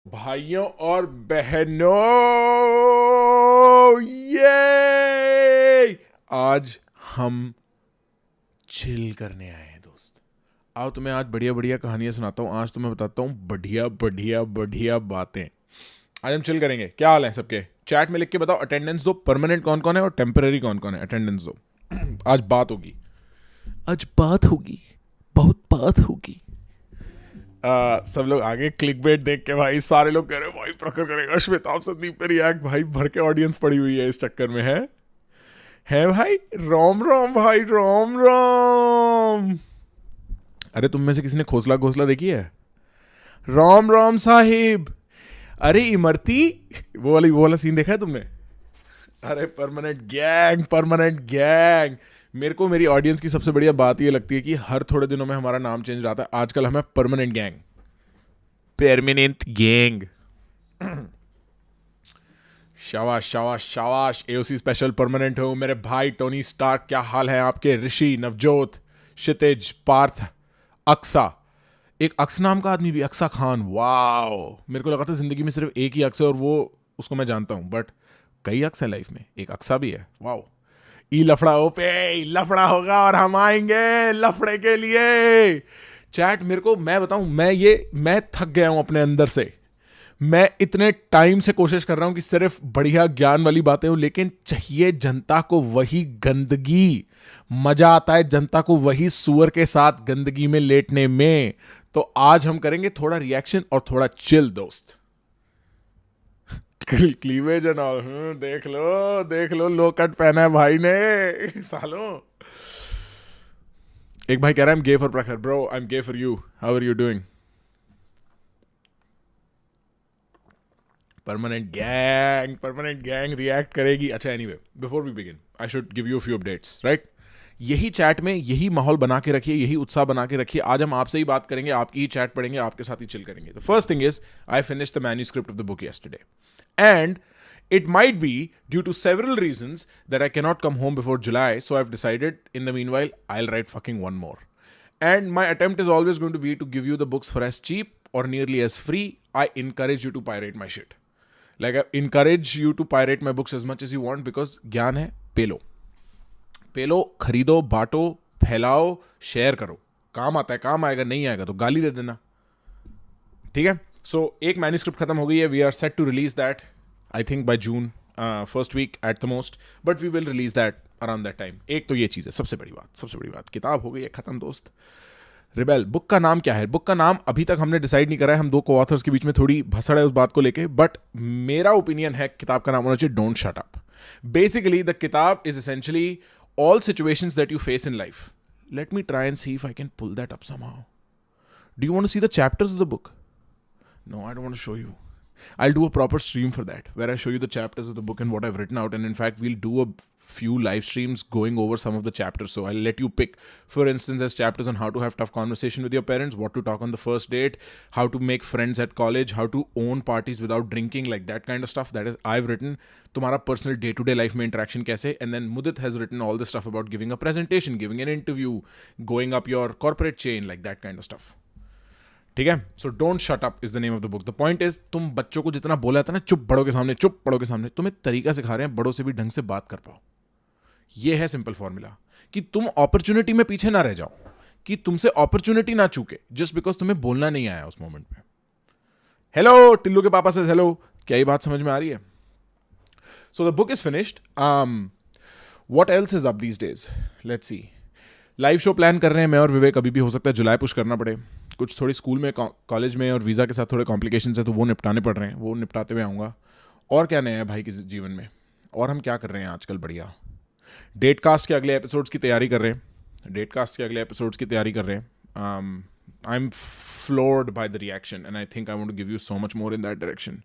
भाइयों और बहनों, ये आज हम चिल करने आए हैं दोस्त। आओ तुम्हें आज बढ़िया बढ़िया कहानियां सुनाता हूँ। आज तुम्हें बताता हूँ बढ़िया बढ़िया बढ़िया बातें। आज हम चिल करेंगे। क्या हाल है सबके? चैट में लिख के बताओ अटेंडेंस दो। परमानेंट कौन कौन है और टेम्पररी कौन कौन है? अटेंडेंस दो। आज बात होगी, आज बात होगी, बहुत बात होगी। सब लोग आगे क्लिक बेट देख के भाई सारे लोग कह रहे हैं भाई प्रखर करेगा श्वेताब संदीप पे रिएक्ट। भाई भर के ऑडियंस पड़ी हुई है इस चक्कर में। है भाई। रोम रोम भाई, रोम रोम। अरे तुम में से किसी ने खोसला घोसला देखी है? रोम रोम साहिब। अरे इमरती, वो वाला सीन देखा है तुमने? अरे परमानेंट गैंग, परमानेंट गैंग। मेरे को मेरी ऑडियंस की सबसे बढ़िया बात ये लगती है कि हर थोड़े दिनों में हमारा नाम चेंज रहता है। आजकल हमें परमानेंट गैंग, परमानेंट गैंग। शाबाश शाबाश शाबाश। एओसी स्पेशल परमानेंट हो मेरे भाई टोनी स्टार्क। क्या हाल है आपके? ऋषि, नवजोत, क्षितिज, पार्थ, अक्सा। एक अक्स नाम का आदमी भी, अक्सा खान। वाओ, मेरे को लगा था जिंदगी में सिर्फ एक ही अक्स है और वो उसको मैं जानता हूं, बट कई अक्स है लाइफ में। एक अक्सा भी है। वाओ। ई लफड़ा ओपे, लफड़ा होगा और हम आएंगे लफड़े के लिए। चैट मेरे को, मैं बताऊं, मैं थक गया हूं अपने अंदर से। मैं इतने टाइम से कोशिश कर रहा हूं कि सिर्फ बढ़िया ज्ञान वाली बातें हो, लेकिन चाहिए जनता को वही गंदगी। मजा आता है जनता को वही सुअर के साथ गंदगी में लेटने में। तो आज हम करेंगे थोड़ा रिएक्शन और थोड़ा चिल दोस्त। Cleavage and all. देख लो लो कट पहना है भाई ने सालों। एक भाई कह रहा है I am gay for Prakhar. Bro I am gay for you. How are you doing? Permanent gang react करेगी। अच्छा anyway, before we begin I should give you few updates, right? यही चैट में यही माहौल बना के रखिए, यही उत्साह बना के रखिए। आज हम आपसे ही बात करेंगे, आपकी ही चैट पढ़ेंगे, आपके साथ ही चिल करेंगे। The first thing is I finished the manuscript of the book yesterday, and it might be due to several reasons that I cannot come home before July, so I've decided in the meanwhile I'll write fucking one more. And my attempt is always going to be to give you the books for as cheap or nearly as free. I encourage you to pirate my shit. Like I encourage you to pirate my books as much as you want, because ज्ञान है, पेलो पेलो, खरीदो, बांटो, फैलाओ, share करो। काम आता है, काम आएगा, नहीं आएगा तो गाली दे देना, ठीक है? सो एक मैन्यूस्क्रिप्ट खत्म हो गई है। We are set to release that I think by June, first week at the most, but we will release that around that time. एक तो ये चीज़ है, सबसे बड़ी बात, किताब हो गई है खत्म दोस्त। रिबेल बुक का नाम क्या है? बुक का नाम अभी तक हमने डिसाइड नहीं करा है। हम दो को ऑथर्स के बीच में थोड़ी भसड़ है उस बात को लेके, बट मेरा ओपिनियन है किताब का नाम होना चाहिए don't shut up. Basically the किताब is essentially all situations that you face in life. Let me try and see if I can pull that up somehow. Do you want to see the chapters of the book? No, I don't want to show you. I'll do a proper stream for that, where I show you the chapters of the book and what I've written out. And in fact, we'll do a few live streams going over some of the chapters. So I'll let you pick, for instance, as chapters on how to have tough conversation with your parents, what to talk on the first date, how to make friends at college, how to own parties without drinking, like that kind of stuff. That is, I've written तुम्हारा personal day-to-day life में interaction कैसे. And then Mudit has written all the stuff about giving a presentation, giving an interview, going up your corporate chain, like that kind of stuff. ठीक है? So don't shut up is the name of the book. The point is, तुम बच्चों को जितना बोला था ना चुप बड़ों के सामने, चुप बड़ों के सामने, तुम्हें तरीका सिखा रहे हैं बड़ों से भी ढंग से बात कर पाओ। ये है सिंपल फॉर्मूला, कि तुम अपॉर्चुनिटी में पीछे ना रह जाओ, कि तुमसे अपॉर्चुनिटी ना चूके जस्ट बिकॉज तुम्हें बोलना नहीं आया उस मोमेंट में। हेलो टिल्लू के पापा से हेलो। क्या ये बात समझ में आ रही है? So the book is finished. What else is up these days? Let's see. Live show plan कर रहे हैं मैं और विवेक। अभी भी हो सकता है जुलाई पुश करना पड़े। कुछ थोड़ी स्कूल में, कॉलेज में और वीज़ा के साथ थोड़े कॉम्प्लिकेशंस है, तो वो निपटाने पड़ रहे हैं। वो निपटाते हुए आऊँगा। और क्या नया है भाई के जीवन में? और हम क्या कर रहे हैं आजकल? बढ़िया। डेट कास्ट के अगले एपिसोड्स की तैयारी कर रहे हैं। I am floored by the reaction and I think I want to give you so much more in that direction.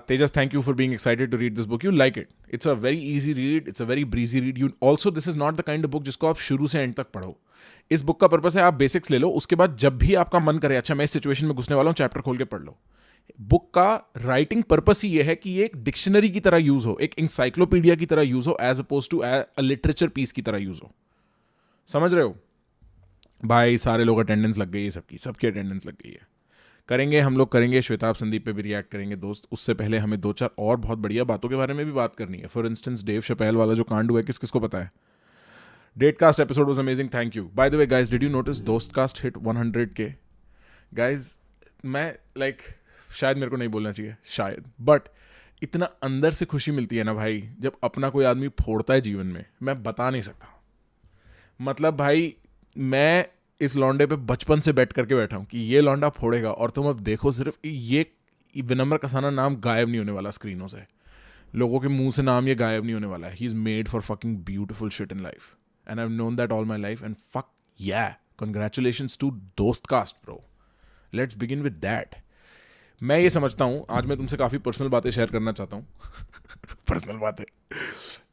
Tejas, thank you for being excited to read this book. You'll like it. It's a very easy read. It's a very breezy read. This is not the kind of book जिसको आप शुरू से and तक पढ़ो. इस book का purpose है आप बेसिक्स ले लो, उसके बाद जब भी आपका मन करे अच्छा मैं इस सिचुएशन में घुसने वाला हूँ, चैप्टर खोल के पढ़ लो. बुक का राइटिंग पर्पस ही ये है कि ये एक डिक्शनरी की तरह यूज हो, एक इंसाइक्लोपीडिया की तरह यूज हो, as opposed to a literature piece की तरह यूज हो. समझ रहे हो भाई? सारे लोग अटेंडेंस लग गई है, सबकी अटेंडेंस लग गई है. करेंगे, हम लोग करेंगे, श्वेताब संदीप पे भी रिएक्ट करेंगे दोस्त। उससे पहले हमें 2-4 और बहुत बढ़िया बातों के बारे में भी बात करनी है। फॉर इंस्टेंस डेव शपैल वाला जो कांड हुआ है, किस किस को पता है? डेटकास्ट episode was amazing, thank you. By the way guys, did you notice दोस्तकास्ट हिट 100K? गाइस मैं शायद मेरे को नहीं बोलना चाहिए शायद, बट इतना अंदर से खुशी मिलती है ना भाई जब अपना कोई आदमी फोड़ता है जीवन में, मैं बता नहीं सकता। मतलब भाई मैं इस लौंडे पे बचपन से बैठ करके बैठा हूँ कि ये लौंडा फोड़ेगा, और तुम अब देखो सिर्फ ये विनम्र कसाना नाम गायब नहीं होने वाला स्क्रीनों से, लोगों के मुंह से नाम ये गायब नहीं होने वाला है। He is made for fucking beautiful shit in life and I have known that all my life and fuck yeah congratulations to Dostcast bro, let's begin with that. मैं ये समझता हूँ, आज मैं तुमसे काफ़ी पर्सनल बातें शेयर करना चाहता हूँ पर्सनल बातें।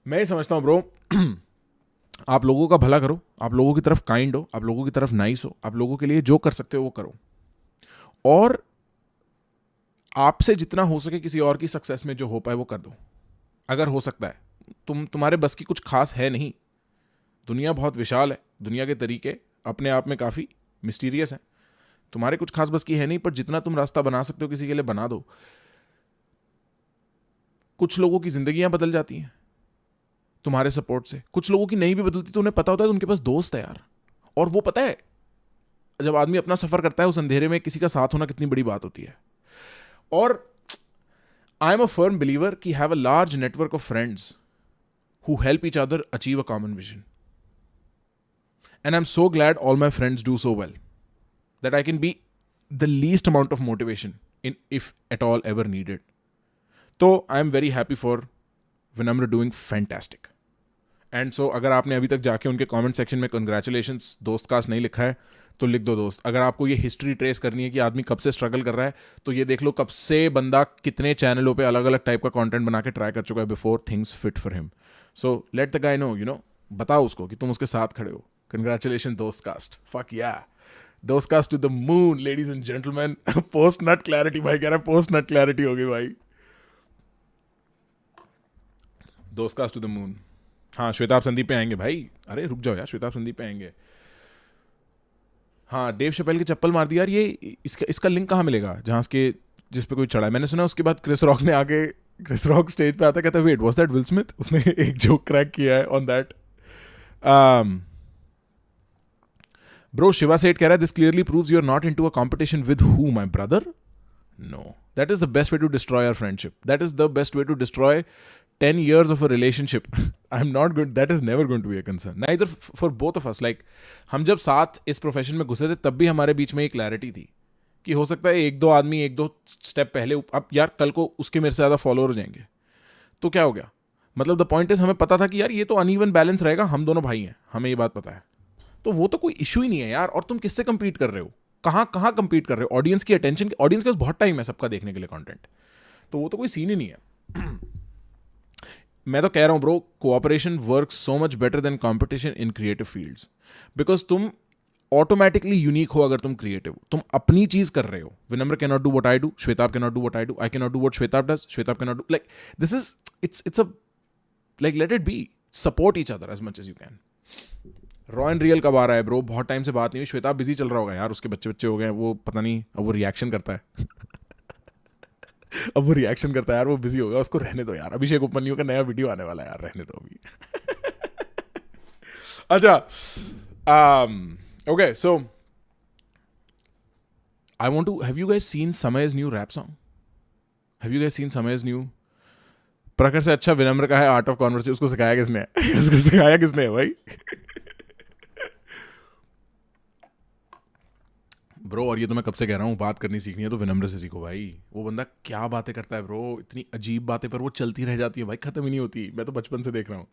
मैं ये समझता हूँ ब्रो, आप लोगों का भला करो, आप लोगों की तरफ काइंड हो, आप लोगों की तरफ नाइस हो, आप लोगों के लिए जो कर सकते हो वो करो, और आपसे जितना हो सके किसी और की सक्सेस में जो हो पाए वो कर दो। अगर हो सकता है, तुम्हारे बस की कुछ खास है नहीं, दुनिया बहुत विशाल है, दुनिया के तरीके अपने आप में काफ़ी मिस्टीरियस हैं, तुम्हारे कुछ खास बस की है नहीं, पर जितना तुम रास्ता बना सकते हो किसी के लिए बना दो। कुछ लोगों की जिंदगियां बदल जाती हैं तुम्हारे सपोर्ट से, कुछ लोगों की नहीं भी बदलती, तो उन्हें पता होता है उनके पास दोस्त है यार। और वो पता है, जब आदमी अपना सफर करता है उस अंधेरे में किसी का साथ होना कितनी बड़ी बात होती है। और I am a firm believer कि have a large network of friends who help each other achieve a common vision, and I am so glad all my friends do so well that I can be the least amount of motivation in if at all ever needed. तो I am very happy for Vinamra doing fantastic. And so अगर आपने अभी तक जाके उनके comment section में congratulations Dostcast नहीं लिखा है तो लिख दो दोस्त। अगर आपको ये हिस्ट्री ट्रेस करनी है कि आदमी कब से स्ट्रगल कर रहा है, तो ये देख लो कब से बंदा कितने चैनलों पे अलग अलग टाइप का कंटेंट बना के ट्राई कर चुका है before things fit for him. So let the guy know, you know, बताओ उसको कि तुम उसके साथ खड़े हो। Congratulation Dostcast, fuck yeah, Dostcast to the moon ladies and gentlemen. Post nut clarity भाई कह रहा है, पोस्ट नट क्लैरिटी होगी भाई। Dostcast to the moon. हाँ श्वेताब संदीप पे आएंगे भाई, अरे रुक जाओ यार, श्वेताब संदीप पे आएंगे। हाँ डेव शपेल की चप्पल मार दी यार, ये इसका लिंक कहाँ मिलेगा जहाँ के जिस पे कोई चढ़ा है? मैंने सुना उसके बाद क्रिस रॉक ने आगे, क्रिस रॉक स्टेज पे आता कहता wait was that will Smith, उसने एक जोक क्रैक किया है ऑन दैट। ब्रो शिवा सेठ कह रहा है this clearly proves you are not into a competition with who my brother. No, that is the best way to destroy our friendship, that is the best way to destroy 10 years of a relationship. I'm not good, that is never going to be a concern, neither for both of us. Like हम जब साथ इस profession में घुसे थे तब भी हमारे बीच में एक क्लैरिटी थी कि हो सकता है एक दो आदमी एक दो स्टेप पहले, अब यार कल को उसके मेरे से ज़्यादा फॉलोअर हो जाएंगे तो क्या हो गया? मतलब द पॉइंट इज हमें पता था कि यार ये तो अनइवन बैलेंस रहेगा, हम दोनों भाई हैं, हमें ये बात पता है, तो वो तो कोई इशू ही नहीं है यार। और तुम किससे कंपीट कर रहे हो, कहाँ कंपीट कर रहे हो? ऑडियंस की अटेंशन, ऑडियंस के पास बहुत टाइम है सबका देखने के लिए कंटेंट, तो वो तो कोई सीन ही नहीं है। मैं तो कह रहा हूं bro, cooperation works so much better than competition in creative fields, because तुम ऑटोमेटिकली यूनिक हो अगर तुम क्रिएटिव, तुम अपनी चीज कर रहे हो। Vinamra can not do what I do, Shwetabh can not do what I do, I can not do what Shwetabh does, Shwetabh can not do, like this is it's a like let it be, support each other as much as you can. Raw and real कब आ रहा है bro? बहुत time से बात नहीं हुई। Shwetab busy चल रहा होगा यार, उसके बच्चे हो गए, वो पता नहीं, अब वो रिएक्शन करता है अब वो रिएक्शन करता है यार, वो बिजी हो गया, उसको रहने दो यार। अभिषेक उपमन्यु का नया वीडियो आने वाला है यार, रहने दो अभी। अच्छा, okay, so I want to, have you guys seen Samay's new rap song? Have you guys seen Samay's new? Prakhar से अच्छा विनम्र का है आर्ट ऑफ कॉन्वर्सेशन। उसको सिखाया किसने है? उसको सिखाया किसने है भाई? ब्रो, और ये तो मैं कब से कह रहा हूँ, बात करनी सीखनी है तो विनम्र से सीखो भाई। वो बंदा क्या बातें करता है ब्रो, इतनी अजीब बातें, पर वो चलती रह जाती है भाई, खत्म ही नहीं होती। मैं तो बचपन से देख रहा हूँ।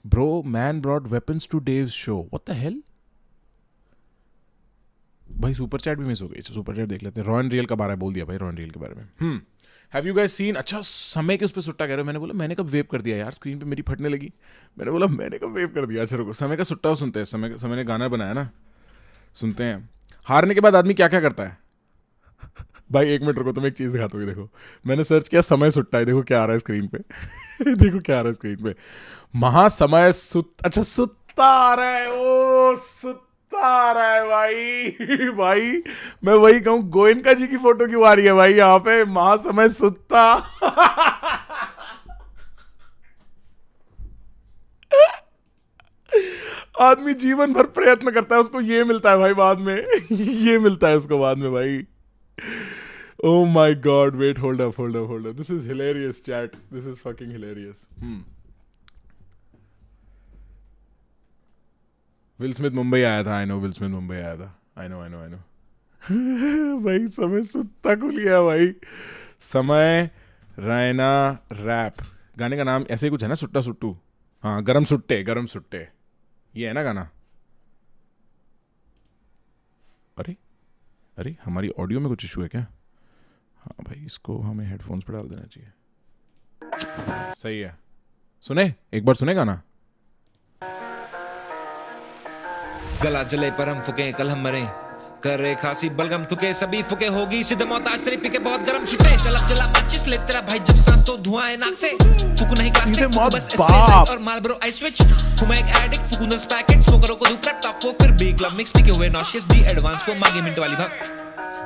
Bro, man brought weapons to Dave's show. What the hell? भाई सुपर चैट भी मिस हो गई, सुपर चैट देख लेते हैं। रॉ एंड रियल कब आ रहा है? बोल दिया भाई रॉ एंड रियल के बारे में। Have you guys seen? अच्छा, समय के उस पर सुट्टा कह रहे हो। मैंने बोला मैंने कब वेव कर दिया यार, स्क्रीन पे मेरी फटने लगी। मैंने बोला मैंने कब वेव कर दिया। अच्छा रुको, समय का सुट्टा सुनते हैं। समय ने गाना बनाया ना, सुनते हैं। हारने के बाद आदमी क्या क्या करता है? भाई एक मिनट रुको, तुम एक चीज़ दिखाता हूँ। देखो मैंने सर्च किया समय सुट्टा है, देखो क्या आ रहा है स्क्रीन पे। देखो क्या आ रहा है स्क्रीन पे, महासमय अच्छा सुत्ता आ रहा है, ओ सुत्ता आ रहा है भाई। भाई मैं वही कहूँ, गोयनका जी की फोटो क्यों आ रही है भाई यहाँ पे, महासमय सुत्ता। आदमी जीवन भर प्रयत्न करता है, उसको ये मिलता है भाई बाद में। ये मिलता है उसको बाद में भाई। Oh my god, wait, hold up. This is hilarious, chat. This is fucking hilarious. Will Smith Mumbai आया था, I know will Smith Mumbai आया था, आई नो। भाई समय सुत्ता को लिया भाई। समय रैना रैप, गाने का नाम ऐसे ही कुछ है ना, सुट्टा सुट्टू। हाँ, गरम सुट्टे, ये है ना गाना। अरे हमारी ऑडियो में कुछ इशू है क्या? हाँ भाई, इसको हमें हेडफोन्स पे डाल देना चाहिए। सही है, सुने एक बार, सुने गाना। गला जले पर हम फुके, कल हम मरे, करे खांसी बलगम तुके, सभी फुके होगी सीधे मौत, आज तेरी पीके बहुत गरम छुट्टे। चला माचिस ले तेरा भाई, जब सांस तो धुआं है नाक से, फुकू नहीं काट से बस ऐसे और मार्लबोरो आई स्विच। हूं मैं एक एडिक्ट, फुकू 10 पैकेट, स्मोकरों को दूं प्रेप टॉप को, फिर बी क्लब मिक्स पी के हुए नॉशियस, दी एडवांस को मांगे मिनट वाली भाग।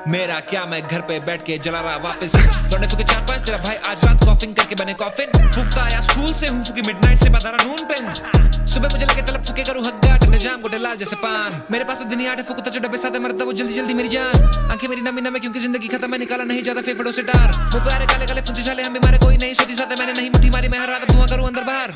मेरा क्या, मैं घर पे बैठ के जला रहा वापस, लौटने फुके 4-5 तेरा भाई आज रात कॉफिंग करके बने कॉफिन। फूकता आया स्कूल से हूँ, फुकी मिडनाइट से बादारा नून पे हूँ, सुबह मुझे लगे तलब फुके करूँ हग्गा, टंडे जाम गोटे लाल जैसे पान। मेरे पास तो दुनिया 8 फुकता जो डब्बे साथ है, मरता वो जल्दी मेरी जान। आंखें मेरी नमी नमी क्योंकि जिंदगी खत्म है, निकाला नहीं जाता फेफड़ों से डार। वो प्यारे काले काले फुंचे छाले हम बीमारे, कोई नहीं सोती साथ मैंने नहीं मुट्ठी मारी, मैं हर रात धुआं करूँ अंदर बाहर।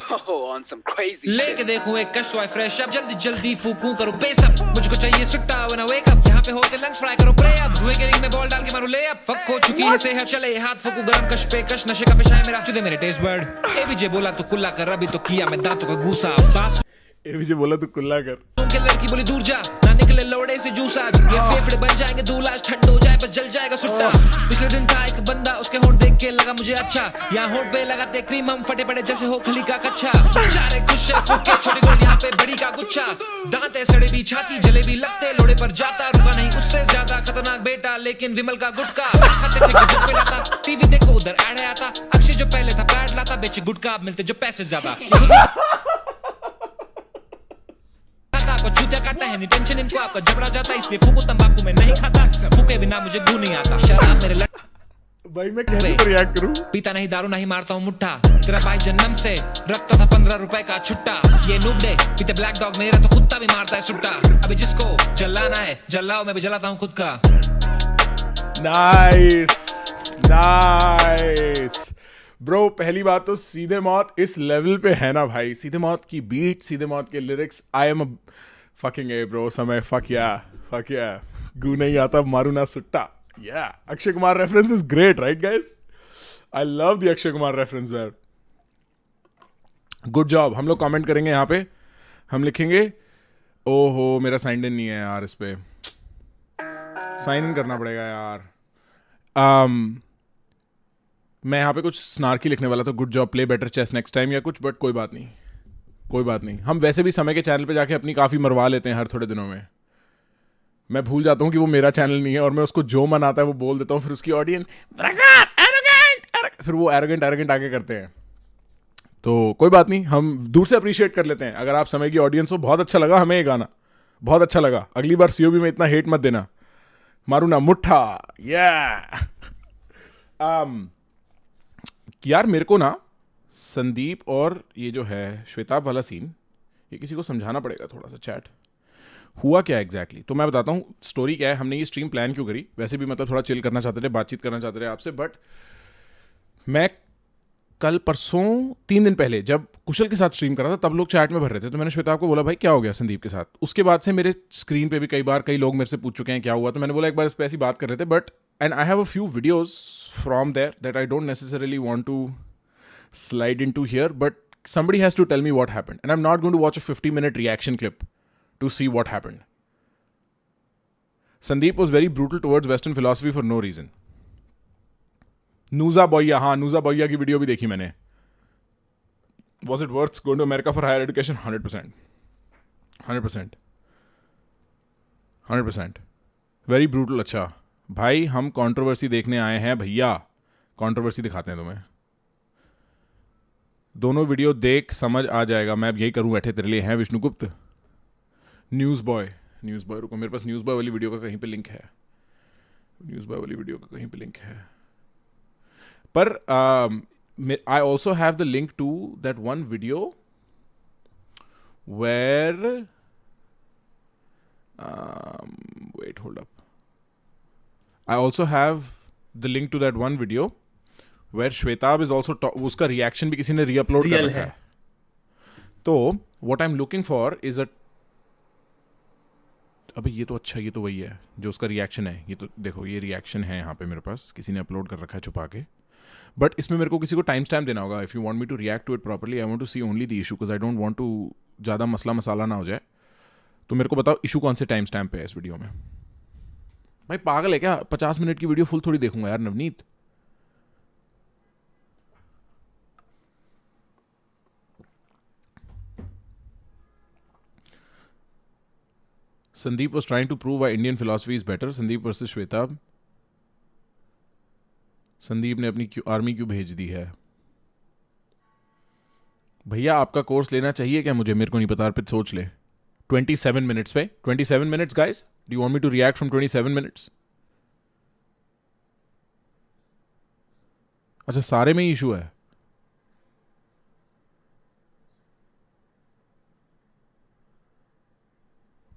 लेके देखूं एक कशवाई फ्रेश अप, जल्दी फूकूं करूँ बेसअप, मुझको चाहिए सुट्टा व्हेन आई वेक अप। यहाँ पे होते लंग्स फ्राई करो प्रे अप, धुएं के रिंग में बॉल डाल के मारू ले अप। फक हो चुकी है सेहत, चले हाथ फूकू गरम कश पे कश, नशे का पेशा है मेरा, चुदे मेरे टेस्ट बर्ड। एबीजे बोला तो कुल्ला कर, अभी तो किया मैं दांतों का घूसा। एबीजे बोला तो कुल्ला कर, के लड़की बोली दूर जा ना, निकले लोड़े से जूस आज, ये फेफड़े बन जाएंगे दूल्हा, आज ठंड हो जाए बस जल जाएगा सुट्टा। पिछले दिन था एक बंदा, उसके होंठ देख के लगा मुझे अच्छा, यहाँ होंठ पे लगाते क्रीम हम फटे पड़े जैसे हो खली का कच्चा। चारे खुश है फूके छोटी गोल, यहाँ पे बड़ी का गुच्छा, दांते सड़े भी छाती जलेबी लगते, लोड़े पर जाता रुका नहीं उससे ज्यादा खतरनाक बेटा, लेकिन विमल का गुटका खाते थे जब पे लाता। टीवी देखो उधर ऐड आता, अक्षय जो पहले था पैड लाता, बेचे गुटका अब मिलते जो पैसे ज्यादा। आपका चूतिया काटता है, नहीं टेंशन इनको आपका जबड़ा जाता, इसलिए फूको तंबाकू में नहीं खाता, फूके बिना मुझे गू नहीं आता। शराब मेरे भाई मैं कैसे रिएक्ट करूं? पीता नहीं दारू नहीं मारता हूँ मुट्ठा, तेरा भाई जन्म से रखता था 15 रुपए का छुट्टा। ये नूब दे पीते ब्लैक डॉग, मेरा तो कुत्ता भी मारता है सुट्टा। अभी जिसको जलाना है जलाओ, मैं भी जलाता हूँ खुद का। नाइस ब्रो, पहली बात तो सीधे मौत इस लेवल पे है ना भाई, सीधे मौत की बीट, सीधे मौत के lyrics, I am fucking a bro. समय फक या गू नहीं आता मारू ना सुट्टा। Yeah Akshay Kumar reference is great right guys, I love the Akshay Kumar reference there, good job. हम लोग कमेंट करेंगे यहाँ पे, हम लिखेंगे ओहो मेरा साइन इन नहीं है यार, इस पे साइन इन करना पड़ेगा यार। मैं यहाँ पे कुछ स्नार्की लिखने वाला था, good job, play better chess next time या कुछ, बट कोई बात नहीं। हम वैसे भी समय के चैनल पे जाके अपनी काफ़ी मरवा लेते हैं हर थोड़े दिनों में। मैं भूल जाता हूँ कि वो मेरा चैनल नहीं है, और मैं उसको जो मन आता है वो बोल देता हूँ, फिर उसकी ऑडियंस फिर वो एरोगेंट आगे करते हैं। तो कोई बात नहीं, हम दूर से अप्रिशिएट कर लेते हैं। अगर आप समय की ऑडियंस हो, बहुत अच्छा लगा हमें ये गाना, बहुत अच्छा लगा, अगली बार सीओबी में इतना हेट मत देना, मारू ना मुट्ठा। यार मेरे को ना संदीप और ये जो है श्वेताब वाला सीन, ये किसी को समझाना पड़ेगा थोड़ा सा। चैट हुआ क्या एग्जैक्टली तो मैं बताता हूँ स्टोरी क्या है। हमने ये स्ट्रीम प्लान क्यों करी, वैसे भी मतलब थोड़ा चिल करना चाहते थे, बातचीत करना चाहते थे आपसे, बट मैं कल परसों 3 दिन पहले जब कुशल के साथ स्ट्रीम कर रहा था, तब लोग चैट में भर रहे थे, तो मैंने श्वेताब को बोला भाई क्या हो गया संदीप के साथ। उसके बाद से मेरे स्क्रीन पे भी कई लोग मेरे से पूछ चुके हैं क्या हुआ, तो मैंने बोला एक बार इस पर ऐसी बात कर रहे थे, but and I have a few videos from there that I don't necessarily want to slide into here, but somebody has to tell me what happened, and I'm not going to watch a 50-minute reaction clip to see what happened. Sandeep was very brutal towards Western philosophy for no reason. Noosa Boyya, हाँ Noosa Boyya की video भी देखी मैंने। Was it worth going to America for higher education? 100%. 100%. Very brutal. अच्छा भाई, हम controversy देखने आए हैं भैया. कंट्रोवर्सी दिखाते हैं तुम्हें. दोनों वीडियो देख, समझ आ जाएगा. मैं अब यही करूं बैठे तेरे लिए. हैं विष्णुगुप्त. न्यूज़ बॉय रुको, मेरे पास न्यूज़ बॉय वाली वीडियो का कहीं पे लिंक है. न्यूज़ बॉय वाली वीडियो का कहीं पे लिंक है. पर I also have the link to that one video where wait, hold up. I also have the link to that one video where Shwetab is also उसका reaction भी किसी ने री-अपलोड कर रखा है. तो what I'm looking for is a अबे ये तो अच्छा, ये तो वही है जो उसका रिएक्शन है. ये तो देखो, ये रिएक्शन है यहाँ पे मेरे पास, किसी ने अपलोड कर रखा है छुपा के. बट इसमें मेरे को किसी को टाइम स्टैम्प देना होगा. If you want me to react to it properly, I want to see only the issue, because I don't want to ज़्यादा मसला मसाला ना हो जाए. तो मेरे को बताओ इशू कौन से टाइम स्टैम्प पे है इस वीडियो में. भाई पागल है क्या? 50 मिनट की वीडियो फुल थोड़ी देखूंगा यार Navneet. Sandeep was trying to prove why Indian philosophy is better. Sandeep versus Shwetabh. Sandeep ने अपनी आर्मी क्यों भेज दी है? भैया आपका कोर्स लेना चाहिए क्या मुझे? मेरे को नहीं पता, अर्पित सोच ले. 27 मिनट्स पे. 27 minutes guys. Do you want me to react from 27 minutes? अच्छा, सारे में ही इशू है.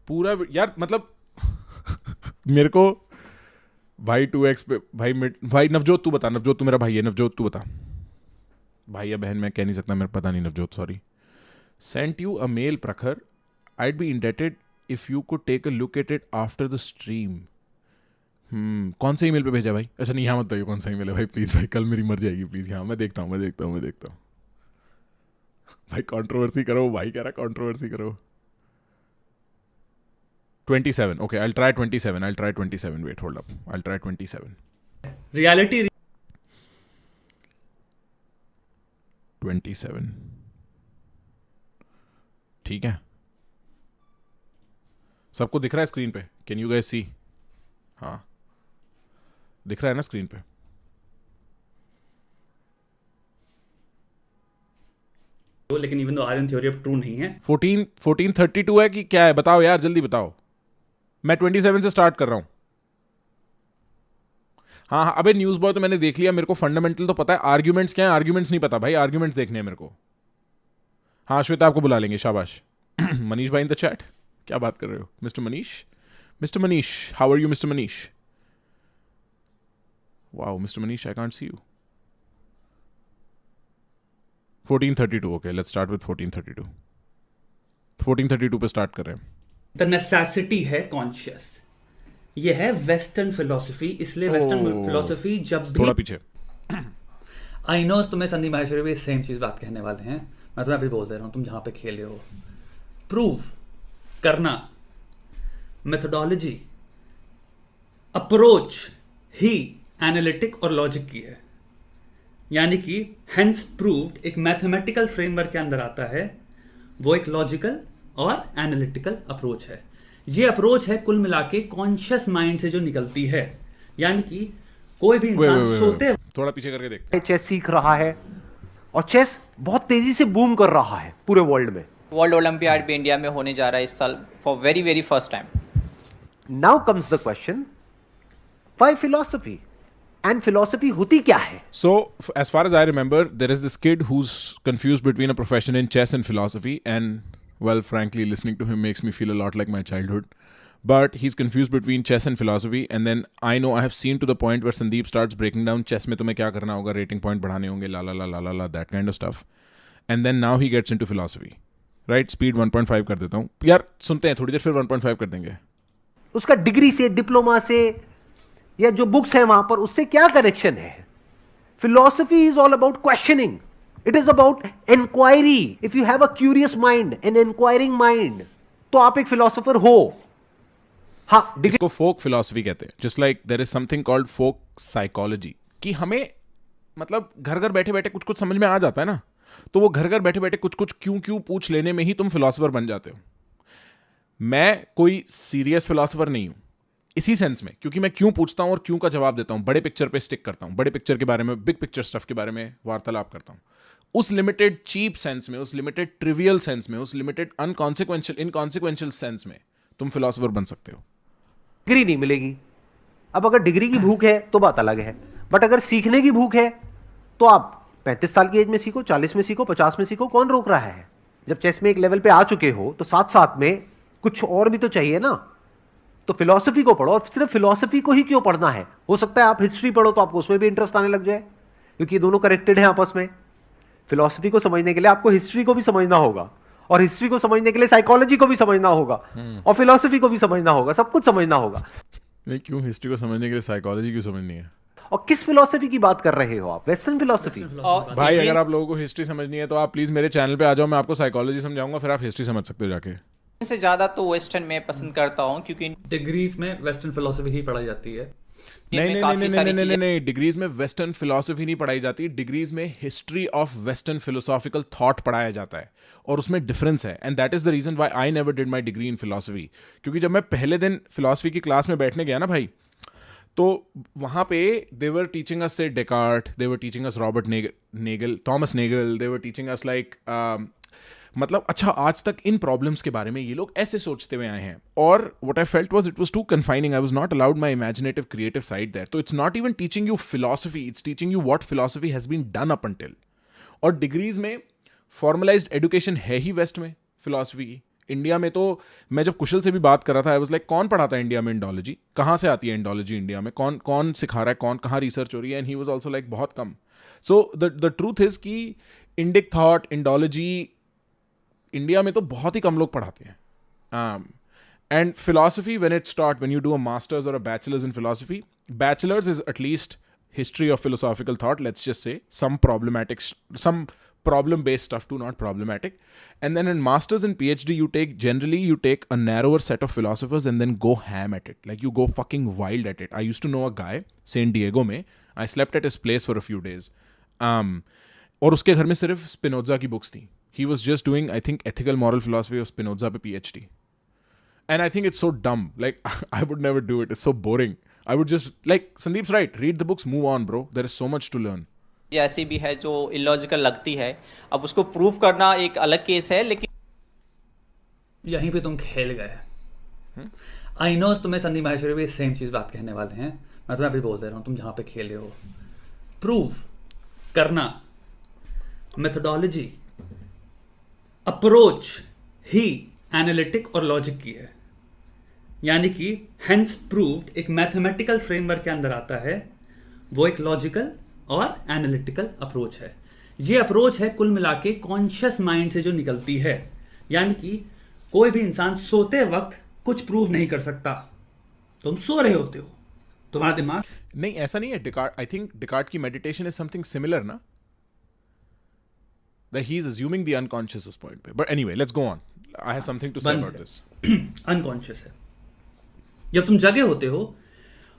पूरा यार मतलब मेरे को भाई 2x पे भाई नवजोत तू बता. नवजोत तू मेरा भाई है. नवजोत तू बता. भाई या बहन मैं कह नहीं सकता, मेरे पता नहीं. Navjot sorry. Sent you a mail Prakhar. I'd be indebted if you could take a look at it after the stream. कौन सा ईमेल पे भेजा भाई? अच्छा नहीं, यहाँ मत बताइए कौन सा ईमेल है भाई प्लीज़. भाई कल मेरी मर जाएगी प्लीज़. यहाँ मैं देखता हूँ. भाई कंट्रोवर्सी करो. भाई कह रहा कंट्रोवर्सी करो. 27. Okay, I'll try 27. Wait, hold up. I'll try 27. Reality. 27. ठीक है. सबको दिख रहा है स्क्रीन पे? कैन यू गाइस सी? हाँ दिख रहा है ना स्क्रीन पे? लेकिन even though Aryan theory of true नहीं है. 1432 है कि क्या है? बताओ यार, जल्दी बताओ. मैं 27 से स्टार्ट कर रहा हूं. हाँ अबे न्यूज़ बॉय तो मैंने देख लिया. मेरे को फंडामेंटल तो पता है. आर्ग्यूमेंट्स क्या है? आर्ग्यूमेंट्स नहीं पता भाई. आर्ग्यूमेंट्स देखने हैं मेरे को. हाँ श्वेता आपको बुला लेंगे. शाबाश. मनीष भाई इन द चैट. क्या बात कर रहे हो mister Manish? How are you mister Manish? Wow mister Manish, I can't see you. 1432. Okay let's start with 1432. 1432 पे स्टार्ट कर रहे हैं. द नेसेसिटी है कॉन्शियस. ये है वेस्टर्न फिलोसफी. इसलिए वेस्टर्न फिलोसफी जब भी थोड़ा पीछे. आई नो तुम्हें संदीप माहेश्वरी भी सेम चीज बात कहने वाले हैं. मैं तुम्हें अभी बोल दे रहा हूं, तुम जहां पे खेले हो. प्रूव करना, मेथोडोलॉजी, अप्रोच ही एनालिटिक और लॉजिक की है. यानी कि हेंस प्रूव्ड एक मैथमेटिकल फ्रेमवर्क के अंदर आता है. वो एक लॉजिकल और एनालिटिकल अप्रोच है. ये अप्रोच है कुल मिला के कॉन्शियस माइंड से जो निकलती है. यानी कि कोई भी इंसान सोते थोड़ा पीछे करके देखते. चेस सीख रहा है और चेस बहुत तेजी से बूम कर रहा है पूरे वर्ल्ड में. वर्ल्ड ओलंपियाड भी इंडिया में होने जा रहा है इस साल for very first time. Now comes the question, why philosophy? And philosophy होती क्या है? So, as far as I remember, there is this kid who's confused between a profession in chess and philosophy, and well, frankly, listening to him makes me feel a lot like my childhood. But he's confused between chess and philosophy, and then I know I have seen to the point where Sandeep starts breaking down chess में तुम्हें क्या करना होगा, rating point बढ़ाने होंगे, la that kind of stuff. And then now he gets into philosophy. Right? Speed 1.5 कर देता हूँ. यार सुनते हैं थोड़ी देर, फिर 1.5 कर देंगे. उसका डिग्री से, डिप्लोमा से, या जो बुक्स हैं वहां पर, उससे क्या कनेक्शन है? Philosophy is all about questioning. It is about inquiry. If you have a curious mind, an inquiring mind, तो आप एक फिलोसोफर हो. हाँ, इसको फोक फिलॉसफी कहते हैं. Just like there is something called folk psychology, कि हमें मतलब घर घर बैठे बैठे कुछ कुछ समझ में आ जाता है ना, तो वो घर घर बैठे बैठे कुछ कुछ क्यों पूछ लेने में ही तुम फिलॉसफर बन जाते हो. मैं कोई सीरियस फिलोसोफर नहीं हूं इसी सेंस में, क्योंकि मैं क्यों पूछता हूं और क्यों का जवाब देता हूं, बड़े पिक्चर पे स्टिक करता हूं, बड़े पिक्चर के बारे में, बिग पिक्चर स्टफ के बारे में वार्तालाप करता हूं। उस लिमिटेड चीप सेंस में, उस लिमिटेड ट्रिवियल सेंस में, उस लिमिटेड अनकॉन्सिक्वेंशियल इनकॉन्सिक्वेंशियल सेंस में तुम फिलोसोफर बन सकते हो। डिग्री नहीं मिलेगी। अब अगर डिग्री की भूख है तो बात अलग है, बट अगर सीखने की भूख है तो आप 35 साल की एज में सीखो, 40 में सीखो, 50 में सीखो, कौन रोक रहा है? जब चेस में एक लेवल पे आ चुके हो तो साथ साथ में कुछ और भी तो चाहिए ना। तो फिलॉसफी को पढ़ो, और सिर्फ फिलॉसफी को ही क्यों पढ़ना है? हो सकता है आप हिस्ट्री पढ़ो तो आपको उसमें भी इंटरेस्ट आने लग जाए, क्योंकि ये दोनों कनेक्टेड हैं आपस में। फिलॉसफी को समझने के लिए आपको हिस्ट्री को भी समझना होगा, और हिस्ट्री को समझने के लिए साइकोलॉजी को भी समझना होगा, और फिलॉसफी को भी समझना होगा, सब कुछ समझना होगा। नहीं, क्यों हिस्ट्री को समझने के लिए साइकोलॉजी क्यों समझनी है? और किस फिलॉसफी की बात कर रहे हो आप? Western philosophy? और भाई ये- अगर आप लोगों को हिस्ट्री समझनी है तो आप प्लीज मेरे चैनल पे आ जाओ, मैं आपको साइकोलॉजी समझाऊंगा, फिर आप हिस्ट्री समझ सकते हो जाके। से ज्यादा तो वेस्टर्न में पसंद करता हूँ, क्योंकि डिग्रीज में वेस्टर्न फिलोसफी ही पढ़ाई जाती है। नहीं में नहीं काफी नहीं सारी नहीं नहीं चीजें- नहीं, डिग्रीज में वेस्टर्न फिलोसफी नहीं पढ़ाई जाती, डिग्रीज में history of western philosophical thought पढ़ाया जाता है, और उसमें डिफरेंस है। And that is the reason why I never did my degree in philosophy. क्योंकि जब मैं पहले दिन फिलोसफी की क्लास में बैठने गया ना भाई, तो वहाँ पे दे वर टीचिंग अस से Descartes, they were teaching us Robert Naegele, Thomas Naegele, they were teaching us like मतलब अच्छा आज तक इन प्रॉब्लम्स के बारे में ये लोग ऐसे सोचते हुए आए हैं, और what I felt was it was too confining, I was not allowed my imaginative creative side there. तो it's not even teaching you philosophy, it's teaching you what philosophy has been done up until. और degrees में formalised education है ही west में philosophy की। India में तो मैं जब कुशल से भी बात कर रहा था, आई वाज लाइक कौन पढ़ाता है इंडिया में इंडोलॉजी, कहाँ से आती है इंडोलॉजी इंडिया में, कौन कौन सिखा रहा है, कौन कहाँ रिसर्च हो रही है, and he was also like बहुत कम। सो द ट्रूथ इज कि इंडिक थॉट, इंडोलॉजी इंडिया में तो बहुत ही कम लोग पढ़ाते हैं। And philosophy when it start, when you do a masters or a bachelors in philosophy, bachelors is at least history of philosophical thought, let's just say some problem based stuff too, not problematic. And then in masters and PhD you take a narrower set of philosophers and then go ham at it, like you go fucking wild at it. I used to know a guy San Diego में, I slept at his place for a few days, और उसके घर में सिर्फ Spinoza की books थी. He was just doing I think ethical moral philosophy of Spinoza पे PhD, and I think it's so dumb, like I would never do it, it's so boring. I would just, like Sandeep's right, read the books, move on bro, there is so much to learn. ऐसी भी है जो illogical लगती है, अब उसको prove करना एक अलग केस है, लेकिन यहीं पे तुम खेल गए। आई नो तुम्हें संदीप माहेश्वरी भी सेम चीज बात कहने वाले हैं, मैं तुम्हें अभी बोल दे रहा हूं, तुम जहां पे खेले हो प्रूव करना, मेथोडोलॉजी, अप्रोच ही एनालिटिक और लॉजिक की है, यानी कि हेंस प्रूव्ड एक मैथमेटिकल फ्रेमवर्क के अंदर आता है, वो एक लॉजिकल और एनालिटिकल अप्रोच है। ये अप्रोच है कुल मिला के कॉन्शियस माइंड से जो निकलती है, यानी कि कोई भी इंसान सोते वक्त कुछ प्रूव नहीं कर सकता। तुम सो रहे होते हो, तुम्हारा दिमाग नहीं ऐसा नहीं है। डिकार्ट, आई थिंक डिकार्ट की मेडिटेशन इज समथिंग सिमिलर ना, that he is assuming the unconscious is point पे, but anyway let's go on, I have something to say about this. Unconscious है। जब तुम जगे होते हो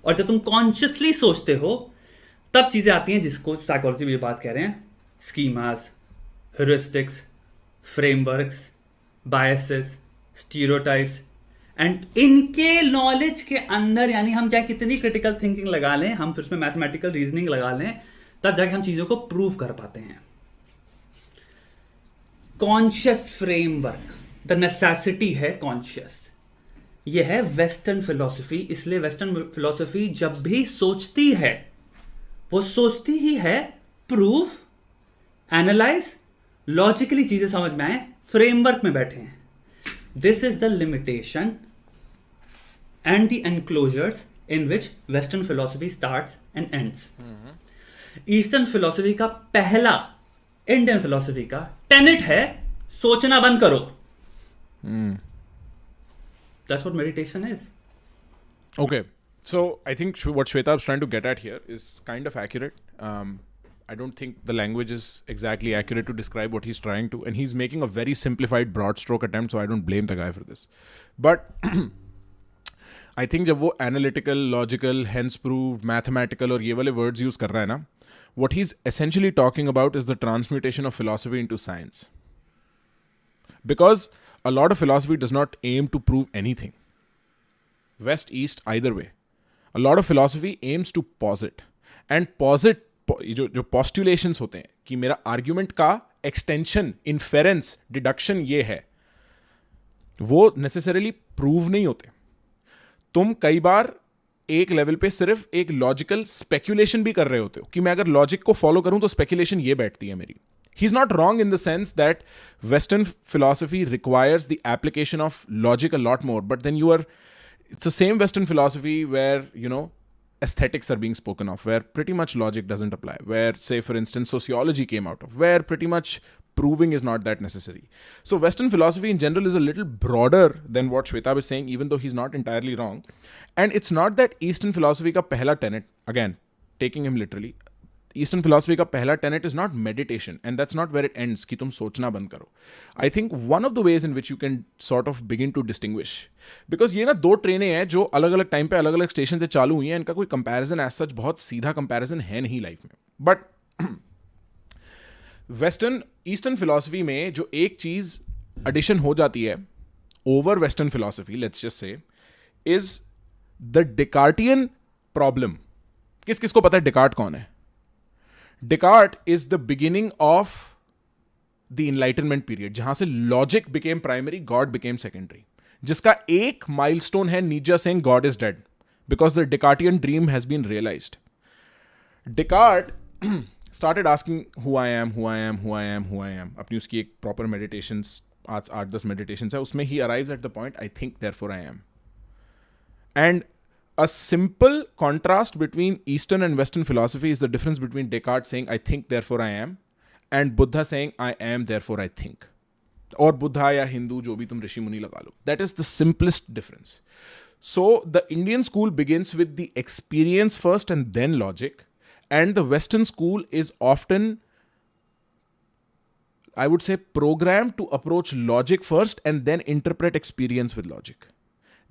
और जब तुम कॉन्शियसली सोचते हो, तब चीजें आती हैं जिसको साइकोलॉजी में बात कह रहे हैं, schemas, heuristics, frameworks, biases, stereotypes, and इनके नॉलेज के अंदर, यानी हम चाहे कितनी क्रिटिकल थिंकिंग लगा लें, हम फिर उसमें मैथमेटिकल रीजनिंग लगा लें, तब जाके हम चीजों को प्रूव कर पाते हैं। कॉन्शियस फ्रेमवर्क, द नेसेसिटी है कॉन्शियस, यह है वेस्टर्न फिलॉसफी। इसलिए वेस्टर्न फिलॉसफी जब भी सोचती है, वो सोचती ही है प्रूव, एनालाइज, लॉजिकली चीजें समझ में आए, फ्रेमवर्क में बैठे हैं। This is the limitation and the enclosures in which western philosophy starts and ends. Eastern philosophy का पहला, इंडियन फिलॉसफी का टेनेट है, सोचना बंद करो। That's what meditation is. Okay, so I think what Shweta is trying to get at here is kind of accurate. I don't think the language is exactly accurate to describe what he's trying to, and he's making a very simplified broad stroke attempt, so I don't blame the guy for this. But I think जब वो analytical, logical, hence proved, mathematical और ये वाले words use कर रहा है ना, what he's essentially talking about is the transmutation of philosophy into science. Because a lot of philosophy does not aim to prove anything. West, East, either way. A lot of philosophy aims to posit. And posit, जो postulations होते हैं कि मेरा argument का extension, inference, deduction ये है, वो necessarily prove नहीं होते. तुम कई बार एक लेवल पे सिर्फ एक लॉजिकल स्पेक्यूलेशन भी कर रहे होते हो कि मैं अगर लॉजिक को फॉलो करूं तो स्पेक्यूलेशन ये बैठती है मेरी. He is not wrong in the sense that western philosophy requires the application of logic a lot more, but then you are, it's the same Western philosophy where, you know, aesthetics are being spoken of, where pretty much logic doesn't apply, where, say, for instance, sociology came out of, where pretty much proving is not that necessary. So Western philosophy in general is a little broader than what Shwetab is saying, even though he's not entirely wrong. And it's not that Eastern philosophy ka pehla tenet, again, taking him literally, Eastern philosophy का पहला tenet is not meditation, and that's not where it ends कि तुम सोचना बंद करो. I think one of the ways in which you can sort of begin to distinguish, because ये ना दो ट्रेनें हैं जो अलग अलग टाइम पे अलग अलग स्टेशन से चालू हुई हैं, इनका कोई कंपैरिजन एज सच बहुत सीधा कंपैरिजन है नहीं लाइफ में. बट वेस्टर्न ईस्टर्न फिलॉसफी में जो एक चीज एडिशन हो जाती है over western philosophy, let's just say, is the Cartesian problem. किस किस को पता है डिकार्ट कौन है? Descartes is the beginning of the Enlightenment period, जहां से logic became primary, God became secondary. जिसका एक milestone है Nietzsche saying God is dead because the Descartesian dream has been realized. Descartes started asking who I am, who I am, who I am, who I am. अपनी उसकी एक proper meditations, 8-10 meditations है, उसमें he arrives at the point I think therefore I am. And a simple contrast between Eastern and Western philosophy is the difference between Descartes saying, I think, therefore I am, and Buddha saying, I am, therefore I think. Or Buddha ya Hindu, jo bhi tum Rishi Muni laga lo. That is the simplest difference. So, the Indian school begins with the experience first and then logic. And the Western school is often, I would say, programmed to approach logic first and then interpret experience with logic.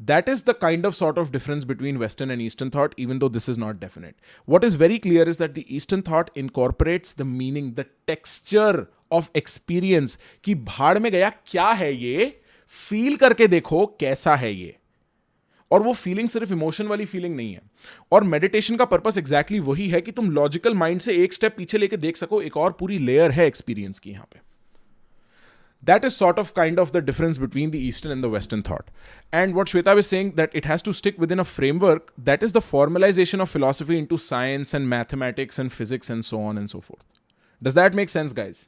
That is the kind of sort of difference between Western and Eastern thought, even though this is not definite. What is very clear is that the Eastern thought incorporates the meaning, the texture of experience. कि भाड़ में गया क्या है ये, feel करके देखो कैसा है ये. और वो फीलिंग सिर्फ इमोशन वाली फीलिंग नहीं है. और मेडिटेशन का पर्पस एग्जैक्टली वही है कि तुम लॉजिकल माइंड से एक स्टेप पीछे लेके देख सको, एक और पूरी लेयर है एक्सपीरियंस की यहां पे. That is sort of kind of the difference between the Eastern and the Western thought. And what Shweta is saying, that it has to stick within a framework that is the formalization of philosophy into science and mathematics and physics and so on and so forth. Does that make sense, guys?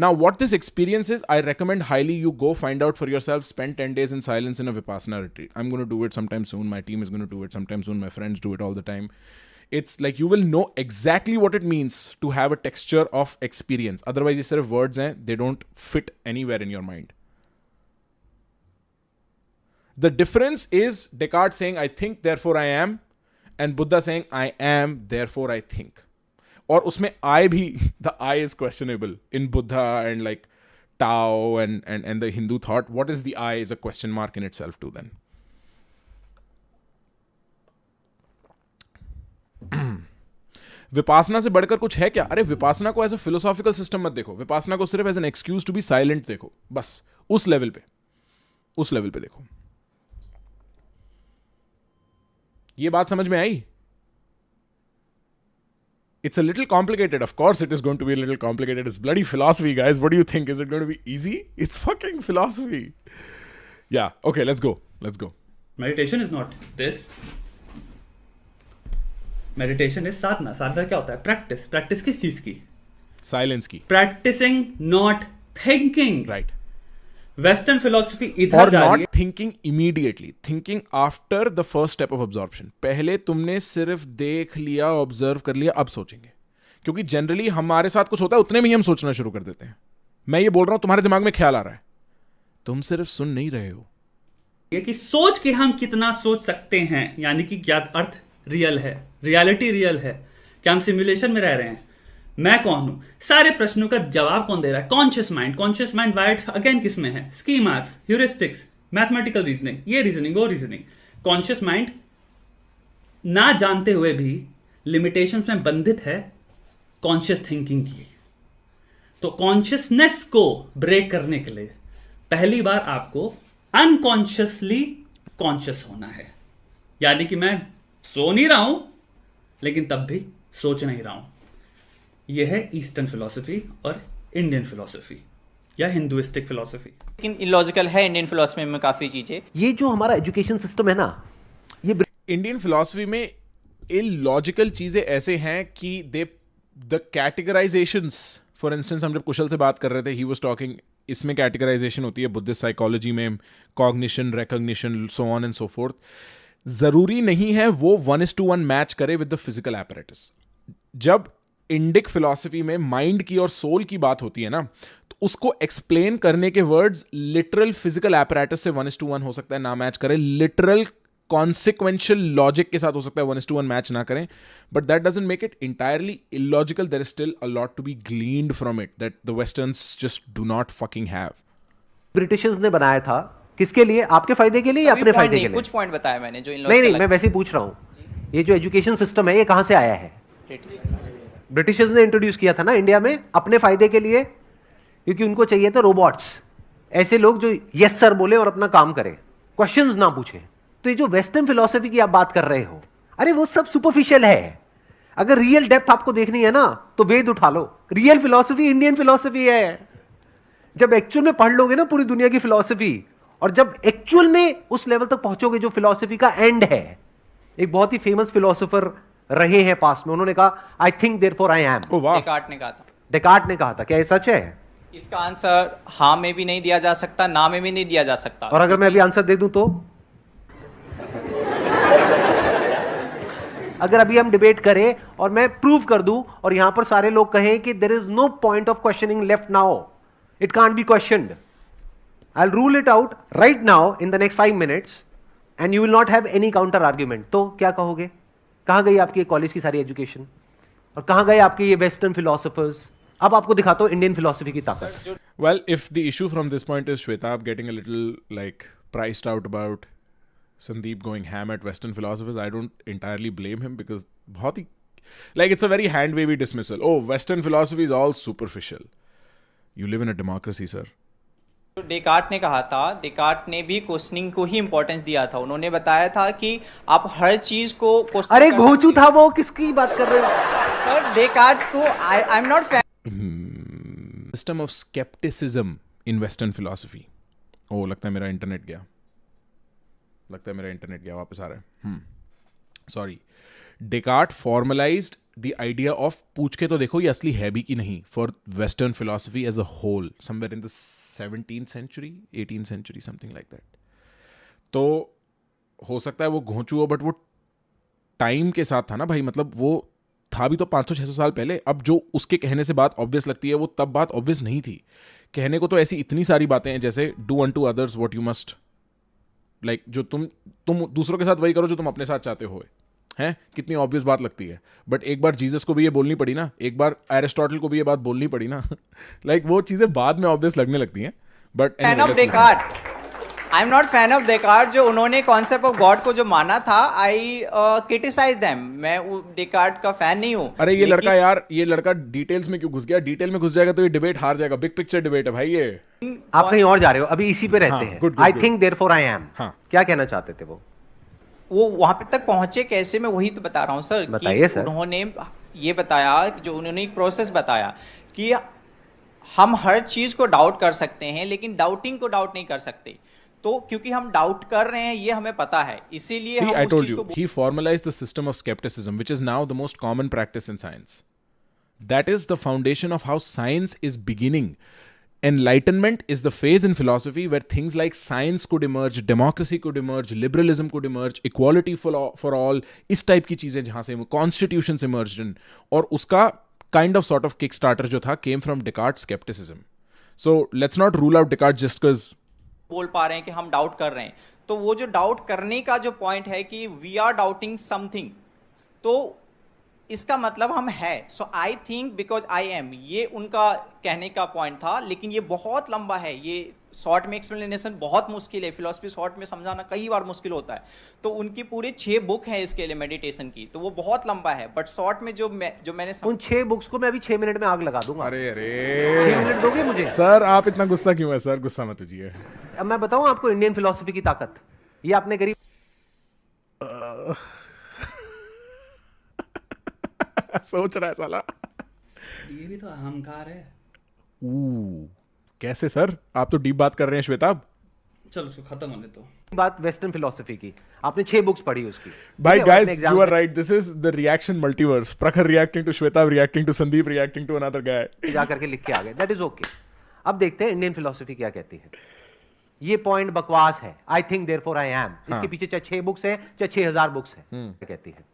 Now, what this experience is, I recommend highly you go find out for yourself, spend 10 days in silence in a Vipassana retreat. I'm going to do it sometime soon. My team is going to do it sometime soon. My friends do it all the time. It's like you will know exactly what it means to have a texture of experience. Otherwise, ये सिर्फ words हैं, they don't fit anywhere in your mind. The difference is Descartes saying, I think, therefore I am, and Buddha saying, I am, therefore I think. और उसमें I भी, the I is questionable in Buddha and like Tao and the Hindu thought. What is the I is a question mark in itself too then. Vipassana से बढ़कर कुछ है क्या? अरे विपासना को एज अ फिलोसॉफिकल सिस्टम मत देखो, विपासना को सिर्फ as an excuse to be silent देखो, बस उस लेवल पे देखो. ये बात समझ में आई? It's a little complicated. Of course it is going to be a little complicated. It's bloody philosophy, guys. What do you think? Is it going to be easy? It's fucking philosophy. Yeah. Okay, let's go. Meditation is not this. Meditation is sadhana. Sadhana क्या होता है? Practice. Practice किस चीज की? Silence की. Practicing, not thinking. Right. Western philosophy और इधर जा रही not है. thinking immediately, thinking after the first step of absorption. पहले तुमने सिर्फ देख लिया, ऑब्जर्व कर लिया, अब सोचेंगे. क्योंकि जनरली हमारे साथ कुछ होता है, उतने में ही हम सोचना शुरू कर देते हैं. मैं ये बोल रहा हूं, तुम्हारे दिमाग में ख्याल आ रहा है, तुम सिर्फ सुन नहीं रहे हो. ये कि सोच के हम कितना सोच सकते हैं, यानी कि ज्ञात अर्थ रियल है, रियलिटी रियल है. क्या हम सिमुलेशन में रह रहे हैं? मैं कौन हूं? सारे प्रश्नों का जवाब कौन दे रहा है? कॉन्शियस माइंड वाइड अगेन किस में है? स्कीमास, ह्यूरिस्टिक्स, मैथमेटिकल रीजनिंग, ये रीजनिंग, वो रीजनिंग. कॉन्शियस माइंड ना जानते हुए भी लिमिटेशंस में बंधित है कॉन्शियस थिंकिंग की. तो कॉन्शियसनेस को ब्रेक करने के लिए पहली बार आपको अनकॉन्शियसली कॉन्शियस होना है, यानी कि मैं सो नहीं रहा हूं लेकिन तब भी सोच नहीं रहा हूं। यह है ईस्टर्न फिलॉसफी और इंडियन फिलॉसफी या हिंदुइस्टिक फिलॉसफी। लेकिन इलॉजिकल है इंडियन फिलोसफी में काफ़ी चीज़ें। ये जो हमारा एजुकेशन सिस्टम है ना, ये इंडियन फिलॉसफी में इलॉजिकल चीजें ऐसे हैं कि दे द कैटेगराइजेशंस, फॉर इंस्टेंस हम जब कुशल से बात कर रहे थे, ही वाज टॉकिंग, इसमें कैटेगराइजेशन होती है बुद्धिस्ट साइकोलॉजी में, cognition, recognition, so on and so fourth. जरूरी नहीं है वो 1:1 मैच करे विद द फिजिकल एपरेटस। जब इंडिक फिलॉसफी में माइंड की और सोल की बात होती है ना, तो उसको एक्सप्लेन करने के वर्ड्स लिटरल फिजिकल एपरेटस से 1:1 हो सकता है ना मैच करे, लिटरल कॉन्सिक्वेंशियल लॉजिक के साथ हो सकता है 1:1 मैच ना करें, but that doesn't make it entirely illogical. There is still a lot to be gleaned from it that the Westerns just do not fucking have. Britishers ने बनाया था किसके लिए? आपके फायदे के लिए या अपने फायदे के लिए? कुछ पॉइंट बताया मैंने जो नहीं, मैं वैसे ही पूछ रहा हूं, ये जो एजुकेशन सिस्टम है ये कहां से आया है? ब्रिटिशर्स ने इंट्रोड्यूस किया था ना इंडिया में अपने फायदे के लिए, क्योंकि उनको चाहिए थे रोबोट्स, ऐसे लोग जो यस सर बोले और अपना काम करें, क्वेश्चंस ना पूछें। तो ये जो वेस्टर्न फिलॉसफी की आप बात कर रहे हो, अरे वो सब सुपरफिशियल है। अगर रियल डेप्थ आपको देखनी है ना तो वेद उठा लो, रियल फिलॉसफी इंडियन फिलॉसफी है। जब एक्चुअल में पढ़ लोगे ना पूरी दुनिया की फिलॉसफी, और जब एक्चुअल में उस लेवल तक पहुंचोगे जो फिलॉसफी का एंड है, एक बहुत ही फेमस फिलॉसफर रहे हैं पास्ट में, उन्होंने कहा I think therefore I am. Descartes ने कहा था। डेकार्ट ने कहा था, क्या ये सच है? इसका आंसर हाँ में भी नहीं दिया जा सकता, ना में भी नहीं दिया जा सकता। और अगर मैं अभी आंसर दे दूं तो? अगर अभी हम डिबेट करें और मैं प्रूव कर दूं और यहां पर सारे लोग कहें कि there is no point of questioning left now, it can't be questioned, I will rule it out right now in the next 5 minutes and you will not have any counter argument, तो क्या कहोगे? कहां गई आपकी college की सारी education और कहां गए आपके ये वेस्टर्न फिलोसोफर्स? अब आपको दिखाता हूं इंडियन फिलॉसफी की ताकत। Well, if the issue from this point is Shwetab getting a little like priced out about Sandeep going ham at Western philosophers, I don't entirely blame him because बहुत ही like it's a very hand wavy dismissal. Oh, Western philosophy is all superficial. You live in a democracy, sir. तो Descartes ने कहा था, Descartes ने भी questioning को ही importance दिया था। उन्होंने बताया था कि आप हर चीज को क्वेश्चन। अरे घोचू था वो, किसकी बात कर रहे हो सर? डेकार्ट को आई am not fan. System of skepticism in Western philosophy. Oh, लगता है मेरा इंटरनेट गया, वापस आ रहा है। Sorry. Descartes formalised the idea of पूछ के तो देखो ये असली है भी कि नहीं for western philosophy as a whole somewhere in the 17th century, 18th century, something like that. तो हो सकता है वो घोंचू हो, बट वो टाइम के साथ था ना भाई, मतलब वो था भी तो 500-600 साल पहले। अब जो उसके कहने से बात ऑब्वियस लगती है, वो तब बात ऑब्वियस नहीं थी। कहने को तो ऐसी इतनी सारी बातें हैं, जैसे do unto others what you must, like जो तुम दूसरों के साथ वही करो जो तुम अपने साथ चाहते हो, हैं? कितनी ऑब्वियस बात लगती है, बट एक बार जीसस को भी ये बोलनी पड़ी ना, एक बार एरिस्टोटल को भी ये बात बोलनी पड़ी ना। लाइक वो चीजें बाद में ऑब्वियस लगने लगती हैं। But fan of Descartes, I am not fan of Descartes. जो उन्होंने कॉन्सेप्ट ऑफ गॉड को जो माना था, आई क्रिटिसाइज देम। मैं डेकार्ट का फैन नहीं हूं। अरे ये लड़का यार, ये लड़का डिटेल्स में क्यों घुस गया? डिटेल में घुस जाएगा तो ये डिबेट हार जाएगा। बिग पिक्चर डिबेट है भाई ये। आप कहीं और जा रहे हो, अभी इसी पे रहते हैं। I think therefore I am, क्या कहना चाहते थे वो वहां पे तक पहुंचे कैसे? मैं वही तो बता रहा हूँ सर। बताइए सर। उन्होंने ये बताया, जो उन्होंने एक प्रोसेस बताया कि हम हर चीज को डाउट कर सकते हैं, लेकिन डाउटिंग को डाउट नहीं कर सकते। तो क्योंकि हम डाउट कर रहे हैं ये हमें पता है, इसीलिए See, हम I उस told चीज you, को he formalized the system of skepticism, which is now the most common practice in science. That is the foundation of how science is beginning. Enlightenment is the phase in philosophy where things like science could emerge, democracy could emerge, liberalism could emerge, equality for all, इस type की चीजें जहां से constitutions emerged in, और उसका kind of sort of kickstarter जो था came from Descartes' skepticism. So let's not rule out Descartes just because बोल पा रहे हैं कि हम डाउट कर रहे हैं। तो वो जो डाउट करने का जो पॉइंट है कि वी आर डाउटिंग समथिंग, तो इसका मतलब हम है। So I think because I am, ये उनका कहने का पॉइंट था। लेकिन ये बहुत लंबा है, ये शॉर्ट में एक्सप्लेनेशन बहुत मुश्किल है, फिलोसफी शॉर्ट में समझाना कई बार मुश्किल होता है। तो उनकी पूरी 6 बुक हैं इसके लिए मेडिटेशन की, तो वो बहुत लंबा है, बट शॉर्ट में जो मैंने उन 6 बुक्स को मैं अभी 6 मिनट में आग लगा दूंगा। अरे 6 मिनट दोगे मुझे? सर आप इतना गुस्सा क्यों है सर? गुस्सा मत कीजिए। अब मैं बताऊं आपको इंडियन फिलोसफी की ताकत, ये आपने गरीब सोच रहा है साला। ये भी तो अहंकार है। कैसे सर? आप तो डीप बात कर रहे हैं श्वेताब। चलो उसको खत्म होने तो। बात वेस्टर्न फिलोसफी की, आपने 6 बुक्स पढ़ी उसकी। भाई ठीक है, guys, आपने exam you are में right. This is the reaction multiverse. Prakhar reacting to Shweta, reacting to Sandeep, reacting to another guy. जा करके लिख के आ गए, दैट इज ओके। अब देखते हैं इंडियन फिलोसफी क्या कहती है। ये पॉइंट बकवास है, I think therefore I am, इसके पीछे चाहे 6 बुक्स है चाहे 6000 बुक्स है, क्या कहती है।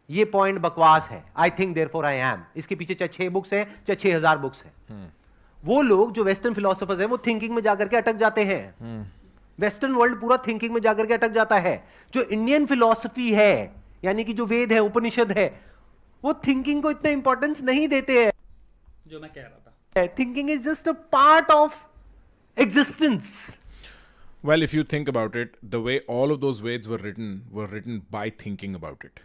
ये पॉइंट बकवास है, I think therefore I am, इसके पीछे चाहे 6 बुक्स है चाहे 6000 बुक्स है। वो लोग जो वेस्टर्न फिलोसोफर्स हैं वो थिंकिंग में जाकर के अटक जाते हैं। वेस्टर्न वर्ल्ड पूरा थिंकिंग में जाकर के अटक जाता है। जो इंडियन फिलोसफी है, यानी कि जो वेद है, उपनिषद है, वो थिंकिंग को इतना इंपॉर्टेंस नहीं देते हैं। जो मैं कह रहा था, thinking is just a part of existence. Well, if you think about it, the way all of those Veds were written by thinking about it.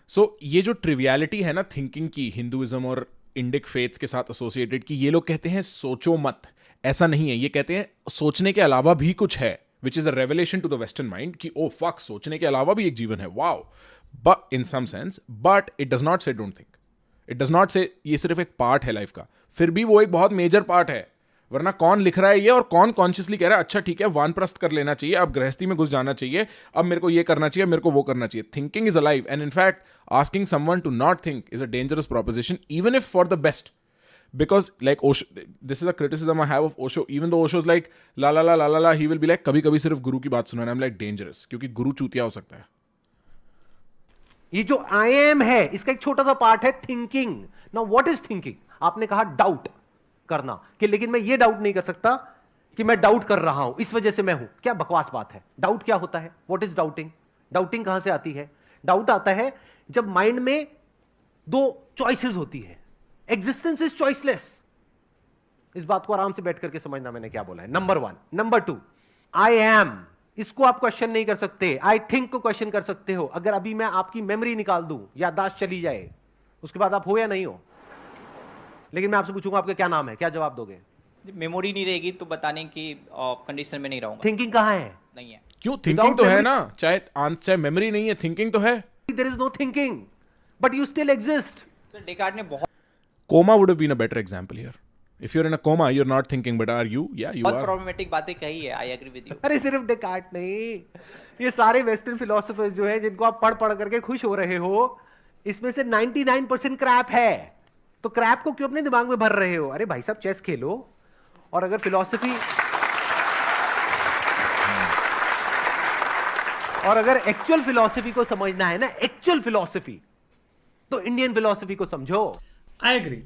So, ये जो ट्रिवियलिटी है ना थिंकिंग की, हिंदुइज्म और इंडिक फेथ्स के साथ एसोसिएटेड, की ये लोग कहते हैं सोचो मत, ऐसा नहीं है। ये कहते हैं सोचने के अलावा भी कुछ है, which is a revelation to the western mind कि ओ फक, सोचने के अलावा भी एक जीवन है, wow. But in some sense, but it does not say don't think, it does not say ये सिर्फ एक पार्ट है लाइफ का, फिर भी वो एक बहुत मेजर पार्ट है। वरना कौन लिख रहा है ये, और कौन कॉन्शियसली कह रहा है अच्छा ठीक है वानप्रस्थ कर लेना चाहिए, अब गृहस्थी में घुस जाना चाहिए, अब मेरे को ये करना चाहिए, मेरे को वो करना चाहिए। Thinking is alive, and in fact asking someone to not think is a dangerous proposition, even if for the best. Because like Osho, this is a criticism I have of Osho. Even though Osho's like la la la la la la, he will be like कभी कभी सिर्फ गुरु की बात सुना, I'm like dangerous, क्योंकि गुरु चूतिया हो सकता है। ये जो आई एम है, इसका एक छोटा सा पार्ट है thinking. Now what is thinking? आपने कहा डाउट करना, कि लेकिन मैं ये डाउट नहीं कर सकता कि मैं डाउट कर रहा हूं इस वजह से मैं हूं। क्या बकवास बात है। डाउट क्या होता है? What is doubting? डाउटिंग कहां से आती है? डाउट आता है जब माइंड में 2 चॉइसेस होती है। Existence is choiceless. इस बात को आराम से बैठ करके समझना मैंने क्या बोला है। नंबर 1। नंबर 2, आई एम, इसको आप क्वेश्चन नहीं कर सकते। आई थिंक को क्वेश्चन कर सकते हो। अगर अभी मैं आपकी मेमोरी निकाल दूं, याददाश्त चली जाए, उसके बाद आप हो या नहीं हो। लेकिन मैं आपसे पूछूंगा आपका क्या नाम है, क्या जवाब दोगे? मेमोरी नहीं रहेगी तो बताने की कंडीशन में नहीं रहूंगा। थिंकिंग कहां है? नहीं है। क्यों? थिंकिंग तो है ना, चाहे मेमोरी नहीं है, थिंकिंग तो है। There is no thinking but you still exist. Sir Descartes ने बहुत Coma would have been a better example here. If you're in a coma, you're not thinking, but are you? Yeah, you are. Problematic बातें कही है, I agree with you. अरे सिर्फ Descartes नहीं, ये सारे वेस्टर्न फिलोसोफर्स जो है जिनको आप पढ़ पढ़ करके खुश हो रहे हो, इसमें से 99% क्रैप है। तो क्रैप को क्यों अपने दिमाग में भर रहे हो? अरे भाई साहब चेस खेलो। और अगर फिलॉसफी और अगर एक्चुअल फिलॉसफी को समझना है ना, एक्चुअल फिलॉसफी, तो इंडियन फिलॉसफी को समझो। I agree.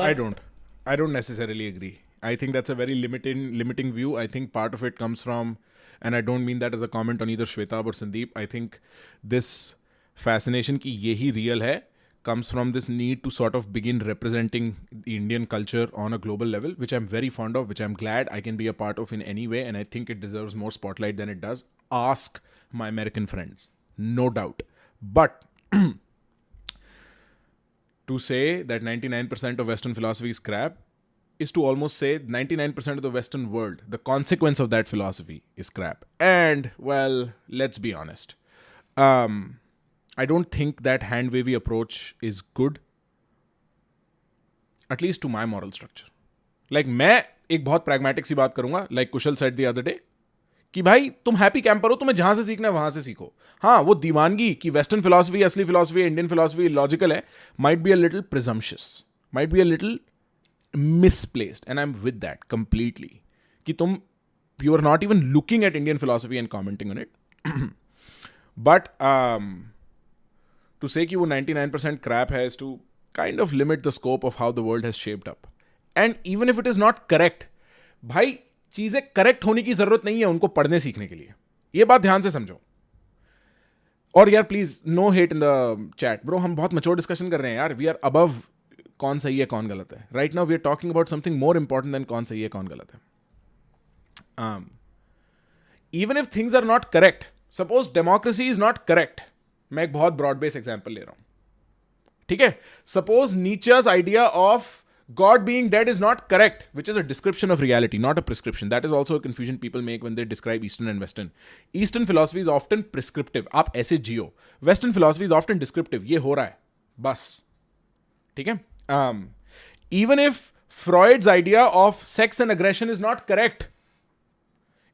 I don't necessarily agree. I think that's a very limiting view. I think part of it comes from, and I don't mean that as a comment on either Shwetab or Sandeep. I think this fascination ki yehi real hai comes from this need to sort of begin representing the Indian culture on a global level, which I'm very fond of, which I'm glad I can be a part of in any way, and I think it deserves more spotlight than it does. Ask my American friends, no doubt. But to say that 99% of Western philosophy is crap is to almost say 99% of the Western world, the consequence of that philosophy is crap. And, well, let's be honest. I don't think that hand-wavy approach is good, at least to my moral structure. Like, मैं एक बहुत pragmatic सी बात करूंगा, like Kushal said the other day, कि भाई तुम happy camper हो, तुम्हें जहां से सीखना है वहां से सीखो। हाँ, वो दीवानगी कि वेस्टर्न फिलॉसफी, असली फिलॉसफी, इंडियन फिलॉसफी लॉजिकल है, might be a little presumptuous, might be a little misplaced, and I am with that completely, कि तुम you are not even looking at Indian philosophy and commenting on it. But to say कि वो 99% Krebs है is to kind of limit the scope of how the world has shaped up. And even if it is not correct, भाई चीजें correct होने की जरूरत नहीं है उनको पढ़ने सीखने के लिए। ये बात ध्यान से समझो। और यार please no hate in the chat bro, हम बहुत मैच्योर डिस्कशन कर रहे हैं यार। वी आर अबव कौन सही है कौन गलत है. Right now we are talking about something more important than कौन सही है कौन गलत है. Even if things are not correct, suppose democracy is not correct. मैं एक बहुत broad based example ले रहा हूं. ठीक है? Suppose Nietzsche's idea of God being dead is not correct, which is a description of reality, not a prescription. That is also a confusion people make when they describe Eastern and Western. Eastern philosophy is often prescriptive. आप ऐसे जियो. Western philosophy is often descriptive. ये हो रहा है. बस. ठीक है? Even if Freud's idea of sex and aggression is not correct,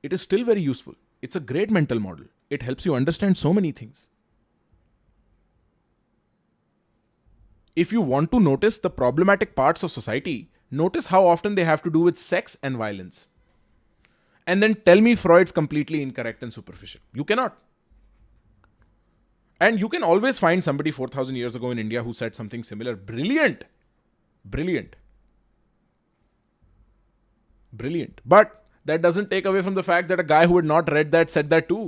it is still very useful. It's a great mental model. It helps you understand so many things. If you want to notice the problematic parts of society, notice how often they have to do with sex and violence. And then tell me Freud's completely incorrect and superficial. You cannot. And you can always find somebody 4,000 years ago in India who said something similar. Brilliant. Brilliant. Brilliant. But that doesn't take away from the fact that a guy who had not read that said that too.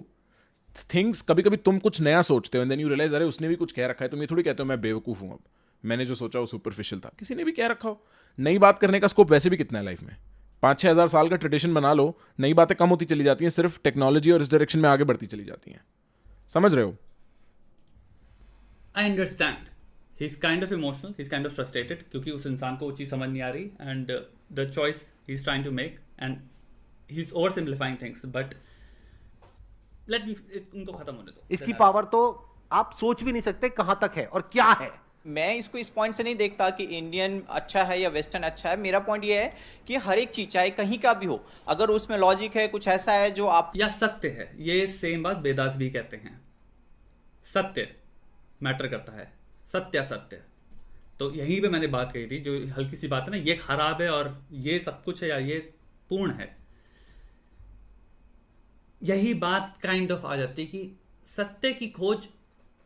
Things, कभी कभी तुम कुछ नया सोचते हो and then you realize अरे उसने भी कुछ कह रखा है. तुम ये थोड़ी कहते हो मैं बेवकूफ़ हूँ अब. मैंने जो सोचा वो सुपरफिशियल था. किसी ने भी कह रखा हो. नई बात करने का स्कोप वैसे भी कितना है लाइफ में. 5-6 हज़ार साल का ट्रेडिशन बना लो, नई बातें कम होती चली जाती हैं. सिर्फ टेक्नोलॉजी और इस डायरेक्शन में आगे बढ़ती चली जाती हैं. समझ रहे हो? I understand. He's kind of emotional. He's kind of frustrated क्योंकि उस इंसान को वो चीज़ समझ नहीं आ रही and the choice he's trying to make and he's oversimplifying things. But let me उनको खत्म होने दो. इसकी पावर तो आप सोच भी नहीं सकते कहां तक है और क्या है. मैं इसको इस पॉइंट से नहीं देखता कि इंडियन अच्छा है या वेस्टर्न अच्छा है. मेरा पॉइंट ये है कि हर एक चीज चाहे कहीं का भी हो, अगर उसमें लॉजिक है, कुछ ऐसा है जो आप या सत्य है, ये सेम बात वेदास भी कहते हैं. सत्य मैटर करता है, सत्य. तो यहीं पे मैंने बात कही थी, जो हल्की सी बात है ना, ये खराब है और ये सब कुछ है या ये पूर्ण है. यही बात काइंड ऑफ आ जाती है कि सत्य की खोज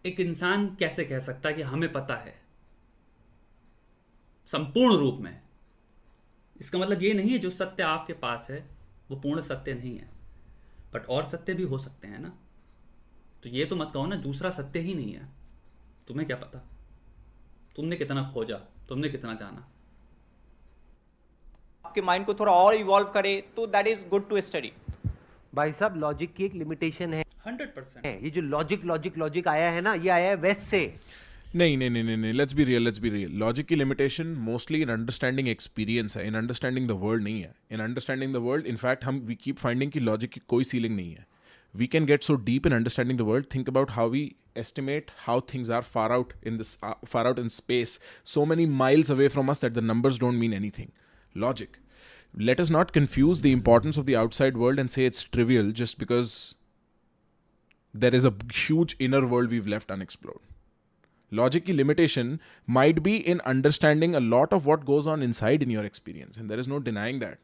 एक इंसान कैसे कह सकता है कि हमें पता है संपूर्ण रूप में. इसका मतलब ये नहीं है जो सत्य आपके पास है वो पूर्ण सत्य नहीं है, बट और सत्य भी हो सकते हैं ना. तो ये तो मत कहो ना दूसरा सत्य ही नहीं है. तुम्हें क्या पता, तुमने कितना खोजा, तुमने कितना जाना. आपके माइंड को थोड़ा और इवॉल्व करे तो that is good to study. भाई साहब लॉजिक की एक लिमिटेशन है. 100%. ये जो लॉजिक आया है ना, ये आया है वेस्ट से. नहीं. Let's be real. Logic की limitation mostly in understanding experience है, in understanding the world नहीं है. In understanding the world, in fact, we keep finding कि logic की कोई ceiling नहीं है. We can get so deep in understanding the world. Think about how we estimate how things are far out in space, so many miles away from us that the numbers don't mean anything. Logic. Let us not confuse the importance of the outside world and say it's trivial just because there is a huge inner world we've left unexplored. Logic की limitation might be in understanding a lot of what goes on inside in your experience, and there is no denying that.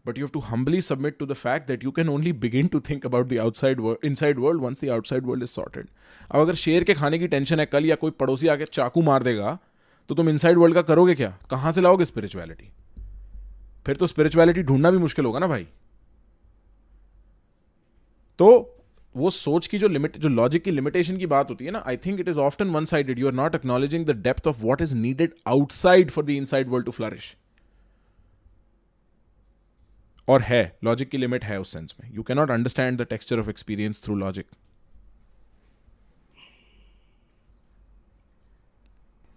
But you have to humbly submit to the fact that you can only begin to think about the inside world once the outside world is sorted. अब अगर शेर के खाने की tension है कल या कोई पड़ोसी आके चाकू मार देगा तो तुम इनसाइड वर्ल्ड का करोगे क्या? कहाँ से लाओगे स्पिरिचुअलिटी? फिर तो स्पिरिचुअलिटी ढूंढना भी मुश्किल होगा ना भाई. तो वो सोच की जो लॉजिक की लिमिटेशन की बात होती है ना, I think it is often one sided. You are not acknowledging the depth of what is needed outside for the inside world to flourish. और है, लॉजिक की लिमिट है उस सेंस में. You can not understand the texture of experience through logic.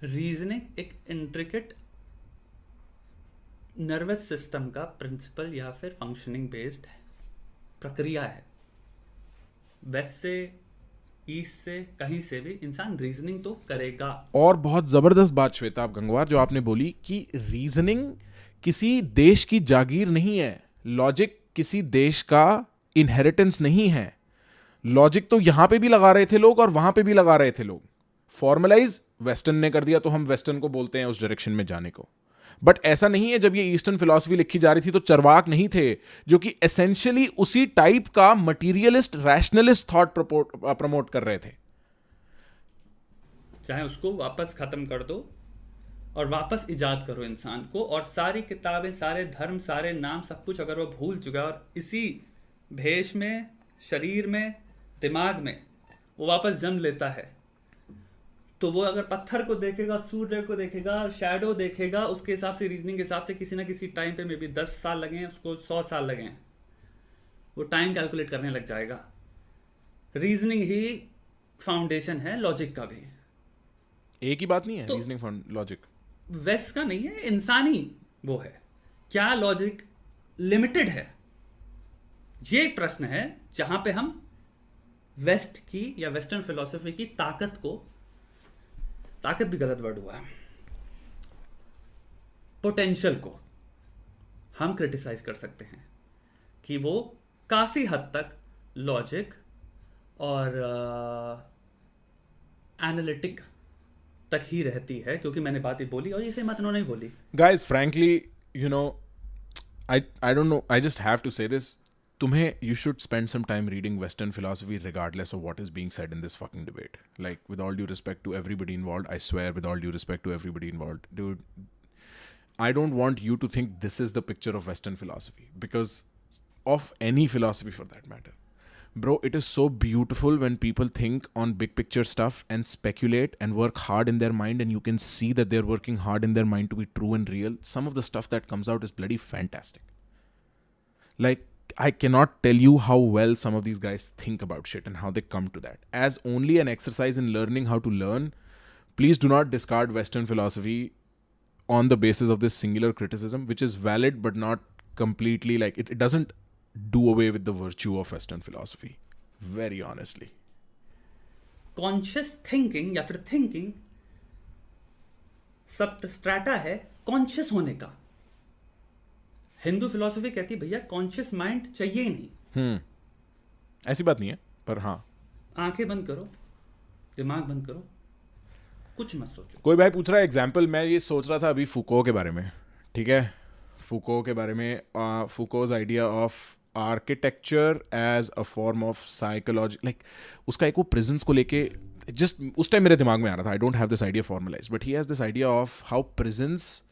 Reasoning एक intricate nervous system का principle या फिर फंक्शनिंग बेस्ड प्रक्रिया है. वेस्ट से, ईस्ट से, कहीं से भी इंसान रीजनिंग तो करेगा. और बहुत जबरदस्त बात श्वेताब गंगवार जो आपने बोली कि रीजनिंग किसी देश की जागीर नहीं है. लॉजिक किसी देश का इनहेरिटेंस नहीं है. लॉजिक तो यहां पे भी लगा रहे थे लोग और वहां पे भी लगा रहे थे लोग. फॉर्मलाइज वेस्टर्न ने कर दिया तो हम वेस्टर्न को बोलते हैं उस डायरेक्शन में जाने को. बट ऐसा नहीं है. जब ये ईस्टर्न फिलॉसफी लिखी जा रही थी तो चरवाक नहीं थे जो कि एसेंशियली उसी टाइप का मटीरियलिस्ट रैशनलिस्ट थॉट प्रमोट कर रहे थे. चाहे उसको वापस खत्म कर दो और वापस इजाद करो इंसान को, और सारी किताबें, सारे धर्म, सारे नाम, सब कुछ अगर वो भूल चुका है और इसी भेष में, शरीर में, दिमाग में वो वापस जन्म लेता है तो वो अगर पत्थर को देखेगा, सूर्य को देखेगा, शैडो देखेगा, उसके हिसाब से, रीजनिंग के हिसाब से किसी ना किसी टाइम पे मे बी 10 साल लगे, उसको 100 साल लगे, वो टाइम कैलकुलेट करने लग जाएगा। रीजनिंग ही फाउंडेशन है लॉजिक का भी। एक ही बात नहीं है तो- रीजनिंग फॉर लॉजिक। वेस्ट का नहीं है, इंसानी वो है। क्या लॉजिक लिमिटेड है? ये एक प्रश्न है जहां पे हम वेस्ट की या वेस्टर्न फिलॉसफी की ताकत भी गलत वर्ड हुआ है, पोटेंशियल को हम क्रिटिसाइज कर सकते हैं कि वो काफी हद तक लॉजिक और एनालिटिक तक ही रहती है, क्योंकि मैंने बात ही बोली और इसे मत उन्होंने बोली। Guys, frankly, you know, I don't know. I just have to say this. You should spend some time reading Western philosophy regardless of what is being said in this fucking debate. Like, with all due respect to everybody involved, I swear, with all due respect to everybody involved, dude, I don't want you to think this is the picture of Western philosophy, because of any philosophy for that matter. Bro, it is so beautiful when people think on big picture stuff and speculate and work hard in their mind, and you can see that they're working hard in their mind to be true and real. Some of the stuff that comes out is bloody fantastic. Like, I cannot tell you how well some of these guys think about shit and how they come to that. As only an exercise in learning how to learn, please do not discard Western philosophy on the basis of this singular criticism, which is valid but not completely, like, it doesn't do away with the virtue of Western philosophy, very honestly. Conscious thinking या फिर thinking सब strata है conscious होने का। Hindu philosophy कहती है भैया conscious mind चाहिए ही नहीं। ऐसी बात नहीं है, पर हाँ, आंखें बंद करो, दिमाग बंद करो, कुछ मत सोचो। कोई भाई पूछ रहा है एग्जाम्पल। मैं ये सोच रहा था अभी फूको के बारे में, ठीक है, फूको के बारे में, Foucault's idea of architecture as a form of psychology, like उसका एक वो प्रिजन्स को लेके जस्ट उस टाइम मेरे दिमाग में आ रहा था। I don't have this idea formalize, but he has this idea of how prisons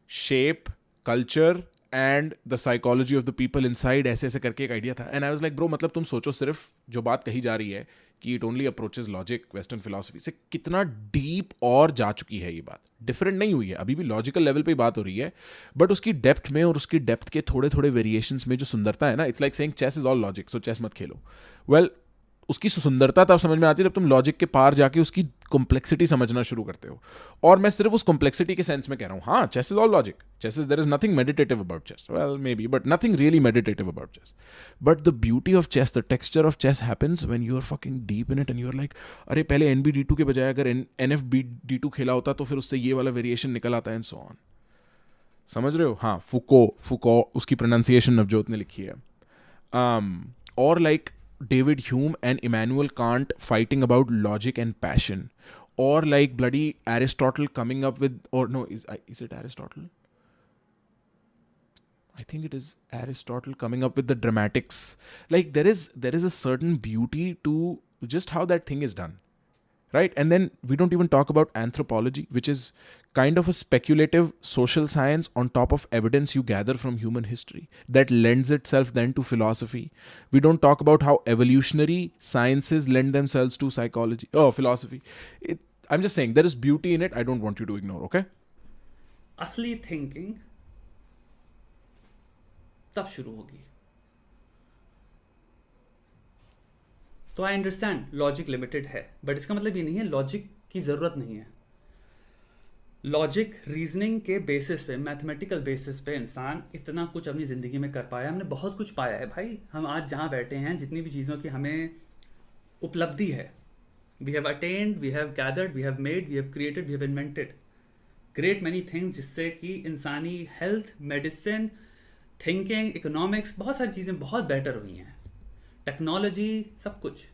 shape culture and the psychology of the people inside, ऐसे ऐसे करके एक आइडिया था। And I was like bro, मतलब तुम सोचो, सिर्फ जो बात कही जा रही है कि it only approaches logic, western philosophy से कितना डीप और जा चुकी है ये बात। डिफरेंट नहीं हुई है, अभी भी लॉजिकल लेवल पे बात हो रही है, बट उसकी डेप्थ में और उसकी डेप्थ के थोड़े थोड़े वेरिएशंस में जो सुंदरता है ना, it's like saying chess is all logic, so chess मत खेलो। वेल, उसकी सुंदरता तब समझ में आती है जब तुम लॉजिक के पार जाके उसकी कॉम्प्लेक्सिटी समझना शुरू करते हो। और मैं सिर्फ उस कॉम्प्लेक्सिटी के सेंस में कह रहा हूँ, हाँ, chess is all logic, chess is, there is nothing meditative about chess, well maybe, but nothing really meditative about chess. But the beauty of chess, the texture of chess happens when you are fucking deep in it and you are like, अरे पहले NB-D2 के बजाय अगर NF-D2 खेला होता तो फिर उससे ये वाला वेरिएशन निकल आता है, एंड सो ऑन। समझ रहे हो? हाँ, फुको उसकी प्रोनाउंसिएशन नवजोत ने लिखी है। और like David Hume and Immanuel Kant fighting about logic and passion, or like bloody Aristotle coming up with, or no, is it Aristotle? I think it is Aristotle coming up with the dramatics. Like there is a certain beauty to just how that thing is done, right? And then we don't even talk about anthropology, which is kind of a speculative social science on top of evidence you gather from human history that lends itself then to philosophy. We don't talk about how evolutionary sciences lend themselves to philosophy. I'm just saying there is beauty in it. I don't want you to ignore, okay? असली thinking तब शुरू होगी। तो I understand logic limited है, but इसका मतलब ये नहीं है लॉजिक की जरूरत नहीं है। लॉजिक रीजनिंग के बेसिस पे, मैथमेटिकल बेसिस पे इंसान इतना कुछ अपनी ज़िंदगी में कर पाया। हमने बहुत कुछ पाया है भाई। हम आज जहाँ बैठे हैं, जितनी भी चीज़ों की हमें उपलब्धि है, we have attend, we have gathered, we have made, we have created, we have invented great many things, जिससे कि इंसानी हेल्थ, मेडिसिन, थिंकिंग, इकोनॉमिक्स, बहुत सारी चीज़ें बहुत बेटर हुई हैं। टेक्नोलॉजी, सब कुछ,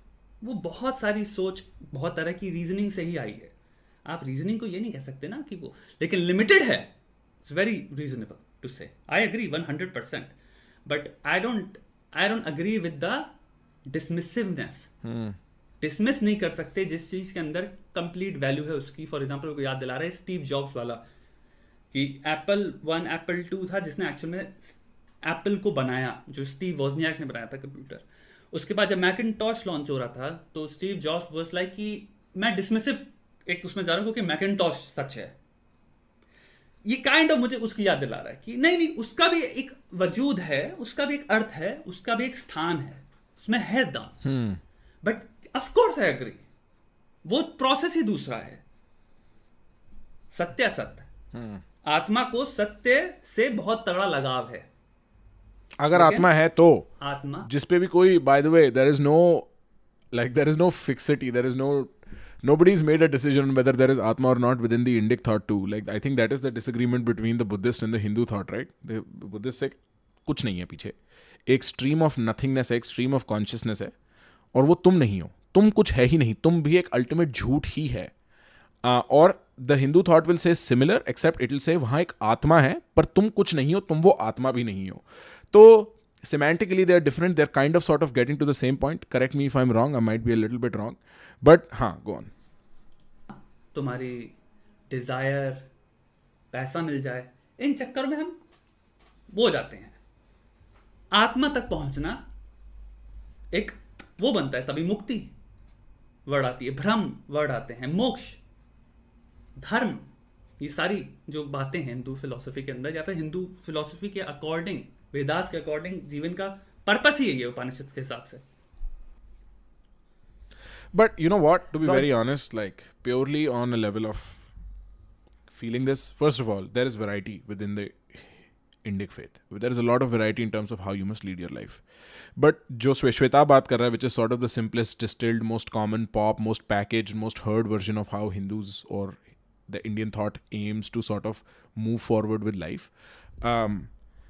वो बहुत सारी सोच, बहुत तरह की रीजनिंग से ही आई है। आप रीजनिंग को ये नहीं कह सकते ना कि वो, लेकिन लिमिटेड है। It's very reasonable to say, I agree 100%, but I don't agree with the dismissiveness. Dismiss नहीं कर सकते जिस चीज के अंदर कंप्लीट वैल्यू है उसकी। फॉर एग्जाम्पल को याद दिला रहा है स्टीव जॉब्स वाला, कि एप्पल 1, एप्पल 2 था जिसने एक्चुअल में एप्पल को बनाया, जो स्टीव वोजनियाक ने बनाया था कंप्यूटर। उसके बाद जब मैकिनटॉश लॉन्च हो रहा था तो स्टीव जॉब्स वाज लाइक कि मैं डिसमिसिव एक उसमें जा रहा हूं क्योंकि मैकिन्टॉश सच है, ये काइंड ऑफ मुझे उसकी याद दिला रहा है कि नहीं उसका भी एक वजूद है, उसका भी एक अर्थ है, उसका भी एक स्थान है, उसमें है दम, but of course I agree, वो प्रोसेस ही दूसरा है। सत्य असत्य, आत्मा को सत्य से बहुत तगड़ा लगाव है। अगर आत्मा है तो आत्मा जिस पे भी कोई, bye the way, there is no fixity, there is nobody's made a decision whether there is atma or not within the Indic thought too. Like I think that is the disagreement between the Buddhist and the Hindu thought, right? The Buddhist से कुछ नहीं है पीछे, एक stream of nothingness है, एक stream of consciousness है, और वो तुम नहीं हो, तुम कुछ है ही नहीं, तुम भी एक ultimate झूठ ही है। और the Hindu thought will say similar, except it will say वहाँ एक आत्मा है पर तुम कुछ नहीं हो, तुम वो आत्मा भी नहीं हो। तो semantically they are different, they're kind of sort of getting to the same point. Correct me if I'm wrong, I might be a little bit wrong, but हाँ, go on. तुम्हारी डिजायर, पैसा मिल जाए, इन चक्कर में हम वो जाते हैं। आत्मा तक पहुंचना एक वो बनता है, तभी मुक्ति वर्ड आती है, भ्रम वर्ड आते हैं, मोक्ष, धर्म, ये सारी जो बातें हैं हिंदू फिलॉसफी के अंदर या फिर हिंदू फिलॉसफी के अकॉर्डिंग, वेदास के अकॉर्डिंग जीवन का पर्पस ही है ये उपनिषद के हिसाब से। But you know what, to be very honest, like purely on a level of feeling this, first of all, there is variety within the Indic faith. There is a lot of variety in terms of how you must lead your life. But जो Shweta बात कर रहा है, which is sort of the simplest, distilled, most common, pop, most packaged, most heard version of how Hindus or the Indian thought aims to sort of move forward with life.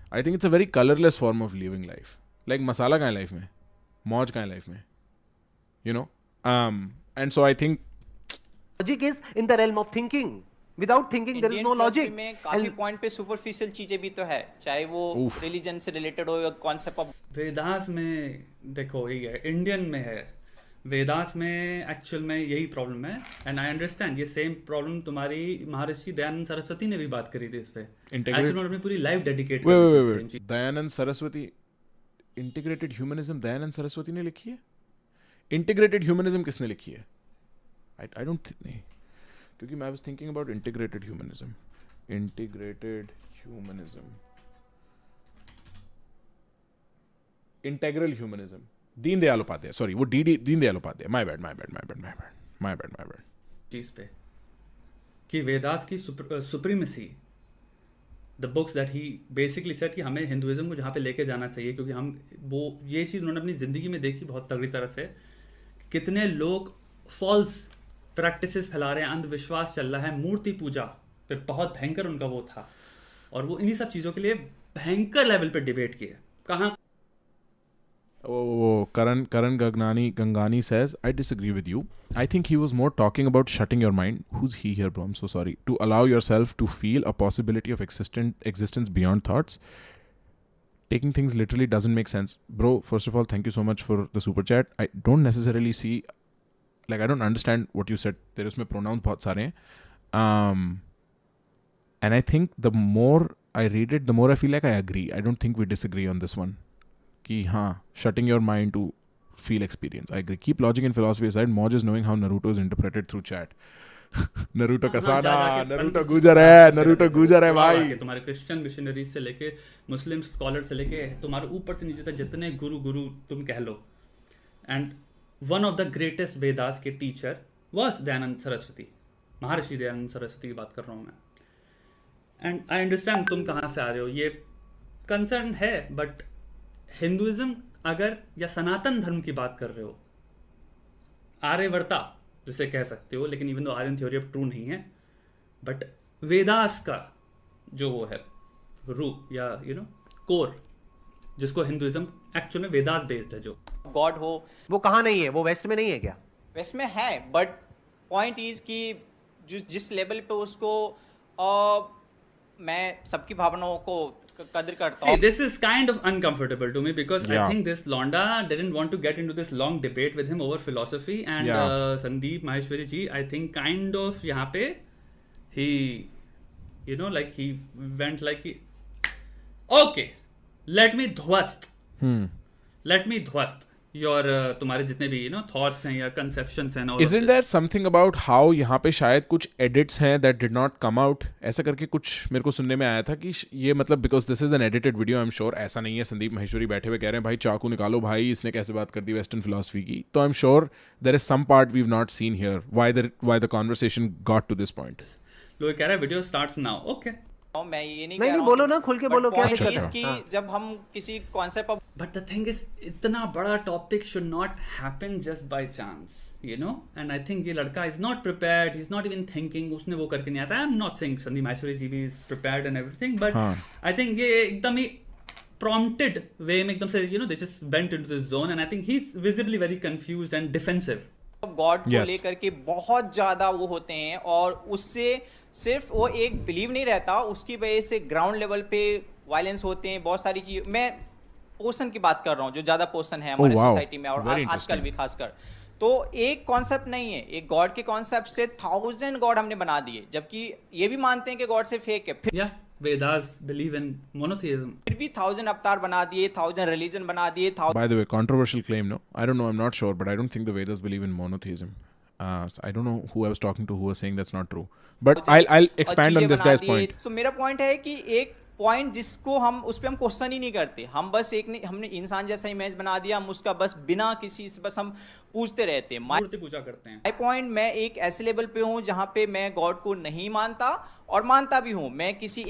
I think it's a very colorless form of living life. Like masala कहाँ है life में, मौज कहाँ है life में, you know. And so I think logic is in the realm of thinking. Without thinking there is no logic. में काफी point पे सुपरफिशियल चीजें भी तो है, चाहे वो रिलीजन से रिलेटेड हो या कॉन्सेप्ट ऑफ। वेदास में देखो यही है, इंडियन में है, वेदास में एक्चुअल में यही प्रॉब्लम है। एंड आई अंडरस्टैंड ये सेम प्रॉब्लम तुम्हारी महर्षि दयानंद सरस्वती ने भी बात करी थी इस पे, एक्चुअली उन्होंने पूरी लाइफ डेडिकेट कर दी। दयानंद सरस्वती, इंटीग्रेटेड ह्यूमनिज्म दयानंद सरस्वती ने लिखी है? इंटीग्रेटेड ह्यूमनिज्म किसने लिखी है? आई डोंट थिंक, नहीं, क्योंकि मैं was thinking about integrated humanism, integral humanism, Deendayal Upadhyaya, sorry वो दीनदयाल उपाध्याय, माय बैड चीज पे कि वेदास की supremacy, the books that he basically said कि हमें हिंदुइज्म को जहाँ पे लेके जाना चाहिए, क्योंकि हम वो ये चीज़ उन्होंने अपनी ज़िंदगी में देखी बहुत तगड़ी तरह से, कितने लोग फॉल्स प्रैक्टिसेस फैला रहे हैं, अंधविश्वास चल रहा है, मूर्ति पूजा पे बहुत भयंकर उनका वो था, और वो इन्हीं सब चीज़ों के लिए भयंकर लेवल पे डिबेट किए। कहाँ Karan Gangani says, I disagree with you. I think he was more talking about shutting your mind. Who's he here, bro? I'm so sorry. To allow yourself to feel a possibility of existence beyond thoughts. Taking things literally doesn't make sense. Bro, first of all, thank you so much for the super chat. I don't necessarily see, like, I don't understand what you said. There is my pronouns bahut sare hain. And I think the more I read it, the more I feel like I agree. I don't think we disagree on this one. कि हाँ, shutting your mind to feel experience. I agree. Keep logic and philosophy aside. Moj is knowing how Naruto is interpreted through chat. Naruto Kasana, Naruto Gujar है भाई। तुम्हारे Christian missionaries से लेके मुस्लिम scholar से लेके तुम्हारे ऊपर से नीचे तक जितने गुरु तुम कह लो, and one of the greatest Vedas के टीचर वाज दयानंद सरस्वती, महर्षि दयानंद सरस्वती की बात कर रहा हूँ मैं। एंड आई अंडरस्टैंड तुम कहाँ से आ रहे हो, ये कंसर्न है, बट हिंदुइज्म अगर या सनातन धर्म की बात कर रहे हो, आर्यवर्ता जिसे कह सकते हो, लेकिन even though Aryan theory of true नहीं है, बट वेदास का जो वो है रूप या कोर, जिसको हिंदुइज्म एक्चुअल में वेदास बेस्ड है, जो गॉड हो, वो कहाँ नहीं है? वो वेस्ट में नहीं है क्या? वेस्ट में है, बट पॉइंट इज कि जिस लेवल पे उसको मैं सबकी भावनाओं को कदर करता हूँ। This is kind of uncomfortable to me because I think this Londa didn't want to get into this long debate with him over philosophy, and Sandeep Maheshwari ji, I think kind of यहाँ पे he like he went like okay, let me ध्वस्त your तुम्हारे जितने भी thoughts हैं या conceptions हैं और Isn't there something about how यहाँ पे शायद कुछ edits हैं that did not come out, ऐसा करके कुछ मेरे को सुनने में आया था कि ये मतलब because this is an edited video, I'm sure ऐसा नहीं है संदीप महेश्वरी बैठे हुए कह रहे हैं भाई चाकू निकालो भाई इसने कैसे बात कर दी वेस्टर्न फिलोसफी की, तो I'm sure there is some part we've not seen here why the conversation got to this point. लोग कह रहे हैं वीडियो स्टार्ट्स नाउ, ओके। मैं ये नहीं नहीं कह रहा बोलो हूँ ना, खुल के but बोलो, क्या point दिक्कत is है? कि हाँ। जब हम किसी कॉन्सेप्ट पर बट द थिंग इज इतना बड़ा topic should not happen just by chance, and I think ये लड़का is not prepared, he is not even thinking, उसने वो करके नहीं आता। I am not saying Sandeep Maheshwari ji भी is prepared and everything, but I think ये एकदम ही प्रॉम्प्टेड वे में एकदम से they just went into this zone, and I think he is visibly very confused and defensive. God को Yes. लेकर के बहुत ज्यादा वो होते हैं और उससे सिर्फ वो एक बिलीव नहीं रहता, उसकी वजह से ग्राउंड लेवल पे वायलेंस होते हैं, बहुत सारी चीज। मैं पोर्शन की बात कर रहा हूँ जो ज्यादा पोर्शन है हमारे wow. सोसाइटी में और Very आजकल interesting. भी खासकर। तो एक कॉन्सेप्ट नहीं है, एक गॉड के कॉन्सेप्ट से 1000 गॉड हमने बना दिए, जबकि ये भी मानते हैं कि गॉड से फेक है, या वेदास बिलीव इन मोनोथेइज्म। फिर भी 1000 अवतार बना दिए, 1000 रिलीजन बना दिए, 1000 By the way, controversial claim, no? I don't know, I'm not sure, but I don't think the Vedas believe in monotheism. I don't know who I was talking to who was saying that's not true. But I'll expand on this guy's point. So मेरा point है कि एक point जिसको हम उस पर हम question ही नहीं करते, हम बस हमने इंसान जैसा इमेज बना दिया, हम उसका बस बिना किसी से बस हम पूछते रहते हैं। मूर्ति पूजा करते हैं। माय पॉइंट, मैं एक ऐसे लेवल पे हूँ जहाँ पे मैं गॉड को नहीं मानता और मानता भी हूँ, मैं किसी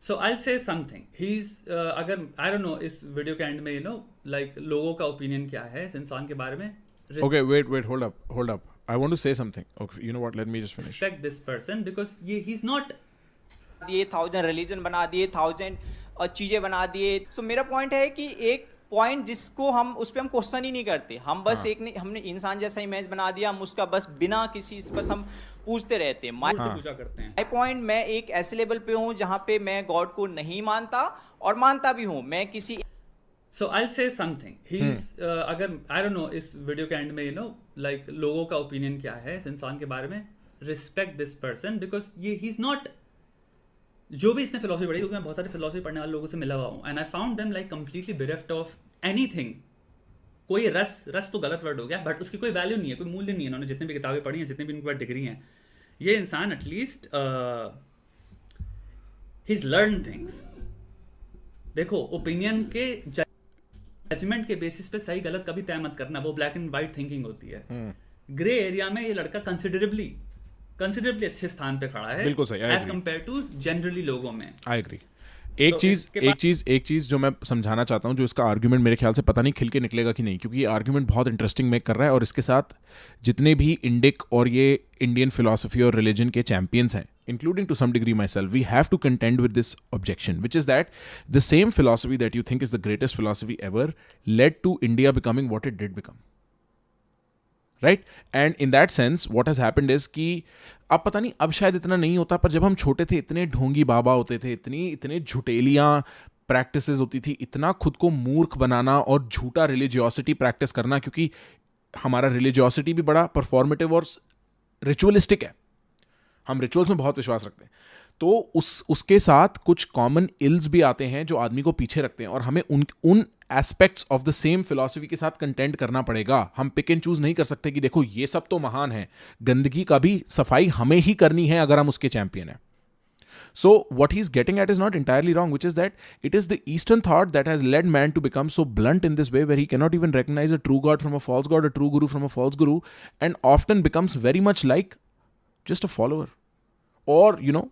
So I'll say something. He's अगर I don't know इस वीडियो के एंड में like लोगों का ओपिनियन क्या है इस इंसान के बारे में। Okay, wait, hold up. I want to say something. Okay, you know what? Let me just finish. Respect this person because he's not. दिए 1000 रिलीजन बना दिए, 1000 चीजें बना दिए। सो मेरा पॉइंट है कि एक पॉइंट जिसको हम उस पर हम क्वेश्चन ही नहीं करते, हम बस हमने इंसान जैसा इमेज बना दिया, हम उसका बस बिना किसी से बस हम पूछते रहते हैं। मूर्ति पूजा करते हैं। माय पॉइंट, मैं एक ऐसे लेवल पे हूँ जहाँ पे मैं गॉड को नहीं मानता और मानता भी हूँ, मैं किसी So I'll say something. He's अगर I don't know इस वीडियो के एंड में like लोगों का ओपिनियन क्या है इस इंसान के बारे में। Respect this person because he's not. जो भी इसने फिलोसफी पढ़ी, क्योंकि मैं बहुत सारे फिलोसफी पढ़ने वाले लोगों से मिला हुआ हूँ, and I found them like completely bereft of anything. कोई रस तो गलत वर्ड हो गया, बट उसकी कोई वैल्यू नहीं है, कोई मूल्य नहीं है। उन्होंने जितनी भी किताबें पढ़ी हैं, जितनी भी उनके पास डिग्री हैं, ये इंसान एटलीस्ट he's learned थिंग्स। देखो, ओपिनियन के जजमेंट के बेसिस पे सही गलत कभी तय मत करना, वो ब्लैक एंड व्हाइट थिंकिंग होती है। ग्रे एरिया में ये लड़का कंसिडरेबली अच्छे स्थान पे खड़ा है, बिल्कुल सही, I as agree. Compare to generally लोगों में। I agree. एक चीज जो मैं समझाना चाहता हूँ, जो इसका आर्ग्यूमेंट मेरे ख्याल से पता नहीं खिल के निकलेगा कि नहीं, क्योंकि ये आर्ग्यूमेंट बहुत इंटरेस्टिंग मेक कर रहा है, और इसके साथ जितने भी इंडिक और ये इंडियन फिलोसफी और रिलीजन के चैंपियंस हैं, including to some degree myself, we have to contend with this objection, which is that the same philosophy that you think is the greatest philosophy ever led to India becoming what it did become. Right, and in that sense what has happened is कि अब पता नहीं, अब शायद इतना नहीं होता, पर जब हम छोटे थे इतने ढोंगी बाबा होते थे, इतने झुटेलियाँ प्रैक्टिसेस होती थी, इतना खुद को मूर्ख बनाना और झूठा रिलीजियोसिटी प्रैक्टिस करना, क्योंकि हमारा रिलीजियोसिटी भी बड़ा परफॉर्मेटिव और रिचुअलिस्टिक है, हम रिचुअल्स में बहुत विश्वास रखते हैं। तो उसके साथ कुछ कॉमन इल्स भी आते हैं जो आदमी को पीछे रखते हैं, और हमें उन aspects of the same philosophy के साथ कंटेंट करना पड़ेगा। हम पिक एंड चूज नहीं कर सकते कि देखो ये सब तो महान है, गंदगी का भी सफाई हमें ही करनी है अगर हम उसके चैंपियन हैं। So what he's getting at is not entirely wrong, which is that it is the Eastern thought that has led man to become so blunt in this way, where he cannot even recognize a true God from a false God, a true guru from a false guru, and often becomes very much like just a follower. Or,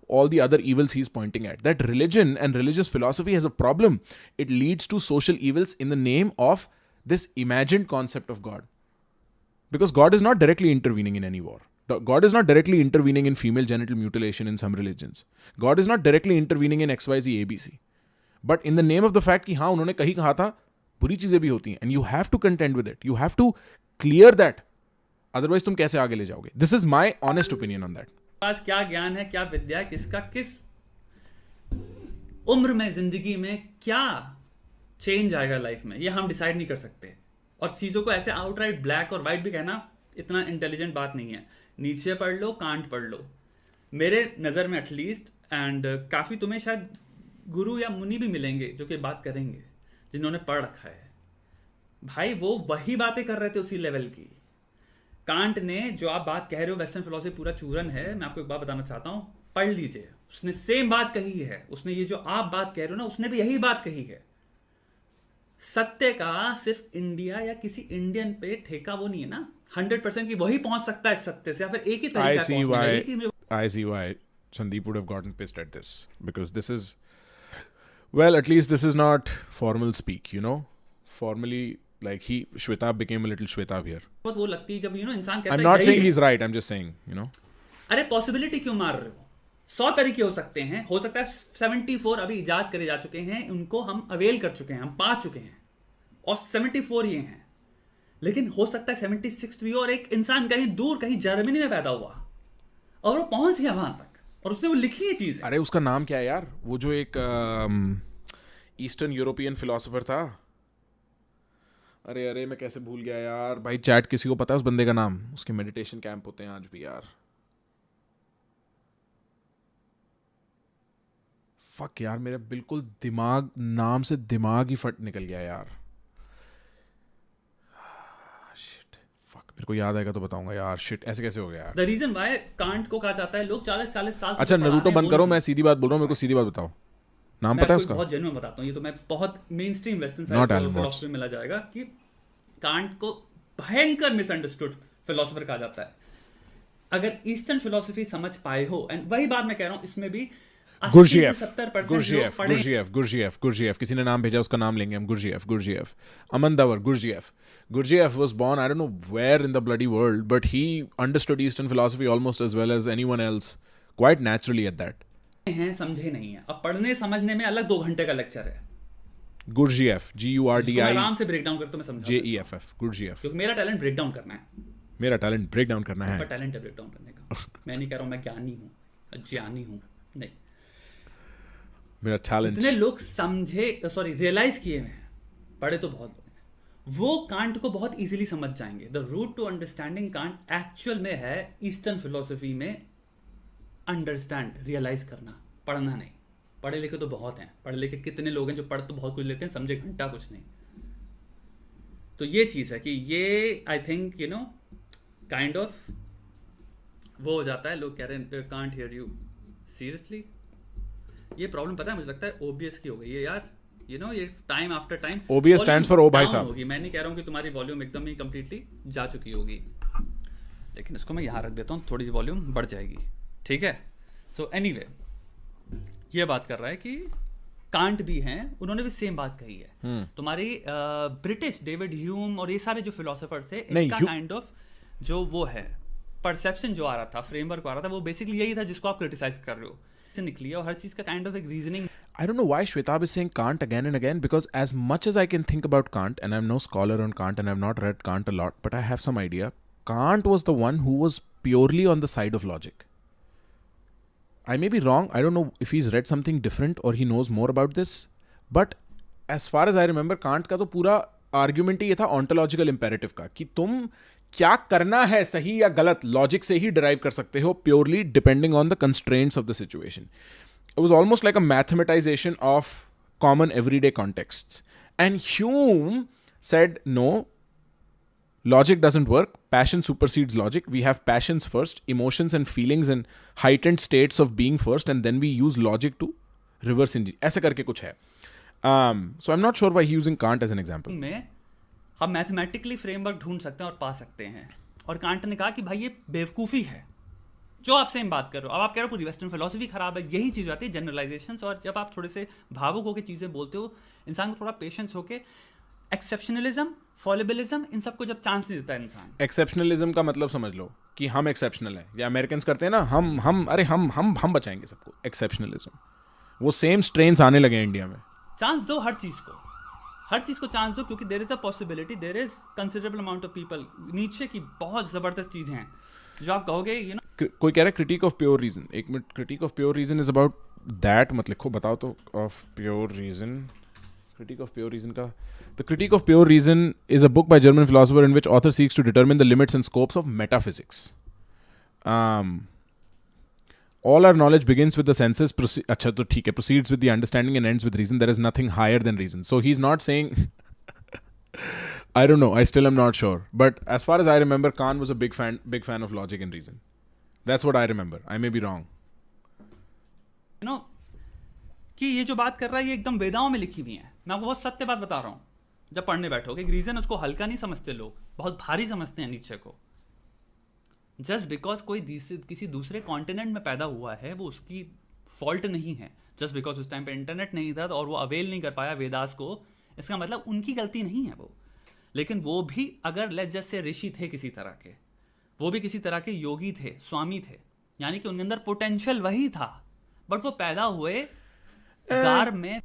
all the other evils he's pointing at. That religion and religious philosophy has a problem. It leads to social evils in the name of this imagined concept of God. Because God is not directly intervening in any war. God is not directly intervening in female genital mutilation in some religions. God is not directly intervening in XYZ ABC. But in the name of the fact कि हाँ उन्होंने कहीं कहा था, बुरी चीजें भी होती हैं, and you have to contend with it. You have to clear that. Otherwise तुम कैसे आगे ले जाओगे? This is my honest opinion on that. पास क्या ज्ञान है, क्या विद्या है, किसका किस उम्र में जिंदगी में क्या चेंज आएगा लाइफ में, ये हम डिसाइड नहीं कर सकते। और चीजों को ऐसे आउटराइट ब्लैक और वाइट भी कहना इतना इंटेलिजेंट बात नहीं है। नीचे पढ़ लो, कांट पढ़ लो, मेरे नज़र में एटलीस्ट, एंड काफ़ी तुम्हें शायद गुरु या मुनि भी मिलेंगे जो कि बात करेंगे, जिन्होंने पढ़ रखा है। भाई वो वही बातें कर रहे थे उसी लेवल की। कांट ने जो आप बात कह रहे हो वेस्टर्न फिलोसफी पूरा चूरन है, मैं आपको एक बात बताना चाहता हूं, पढ़ लीजिए, उसने सेम बात कही है। उसने ये जो आप बात कह रहे हो ना, उसने भी यही बात कही है। सत्य का सिर्फ इंडिया या किसी इंडियन पे ठेका वो नहीं है ना, 100% की वही पहुंच सकता है सत्य से, या फिर एक ही तरीका है पहुंचने का। यही चीज I see why Sandeep would have gotten pissed at this, because this is, well, at least this is not formal speak, you know. Formally, like Shwetab became a little Shwetab here. बहुत वो लगती है जब इंसान कहता I'm है not यही saying है। he's right. I'm just saying, you know. अरे पॉसिबिलिटी क्यों मार रहे हो? 100 तरीके हो सकते हैं, हो सकता है 74 अभी इजाद करे जा चुके हैं, उनको हम अवेल कर चुके हैं, हम पा चुके हैं, और 74 ये हैं। लेकिन हो सकता है 76 भी, और एक इंसान कहीं दूर, कहीं जर्मनी में पैदा हुआ और वो पहुंच गया वहां तक, और उसने वो लिखी ये चीज है। अरे उसका नाम क्या है यार, वो जो एक ईस्टर्न यूरोपियन फिलोसोफर था। अरे मैं कैसे भूल गया यार भाई। चैट किसी को पता है उस बंदे का नाम? उसके मेडिटेशन कैंप होते हैं आज भी यार। फक यार, मेरे बिल्कुल दिमाग, नाम से दिमाग ही फट निकल गया यार। शिट, फक, मेरे को याद आएगा तो बताऊंगा यार। शिट, ऐसे कैसे हो गया यार? द रीजन व्हाई कांट को कहा जाता है, लोग 40 साल अच्छा, नरूटो बंद करो, मैं सीधी बात बोल रहा हूँ, मेरे को सीधी बात बताओ, नाम पता है उसका? बहुत जेन्युइन बताता हूँ, ये तो मैं बहुत main stream western Not side Alan philosophy में मिला जाएगा कि कांट को भयंकर मिसअंडरस्टूड फिलोसोफर कहा जाता है। अगर ईस्टर्न फिलोसफी समझ पाए हो, एंड वही बात मैं कह रहा हूँ, इसमें भी गुरजीएफ, 70% गुरजीएफ, किसी ने नाम भेजा, उसका नाम लेंगे हम। गुरजीएफ, अमन दवर Gurdjieff was born, I don't know where in the bloody world, but he understood Eastern philosophy almost as well as anyone else, quite naturally at that. हैं, समझे नहीं है। अब पढ़ने समझने में अलग 2 घंटे का लेक्चर है। Gurdjieff, जिसको मैं आराम से ब्रेक डाउन करता हूं, मैं समझा Jeff, Gurdjieff. क्योंकि मेरा टैलेंट ब्रेक डाउन करना है, मेरा टैलेंट ब्रेक डाउन करना है। पर टैलेंट है ब्रेक डाउन करने का। मैं नहीं कह रहा हूं मैं ज्ञानी हूं, ज्ञानी हूं, नहीं। मेरा टैलेंट, जितने लोग समझे, सॉरी रियलाइज किए हैं, पढ़े तो बहुत लोग हैं, वो कांट को बहुत इजीली समझ जाएंगे। The root to understanding Kant actual में है ईस्टर्न फिलोसफी में अंडरस्टैंड, रियलाइज करना, पढ़ना नहीं। पढ़े लिखे तो बहुत हैं, पढ़े लिखे कितने लोग हैं जो पढ़ तो बहुत कुछ लेते हैं, समझे घंटा कुछ नहीं। तो ये चीज़ है कि ये आई थिंक काइंड ऑफ वो हो जाता है। लोग कह रहे हैं कांट हियर यू, सीरियसली ये प्रॉब्लम पता है मुझे लगता है ओबीएस की हो गई है यार। ये time after time OBS stands for ओ भाई साहब होगी। मैं नहीं कह रहा हूँ कि तुम्हारी वॉल्यूम एकदम ही कंप्लीटली जा चुकी होगी, लेकिन इसको मैं यहाँ रख देता हूँ, थोड़ी सी वॉल्यूम बढ़ जाएगी, ठीक है। सो एनीवे, ये बात कर रहा है कि कांट भी हैं, उन्होंने भी सेम बात कही है। तुम्हारी ब्रिटिश डेविड ह्यूम और ये सारे जो फिलोसोफर थे, इनका काइंड ऑफ जो वो है परसेप्शन जो आ रहा था, फ्रेमवर्क आ रहा था, वो बेसिकली यही था जिसको आप क्रिटिसाइज कर रहे हो, से निकली है। और हर चीज का काइंड ऑफ एक reasoning. I don't know why Shwetab is saying Kant again and again, because as much as I can think about Kant, and I'm no scholar on Kant and I've not read Kant a lot, but I have some idea, Kant was the one who was purely on the side of logic. I may be wrong, I don't know if he's read something different or he knows more about this, but as far as I remember, Kant का तो पूरा argument ही ये था ontological imperative का, कि तुम क्या करना है, सही या गलत, लॉजिक से ही डिराइव कर सकते हो, purely depending on the constraints of the situation. It was almost like a mathematization of common everyday contexts. And Hume said, no, logic doesn't work. Passion supersedes logic. We have passions first, emotions and feelings and heightened states of being first, and then we use logic to reverse engineer. ऐसे करके कुछ है. So I'm not sure why he's using Kant as an example. में हम mathematically framework ढूंढ सकते हैं और पा सकते हैं, और कांट ने कहा कि भाई ये बेवकूफ़ी है जो आप सेम बात कर रहे हो। अब आप कह रहे हो पूरी वेस्टर्न फिलोसफी खराब है, यही चीज़ आती है जनरलाइजेशंस। और जब आप थोड़े से भावुक होकर चीज़ें बोलते हो, इंसान को थोड़ा पेशेंस होके, एक्सेप्शनलिज्म, फॉलिबिलिज्म, इन सबको जब चांस नहीं देता है इंसान। एक्सेप्शनलिज्म का मतलब समझ लो कि हम एक्सेप्शनल हैं, या अमेरिकन करते हैं ना, हम बचाएंगे सबको। एक्सेप्शनलिज्म, वो सेम स्ट्रेन्स आने लगे इंडिया में। चांस दो हर चीज़ को, हर चीज़ को चांस दो, क्योंकि there is a possibility, there is considerable amount of people. Nietzsche की बहुत ज़बरदस्त चीज़ें हैं जो आप कहोगे कोई कह रहा है क्रिटिक ऑफ प्योर रीजन। एक minute, critique of pure reason is about that, मत लिखो, बताओ तो। Of pure reason, critique of pure reason का, the critique of pure reason is a book by German philosopher in which author seeks to determine the limits and scopes of metaphysics. All our knowledge begins with the senses. अच्छा तो ठीक है, proceeds with the understanding and ends with reason. There is nothing higher than reason. So he's not saying I don't know. I still am not sure. But as far as I remember, Khan was a big fan of logic and reason. That's what I remember. I may be wrong. You know कि ये जो बात कर रहा है ये एकदम वेदाओं में लिखी हुई है. मैं आपको बहुत सत्य बात बता रहा हूँ. जब पढ़ने बैठोगे, रीजन उसको हल्का नहीं समझते लोग, बहुत भारी समझते हैं नीचे को. जस्ट बिकॉज कोई किसी दूसरे कॉन्टिनेंट में पैदा हुआ है वो उसकी फॉल्ट नहीं है. जस्ट बिकॉज उस टाइम पे इंटरनेट नहीं था और वो अवेल नहीं कर पाया वेदास को, इसका मतलब उनकी गलती नहीं है वो. लेकिन वो भी अगर लेट्स जस्ट से ऋषि थे किसी तरह के, वो भी किसी तरह के योगी थे, स्वामी थे, यानी कि उनके अंदर पोटेंशियल वही था, बट वो पैदा हुए गार में.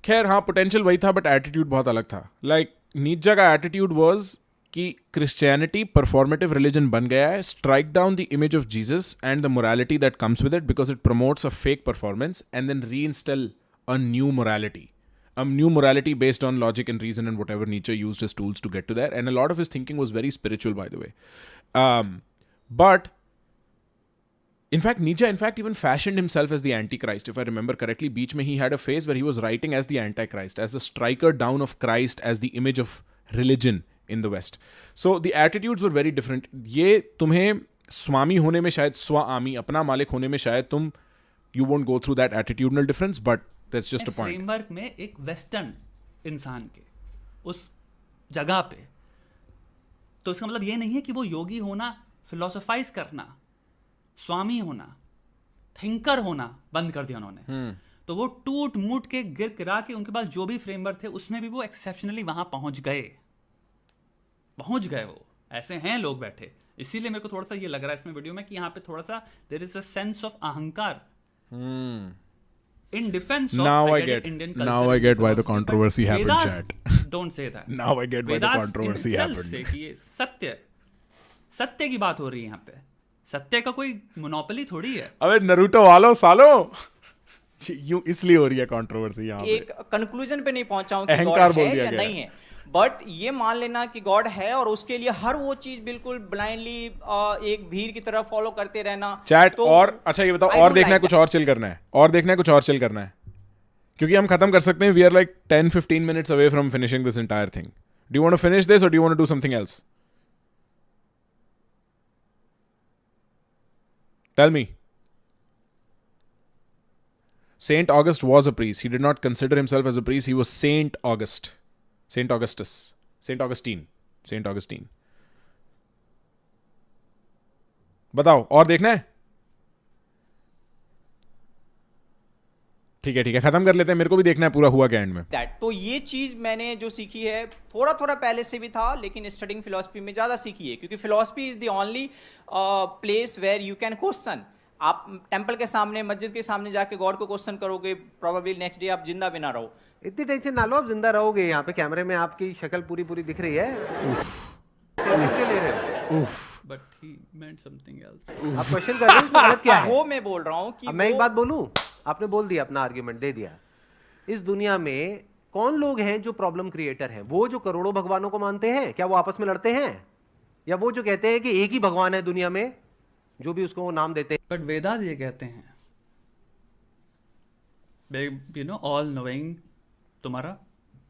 खैर हाँ, पोटेंशियल वही था बट एटीट्यूड बहुत अलग था. लाइक नीचे का एटीट्यूड वाज कि क्रिश्चियनिटी परफॉर्मेटिव रिलीजन बन गया है, strike down the image of Jesus and the morality that comes with it because it promotes a fake performance and then reinstall a new morality. A new morality based on logic and reason and whatever Nietzsche used as tools to get to there. And a lot of his thinking was very spiritual, by the way. But in fact, Nietzsche even fashioned himself as the Antichrist. If I remember correctly, Beach mein he had a phase where he was writing as the Antichrist, as the striker down of Christ, as the image of religion in the West. So the attitudes were very different. ये तुम्हें स्वामी होने में शायद स्वामी, अपना मालिक होने में शायद तुम you won't go through that attitudinal difference, but that's just a point. Framework में एक वेस्टर्न इंसान के उस जगह पे, तो इसका मतलब ये नहीं है कि वो योगी होना, फिलोसोफाइज करना, स्वामी होना, थिंकर होना बंद कर दिया उन्होंने. तो वो टूट मूट के गिर गिरा के उनके पास जो भी फ्रेमवर्क थे उसमें भी वो एक्सेप्शनली वहां पहुंच गए. वो ऐसे हैं लोग बैठे. इसीलिए मेरे को थोड़ा सा ये लग रहा है इसमें वीडियो में कि यहाँ पे थोड़ा सा there is a sense of अहंकार. In defense of Now I get get Indian now culture I and get why the philosophy, but controversy happened, Vedas chat. Don't say that. Now I get why the Vedas controversy in itself happened. से कि ये सत्य की बात हो रही है यहाँ पे. सत्य का कोई मोनोपोली थोड़ी है. अबे नरूटो वालों सालों यूं इसलिए हो रही है कंट्रोवर्सी यहाँ पे. एक कंक्लूजन पे नहीं पहुंचा हूं कि अहंकार गॉड बोल है दिया या गया. नहीं है, बट ये मान लेना कि गॉड है और उसके लिए हर वो चीज बिल्कुल ब्लाइंडली एक भीड़ की तरह फॉलो करते रहना. चैट तो और अच्छा ये बताओ, I और don't देखना है like कुछ और चिल करना है, और देखना है कुछ और चिल करना है, क्योंकि हम खत्म कर सकते हैं. We are like 10-15 minutes away from finishing this entire thing. Do you want to finish this or do you want to do something else? Tell me. Saint August was a priest. He did not consider himself as a priest. He was Saint August. Saint Augustus. Saint Augustine. Saint Augustine. बताओ और देखना है? ठीक है खत्म कर लेते हैं. मेरे को भी देखना है पूरा हुआ क्या एंड में. दैट. तो ये चीज मैंने जो सीखी है थोड़ा पहले से भी था, लेकिन स्टडिंग फिलोसफी में ज्यादा सीखी है, क्योंकि philosophy is the only place where you can question. आप टेंपल के सामने, मस्जिद के सामने जाके गॉड को क्वेश्चन करोगे, प्रोबेबली नेक्स्ट डे आप जिंदा भी ना रहो. इतनी टेंशन ना लो, आप जिंदा रहोगे. यहाँ पे कैमरे में आपकी शक्ल पूरी दिख रही है. टेंशन ले रहे हो. But he meant something else. आप क्वेश्चन कर रहे हो, इसमें गलत क्या है? वो मैं बोल रहा हूँ कि अब मैं एक बात बोलूं, आपने बोल दिया, अपना आर्ग्यूमेंट दे दिया. इस दुनिया में कौन लोग हैं जो प्रॉब्लम क्रिएटर हैं? वो जो करोड़ों भगवानों को मानते हैं, क्या वो आपस में लड़ते हैं? या वो जो कहते हैं कि एक ही भगवान है दुनिया में, जो भी उसको नाम देते हैं? बट वेदास ये कहते हैं, यू नो, ऑल नोइंग तुम्हारा,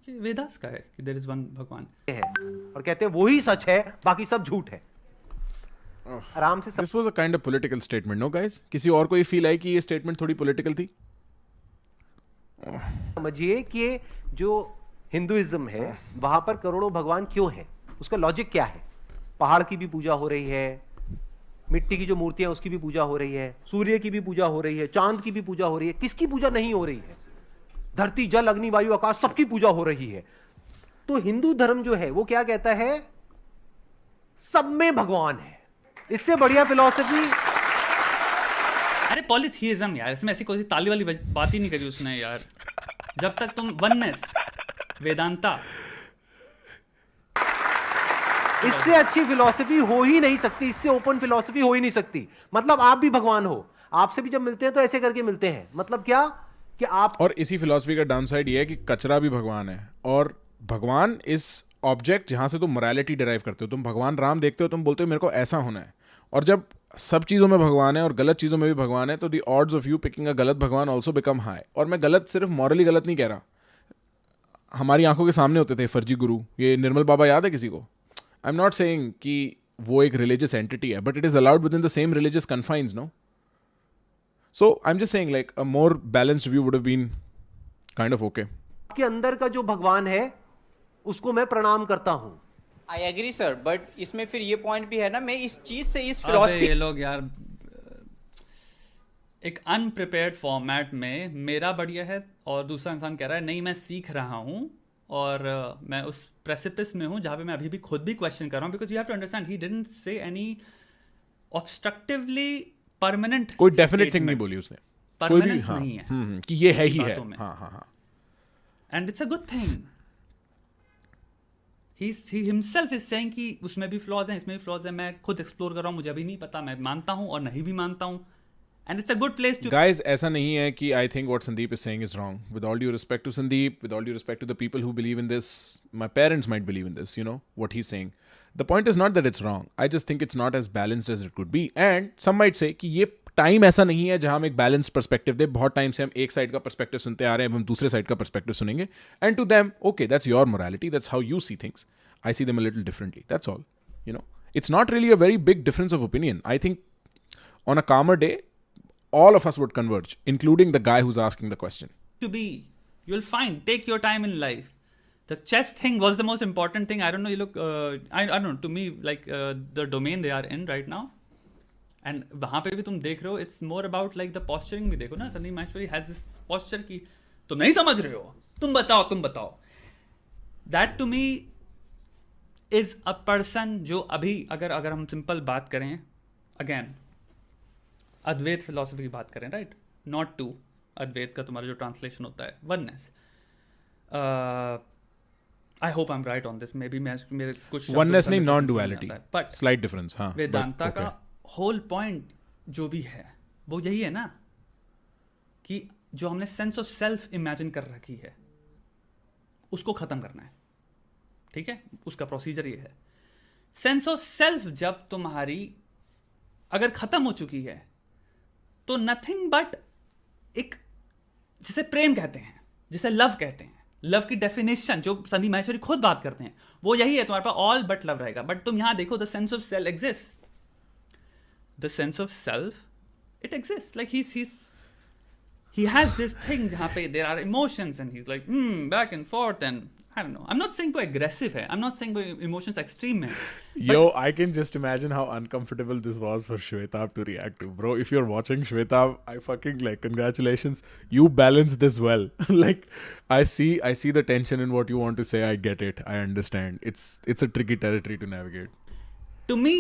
ये वेदास का है कि देयर इज वन भगवान हैं और कहते हैं वही सच है, बाकी सब झूठ है. आराम से this was a kind of political statement. No guys, किसी और को ये फील आई कि ये स्टेटमेंट थोड़ी पॉलिटिकल थी? समझिए कि जो हिंदुइज्म है वहां पर करोड़ों भगवान क्यों है, उसका लॉजिक क्या है? पहाड़ की भी पूजा हो रही है, मिट्टी की जो मूर्तियां उसकी भी पूजा हो रही है, सूर्य की भी पूजा हो रही है, चांद की भी पूजा हो रही है. किसकी पूजा नहीं हो रही है? धरती, जल, अग्नि, वायु, आकाश, सबकी पूजा हो रही है. तो हिंदू धर्म जो है वो क्या कहता है? सब में भगवान है. इससे बढ़िया फिलॉसफी. अरे पॉलीथियज्म यार, इसमें ऐसी कोई ताली वाली बात ही नहीं करी उसने यार. जब तक तुम वननेस, वेदांता, इससे अच्छी फिलॉसफी हो ही नहीं सकती, इससे ओपन फिलॉसफी हो ही नहीं सकती. मतलब आप भी भगवान हो, आपसे भी जब मिलते हैं तो ऐसे करके मिलते हैं. मतलब क्या कि आप, और इसी फिलॉसफी का डाउनसाइड ये है कि कचरा भी भगवान है, और भगवान इस ऑब्जेक्ट जहां से तुम मोरालिटी डिराइव करते हो. तुम भगवान राम देखते हो, तुम बोलते हो मेरे को ऐसा होना है. और जब सब चीज़ों में भगवान है और गलत चीज़ों में भी भगवान है, तो the odds of you picking अ गलत भगवान ऑल्सो बिकम हाई. और मैं गलत सिर्फ मॉरली गलत नहीं कह रहा, हमारी आंखों के सामने होते थे फर्जी गुरु, ये निर्मल बाबा याद है किसी को? आई एम नॉट सेइंग कि वो एक रिलीजियस एंटिटी है, but it is allowed within the same religious confines, no? So I am just saying like a more balanced view would have been kind of okay. आपके अंदर का जो भगवान है उसको मैं प्रणाम करता हूं. आई एग्री सर, बट इसमें फिर ये पॉइंट भी है ना, मैं इस चीज से, इस अबे फिलॉसफी ये लोग यार एक अनप्रिपेयर्ड फॉर्मेट में मेरा बढ़िया है और दूसरा इंसान कह रहा है नहीं मैं सीख रहा हूँ और मैं उस प्रेसिपिस में हूँ जहाँ पे मैं अभी भी खुद भी क्वेश्चन कर रहा हूँ, because you have to understand he didn't say any obstructively permanent, कोई डेफिनेट थिंग नहीं बोली उसने, कोई भी. परमानेंस हाँ, नहीं है कि ये है ही है. बातों में. हाँ हाँ हाँ. And it's a good thing. He himself is saying कि उसमें भी फ्लॉज हैं, इसमें भी फ्लॉज हैं, मैं खुद एक्सप्लोर कर रहा हूँ, मुझे अभी नहीं पता, मैं मानता हूँ और नहीं भी मानता हूँ. And it's a good place to... Guys, ऐसा नहीं है कि I think what Sandeep is saying is wrong. With all due respect to Sandeep, with all due respect to the people who believe in this, my parents might believe in this, you know, what he's saying. The point is not that it's wrong. I just think it's not as balanced as it could be. And some might say कि ये time ऐसा नहीं है जहाँ हम एक balanced perspective दे. बहुत time से हम एक साइड का पर्सपेक्टिव सुनते आ रहे हैं, हम दूसरे साइड का पर्सपेक्टिव सुनेंगे. And to them, okay, that's your morality. That's how you see things. I see them a little differently. That's all. You know, it's not really a very big difference of opinion. I think on a calmer day, all of us would converge, including the guy who's asking the question. To be, you'll find, take your time in life. The chess thing was the most important thing. I don't know, you look, I don't know, to me, like the domain they are in right now, and वहाँ पे भी तुम देख रहे हो, it's more about like the posturing भी देखो ना, Sandeep Maheshwari has this posture कि तुम नहीं समझ रहे हो, तुम बताओ. That to me is a person जो अभी अगर हम सिंपल बात करें, again, अद्वैत फिलोसफी की बात करें, राइट, नॉट टू अद्वैत का तुम्हारा जो ट्रांसलेशन होता है oneness. I hope I am right on this, may be मेरे कुछ वननेस नहीं, non duality, but slight difference. हाँ, वेदांता का होल पॉइंट जो भी है वो यही है ना कि जो हमने सेंस ऑफ सेल्फ इमेजिन कर रखी है उसको खत्म करना है. ठीक है, उसका प्रोसीजर ये है. सेंस ऑफ सेल्फ जब तुम्हारी अगर खत्म हो चुकी है तो नथिंग बट एक, जिसे प्रेम कहते हैं, जिसे लव कहते हैं, लव की डेफिनेशन जो संदीप माहेश्वरी खुद बात करते हैं वो यही है, तुम्हारे पास ऑल बट लव रहेगा. बट तुम यहां देखो, the sense of self exist, the sense of self it exist, like he has this thing जहां पे there are emotions and he's like back and forth and I don't know. I'm not saying कोई aggressive है. I'm not saying कोई emotions extreme है. Yo, I can just imagine how uncomfortable this was for Shwetab to react to. Bro, if you're watching Shwetab, I fucking like, congratulations. You balanced this well. Like, I see the tension in what you want to say. I get it. I understand. It's a tricky territory to navigate. To me,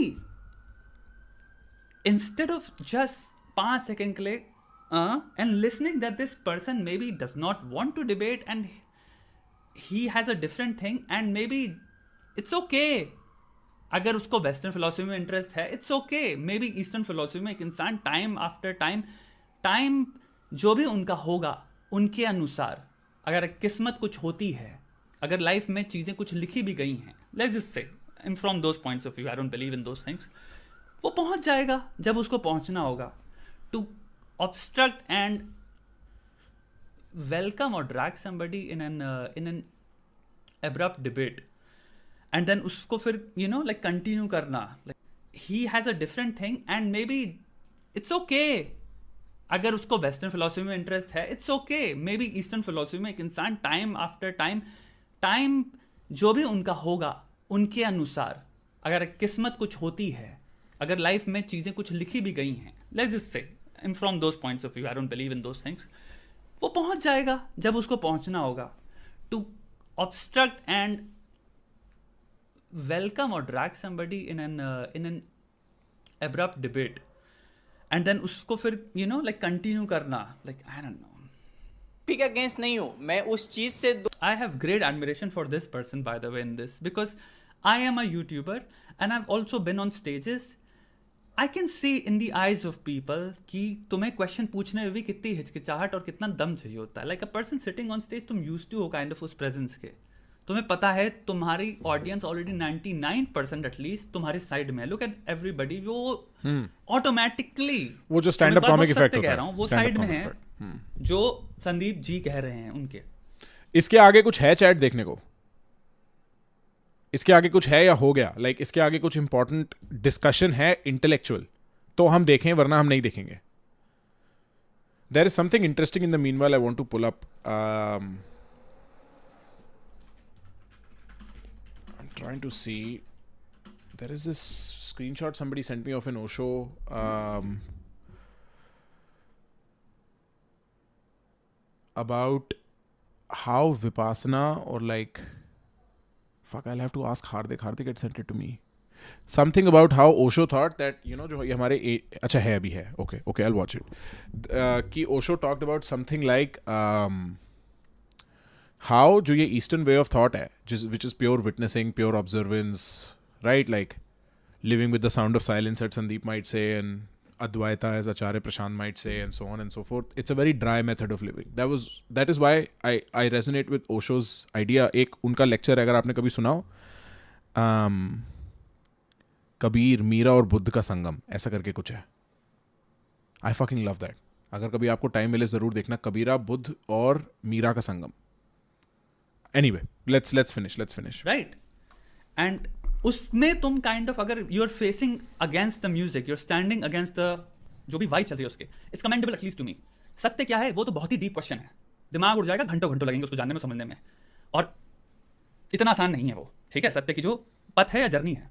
instead of just 5 seconds के लिए and listening that this person maybe does not want to debate and he has a different thing and maybe it's okay. अगर उसको western philosophy में interest है, it's okay. May be eastern philosophy में एक इंसान time after time जो भी उनका होगा उनके अनुसार, अगर किस्मत कुछ होती है, अगर लाइफ में चीज़ें कुछ लिखी भी गई हैं, let's just say, and from those points of view I don't believe in those things, वो पहुंच जाएगा जब उसको पहुंचना होगा. To obstruct and welcome or drag somebody in an abrupt debate and then उसको फिर like continue करना, like he has a different thing and maybe it's okay. अगर उसको वेस्टर्न फिलोसफी में इंटरेस्ट है, it's okay. May be eastern philosophy में एक इंसान टाइम आफ्टर टाइम जो भी उनका होगा उनके अनुसार, अगर किस्मत कुछ होती है, अगर लाइफ में चीज़ें कुछ लिखी भी गई हैं, लेट्स जस्ट से, and from those points of view I don't believe in those things, वो पहुंच जाएगा जब उसको पहुंचना होगा. to obstruct and welcome or drag somebody in an abrupt debate and then उसको फिर like continue करना, like I don't know. Pick against नहीं हूं मैं उस चीज से. I have great admiration for this person by the way in this, because I am a YouTuber and I've also been on stages. I can see in the eyes of people कि तुम्हें question पूछने में भी कितनी हिचकिचाहट और कितना दम चाहिए होता है. Like a person sitting on stage, तुम यूज्ड टू हो काइंड ऑफ उस प्रेजेंस के, तुम्हें पता है तुम्हारी ऑडियंस ऑलरेडी 99% एटलीस्ट तुम्हारे साइड में है. लुक एट एवरीबडी, वो ऑटोमेटिकली वो जो स्टैंड अप कॉमिक इफेक्ट कह रहा हूँ वो साइड में है जो संदीप जी कह रहे हैं उनके. इसके आगे कुछ है चैट देखने को? इसके आगे कुछ है या हो गया? लाइक इसके आगे कुछ इंपॉर्टेंट डिस्कशन है इंटेलेक्चुअल तो हम देखें, वरना हम नहीं देखेंगे. There is something interesting in the meanwhile I want to pull up. I'm trying to see. There is this screenshot somebody sent me of an Osho. About how Vipassana or like, fuck, I'll have to ask Hardik. Hardik had sent it to me. Something about how Osho thought that, you know, जो ये हमारे अच्छा है अभी है, okay, I'll watch it. कि Osho talked about something like how जो ये Eastern way of thought है, which is pure witnessing, pure observance, right? Like living with the sound of silence, as Sandeep might say, and Advaita, as Acharya Prashant might say, and so on and so forth. It's a very dry method of living. That is why I resonate with Osho's idea. एक उनका lecture अगर आपने कभी सुना हो, कबीर, मीरा और बुद्ध का संगम, ऐसा करके कुछ है. I fucking love that. अगर कभी आपको टाइम मिले जरूर देखना, कबीरा, बुद्ध और मीरा का संगम. Anyway, let's finish. Right. And उसमें तुम काइंड ऑफ, अगर you are facing against the music, you are standing against the जो भी वाइब चल रही है उसके, it's commendable at least to me. सत्य क्या है वो तो बहुत ही डीप क्वेश्चन है, दिमाग उड़ जाएगा, घंटों लगेंगे उसको जानने में, समझने में, और इतना आसान नहीं है वो. ठीक है, सत्य की जो पथ है या जर्नी है,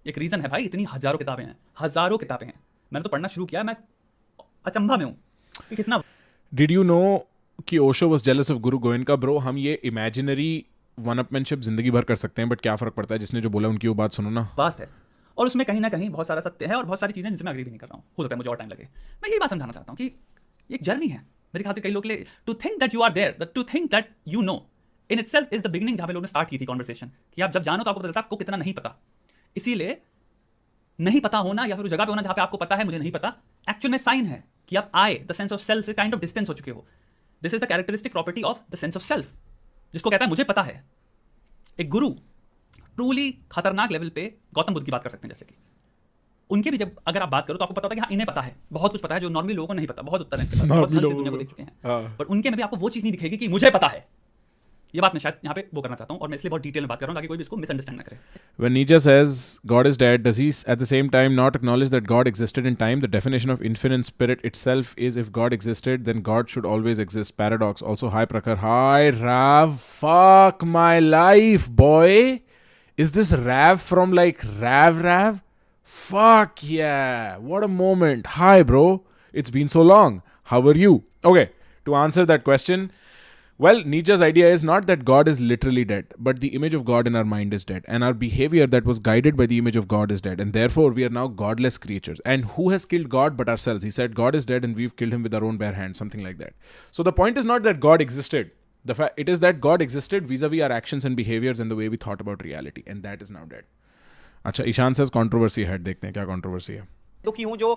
एक रीजन है भाई, इतनी हजारों किताबें हैं. मैंने तो पढ़ना शुरू किया, मैं अचंभा में हूं कि कितना. डिड यू नो कि Osho was jealous of Guru Goenka? Bro, हम ये इमेजिनरी वन अपमैनशिप जिंदगी भर कर सकते हैं, बट क्या फर्क पड़ता है, जिसने जो बोला उनकी वो बात सुनो ना. वास्ट है, और उसमें कहीं ना कहीं बहुत सारा सत्य है और बहुत सारी चीजें जिसमें अग्री भी नहीं कर रहा हूँ. हो सकता है मुझे और टाइम लगे. मैं यही बात समझाना चाहता हूँ कि एक जर्नी है मेरे ख्याल से कई लोग के लिए. To think that you are there, to think that you know in itself is the beginning, जहाँ पे लोगों ने स्टार्ट की थी कॉन्वर्सेशन, कि आप जब जानो तो आपको पता चलता है आपको कितना नहीं पता. इसीलिए नहीं पता होना या फिर उस जगह पे होना जहां पे आपको पता है मुझे नहीं पता, एक्चुअल में साइन है कि आप आए, द सेंस ऑफ सेल्फ से काइंड ऑफ डिस्टेंस हो चुके हो. This is the characteristic property of the sense of self, जिसको कहता है मुझे पता है. एक गुरु ट्रूली खतरनाक लेवल पे गौतम बुद्ध की बात कर सकते हैं, जैसे कि उनके भी जब अगर आप बात करो तो आपको पता होता है कि हाँ, इन्हें पता है, बहुत कुछ पता है जो नॉर्मली लोगों को नहीं पता. बहुत उत्तर है इनके पास, बहुत हद से दुनिया को देख चुके हैं, पर उनके में भी आपको वो चीज़ नहीं दिखेगी कि मुझे पता है. ये बात मैं शायद यहाँ पे वो करना चाहता हूँ, और मैं इसलिए बहुत डिटेल में बात कर रहा हूँ ताकि कोई भी इसको मिसअंडरस्टैंड ना करे. When Nietzsche says God is dead, does he at the same time not acknowledge that God existed in time? The definition of infinite spirit itself is if God existed, then God should always exist. Paradox. Also, hi Prakhar. Hi Rav. Fuck my life, boy. Is this Rav from like Rav? Fuck yeah. What a moment. Hi bro. It's been so long. How are you? Okay, to answer that question, well, Nietzsche's idea is not that God is literally dead, but the image of God in our mind is dead, and our behavior that was guided by the image of God is dead, and therefore we are now godless creatures. And who has killed God but ourselves? He said God is dead and we've killed him with our own bare hands, something like that. So the point is not that God existed. It is that God existed vis-a-vis our actions and behaviors and the way we thought about reality, and that is now dead. अच्छा, Ishan says controversy है. देखते हैं क्या controversy है. तो कि हूँ जो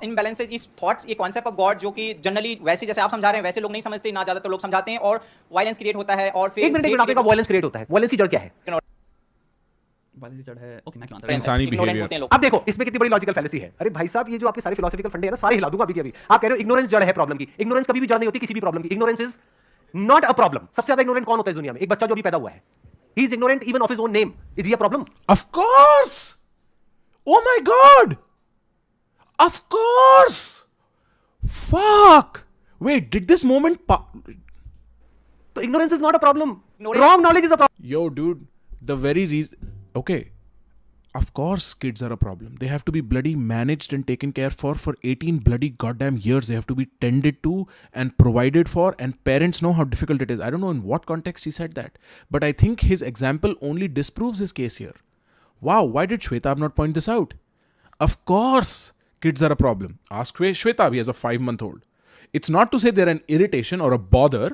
इनबैलेंसेज इस थॉट्स, ये कॉन्सेप्ट ऑफ गॉड जो कि जनरली वैसे जैसे आप समझा रहे हैं वैसे लोग नहीं समझते, ना ज्यादातर लोग समझाते हैं, और वायलेंस क्रिएट होता है. और फिर एक मिनट आपका वायलेंस क्रिएट होता है, वायलेंस की जड़ क्या है? वायलेंस की जड़ है, ओके, मैं क्यों आंसर इंसानी बिहेवियर. अब देखो इसमें कितनी बड़ी लॉजिकल फैलेसी है. अरे भाई साहब, ये जो आपके सारे फिलोसॉफिकल फंडे हैं ना, सारे हिला दूंगा अभी. आप कह रहे हो इग्नोरेंस जड़ है प्रॉब्लम की. इग्नोरेंस कभी भी जड़ नहीं होती किसी भी प्रॉब्लम की. Ignorance is not a problem. सबसे ज्यादा इग्नोरेंट कौन होता है दुनिया में? एक बच्चा जो अभी पैदा हुआ है. He is ignorant even of his own name. Is he a problem? Of course. Oh my God. Of course. Fuck. Wait, did this moment तो ignorance is not a problem. Wrong knowledge is a problem. Yo, dude, the very reason. Okay. Of course, kids are a problem. They have to be bloody managed and taken care for 18 bloody goddamn years. They have to be tended to and provided for, and parents know how difficult it is. I don't know in what context he said that, but I think his example only disproves his case here. Wow, why did Shwetab not point this out? Of course, kids are a problem. Ask Shwetab, he has a 5-month-old. It's not to say they're an irritation or a bother,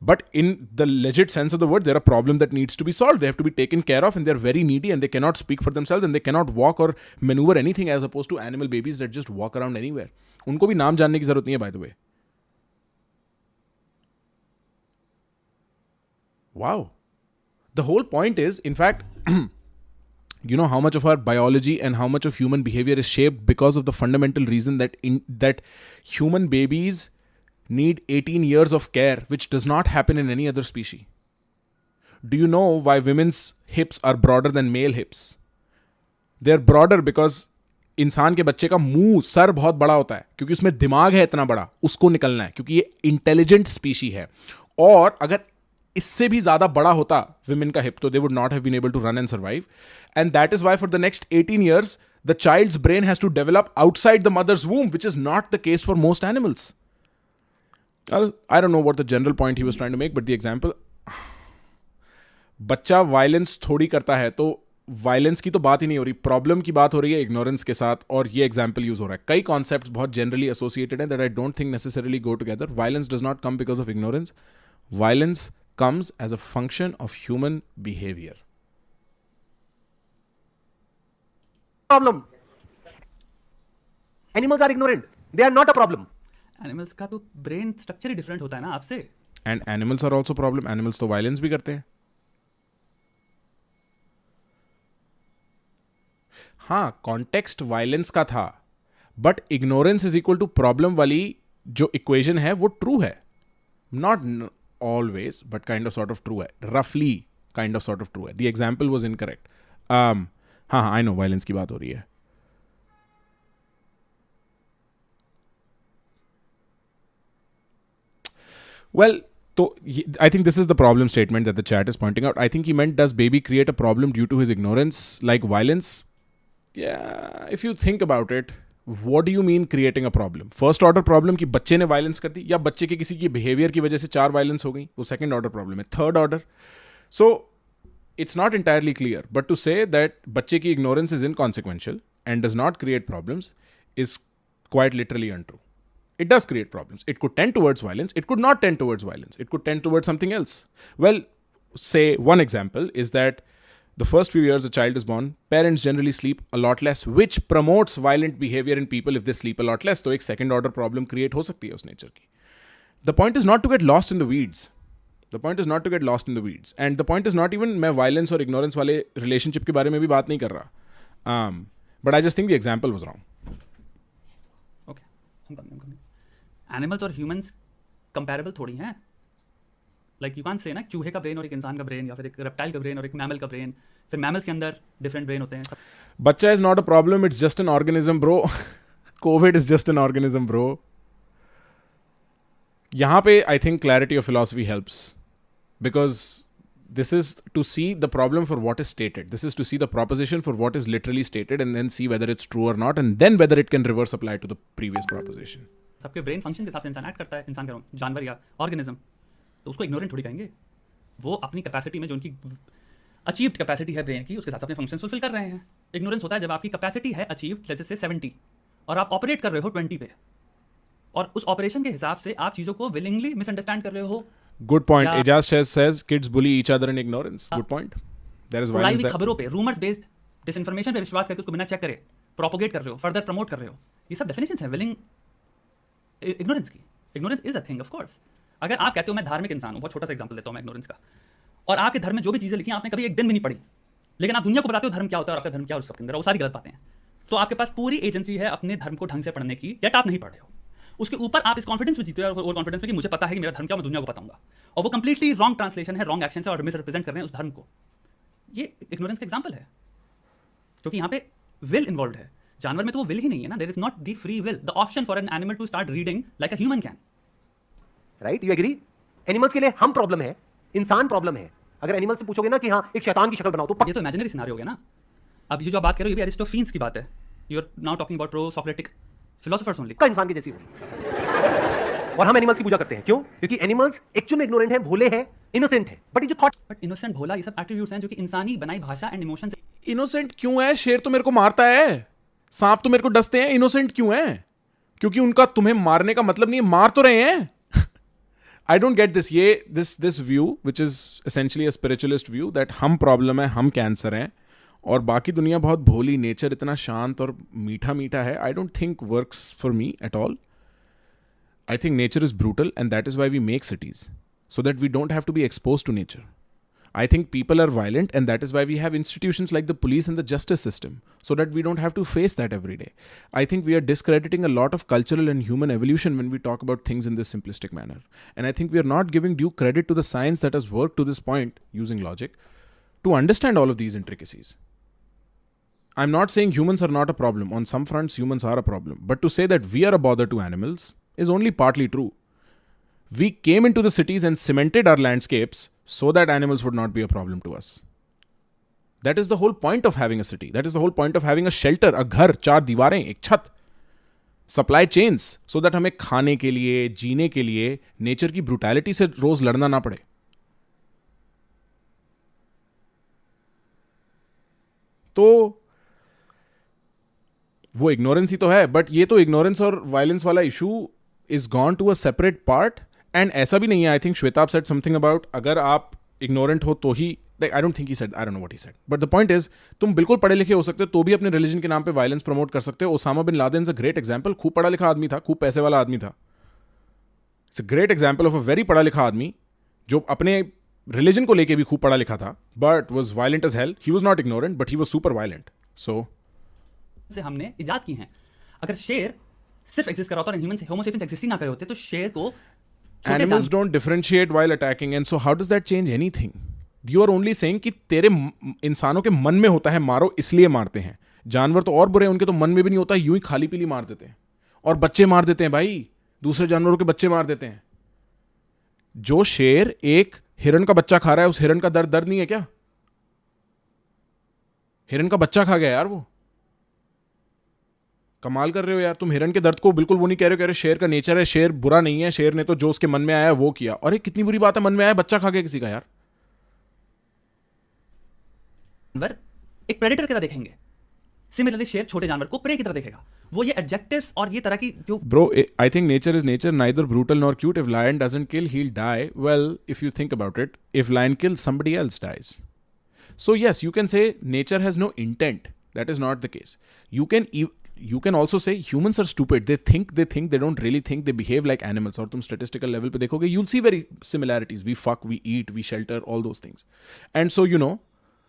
but in the legit sense of the word, they're a problem that needs to be solved. They have to be taken care of, and they're very needy, and they cannot speak for themselves, and they cannot walk or maneuver anything, as opposed to animal babies that just walk around anywhere. उनको भी नाम जानने की जरूरत नहीं है, by the way. Wow. The whole point is, in fact, you know how much of our biology and how much of human behavior is shaped because of the fundamental reason that human babies need 18 years of care, which does not happen in any other species. Do you know why women's hips are broader than male hips? They are broader because इंसान के बच्चे का मुंह sir बहुत बड़ा होता है क्योंकि उसमें दिमाग है इतना बड़ा, उसको निकलना है क्योंकि ये इंटेलिजेंट स्पीशी है. और अगर इससे भी ज्यादा बड़ा होता विमेन का हिप तो they would not have been able to run and survive. And that is why for the next 18 years the child's brain has to develop outside the mother's womb, which is not the case for most animals. Well, I don't know what the general point he was trying to make, but the example, बच्चा violence थोड़ी करता है, तो violence की तो बात ही नहीं हो रही, प्रॉब्लम की बात हो रही है इग्नोरेंस के साथ, और ये एग्जाम्पल यूज हो रहा है. कई कॉन्सेप्ट्स बहुत जनरली एसोसिएटेड हैं that I don't think necessarily go together. Violence does not come because of ignorance. Violence comes as a function of human behavior. Problem. Animals are ignorant. They are not a problem. Animals का तो brain structure ही different होता है ना आपसे. And animals are also problem. Animals तो violence भी करते हैं. हाँ, कॉन्टेक्स्ट वायलेंस का था, but ignorance is equal to problem वाली जो इक्वेशन है वो ट्रू है. Not always, but kind of sort of true है. Roughly kind of sort of true है. The example was incorrect. हाँ, I know violence की बात हो रही है. Well, so I think this is the problem statement that the chat is pointing out. I think he meant, does baby create a problem due to his ignorance like violence? Yeah, if you think about it, what do you mean creating a problem? First order problem कि बच्चे ने violence कर दी, या बच्चे के किसी की behaviour की वजह से 4 वायलेंस हो गई, वो सेकंड ऑर्डर प्रॉब्लम है. Third order, so it's not entirely clear, but to say that बच्चे की ignorance is inconsequential and does not create problems is quite literally untrue. It does create problems. It could tend towards violence. It could not tend towards violence. It could tend towards something else. Well, say one example is that the first few years a child is born, parents generally sleep a lot less, which promotes violent behavior in people if they sleep a lot less. तो एक second order problem create हो सकती है उस nature की. The point is not to get lost in the weeds. The point is not to get lost in the weeds. And the point is not even मैं violence और ignorance वाले relationship के बारे में भी बात नहीं कर रहा. But I just think the example was wrong. Okay, I'm coming. Animals और humans comparable थोड़ी हैं. लाइक यू कांट से ना चूहे का ब्रेन और एक इंसान का ब्रेन, या फिर एक रेप्टाइल का ब्रेन और एक मैमल का ब्रेन, फिर मैमल्स के अंदर डिफरेंट ब्रेन होते हैं. बच्चा is not a problem, it's just an organism bro. Covid is just an organism bro. यहां पे I think clarity of philosophy helps, because this is to see the problem for what is stated. This is to see the proposition for what is literally stated and then see whether it's true or not, and then whether it can reverse apply to the previous proposition. सबके brain function के हिसाब से इंसान add करता है, इंसान का जानवर या ऑर्गेनिज्म, तो उसको इग्नोरेंट थोड़ी कहेंगे. वो अपनी कैपेसिटी में जो उनकी अचीव्ड कैपेसिटी है ब्रेन की, उसके साथ अपने फंक्शन फुलफिल कर रहे हैं. इग्नोरेंस होता है जब आपकी कैपेसिटी है अचीव्ड जैसे से 70 और आप ऑपरेट कर रहे हो 20 पे, और उस ऑपरेशन के हिसाब से आप चीज़ों को विलिंगली मिसअंडरस्टैंड कर रहे हो. Good point. Ijaz says kids bully each other in ignorance. Good point. There is violence there. खबरों पे, रूमर्स बेस्ड डिसइंफॉर्मेशन पे विश्वास करके उसको बिना चेक करे प्रोपोगेट कर रहे हो, फर्दर प्रमोट कर रहे हो. ये सब डेफिनेशंस हैं विलिंग इग्नोरेंस की. Ignorance is a thing of course. अगर आप कहते हो मैं धार्मिक इंसान हूँ, बहुत छोटा सा एग्जांपल देता हूँ मैं इग्नोरेंस का, और आपके धर्म में जो भी चीज़ें लिखी हैं आपने कभी एक दिन भी नहीं पढ़ी, लेकिन आप दुनिया को बताते हो धर्म क्या होता है और आपका धर्म क्या है, उसके अंदर वो सारी गलत बातें हैं. तो आपके पास पूरी एजेंसी है अपने धर्म को ढंग से पढ़ने की, यट आप नहीं पढ़ रहे हो. उसके ऊपर आप इस कॉन्फिडेंस में जीते हो, और कॉन्फिडेंस में कि मुझे पता है कि मेरा धर्म क्या, मैं दुनिया को बताऊंगा, और वो कंप्लीटली रॉन्ग ट्रांसलेशन है, रॉन्ग एक्शन है, और मिस रिप्रेजेंट कर रहे हैं उस धर्म को. ये इग्नोरेंस का एग्जांपल है, क्योंकि यहाँ पे विल इन्वॉल्व है. जानवर में तो वो विल ही नहीं है ना. There is not the free will, the option for an animal to start reading like a human can. Right, you agree? Animals के लिए हम प्रॉब्लम है, इंसान प्रॉब्लम है. अगर एनिमल से पूछोगे ना कि हाँ एक शैतान की शक्ल बनाओ, तो ये तो इमेजिनरी सिनेरियो हो गया ना. अब ये जो आप बात कर रहे हो ये भी एरिस्टोफेन्स की बात है. You are now talking about pro Socratic philosophers only. का इंसान की जैसी होगी, और हम एनिमल्स की पूजा करते हैं. क्यों? क्योंकि एनिमल्स एक्चुअल में इग्नोरेंट है, भोले हैं, इनोसेंट है. बट ये जो थॉट, बट इनोसेंट, भोला, ये सब एट्रीब्यूट्स हैं जो कि इंसानी बनाई भाषा एंड इमोशंस. इनोसेंट क्यों है? शेर तो मेरे को मारता है, सांप तो मेरे को डसते हैं. इनोसेंट क्यों है? क्योंकि उनका तुम्हें मारने का मतलब नहीं है, मार तो रहे हैं. I don't get this. this view, which is essentially a spiritualist view, that हम प्रॉब्लम है, हम कैंसर हैं, और बाकी दुनिया बहुत भोली, नेचर इतना शांत और मीठा मीठा है. I don't think works for me at all. I think nature is brutal, and that is why we make cities, so that we don't have to be exposed to nature. I think people are violent, and that is why we have institutions like the police and the justice system, so that we don't have to face that every day. I think we are discrediting a lot of cultural and human evolution when we talk about things in this simplistic manner. And I think we are not giving due credit to the science that has worked to this point using logic to understand all of these intricacies. I'm not saying humans are not a problem. On some fronts, humans are a problem. But to say that we are a bother to animals is only partly true. We came into the cities and cemented our landscapes so that animals would not be a problem to us. That is the whole point of having a city. That is the whole point of having a shelter, a घर, 4 दीवारें, एक छत. Supply chains, so that हमें खाने के लिए, जीने के लिए, नेचर की ब्रूटैलिटी से रोज लड़ना ना पड़े. तो वो इग्नोरेंस ही तो है, बट ये तो इग्नोरेंस और वायलेंस वाला issue is gone to a separate part. And ऐसा भी नहीं है. I think Shweta said something about अगर आप इग्नोरेंट हो तो ही, like I don't think he said, I don't know what he said, but the point is तुम बिल्कुल पढ़े लिखे हो सकते हो तो भी अपने रिलीजन के नाम पे वायलेंस प्रमोट कर सकते हो. Osama bin Laden is a great example. खूब पढ़ा लिखा आदमी था, खूब पैसे वाला आदमी था. It's a great example of a very पढ़ा लिखा आदमी जो अपने रिलीजन को लेके भी खूब पढ़ा लिखा था, but was violent as hell. He was not ignorant, but he was super violent. So say हमने इजाद की हैं. अगर शेर सिर्फ एग्जिस्ट कर रहा होता और ह्यूमन होमो सेपियंस एग्जिस्ट ही ना करे होते तो शेर को animals don't differentiate while attacking, and so how does that change anything? You are only saying कि तेरे इंसानों के मन में होता है मारो इसलिए मारते हैं. जानवर तो और बुरे हैं, उनके तो मन में भी नहीं होता, यूं ही खाली पीली मार देते हैं और बच्चे मार देते हैं भाई, दूसरे जानवरों के बच्चे मार देते हैं. जो शेर एक हिरण का बच्चा खा रहा है, उस हिरण का दर्द नहीं है क्या? हिरण का बच्चा खा गया यार, वो कमाल कर रहे हो यार. तुम हिरण के दर्द को बिल्कुल वो नहीं कह रहे हो, कह रहे शेर का नेचर है, शेर बुरा नहीं है, शेर ने तो जो उसके मन में आया वो किया. अरे कितनी बुरी बात है, मन में आया बच्चा खा गया किसी का यार. जानवर एक प्रेडेटर की तरह देखेंगे, सिमिलरली शेर छोटे जानवर को प्रे की तरह देखेगा. वो ये एडजेक्टिव्स और ये तरह की जो Bro, I think nature is nature, neither brutal nor cute. If lion doesn't kill, he'll die. Well, if you think about it, if lion kills, somebody else dies. So yes, you can say nature has no intent. That is not the case. You can also say humans are stupid. They think, they don't really think, they behave like animals. और तुम statistical level पे देखोगे, you'll see very similarities. We fuck, we eat, we shelter, all those things. And so,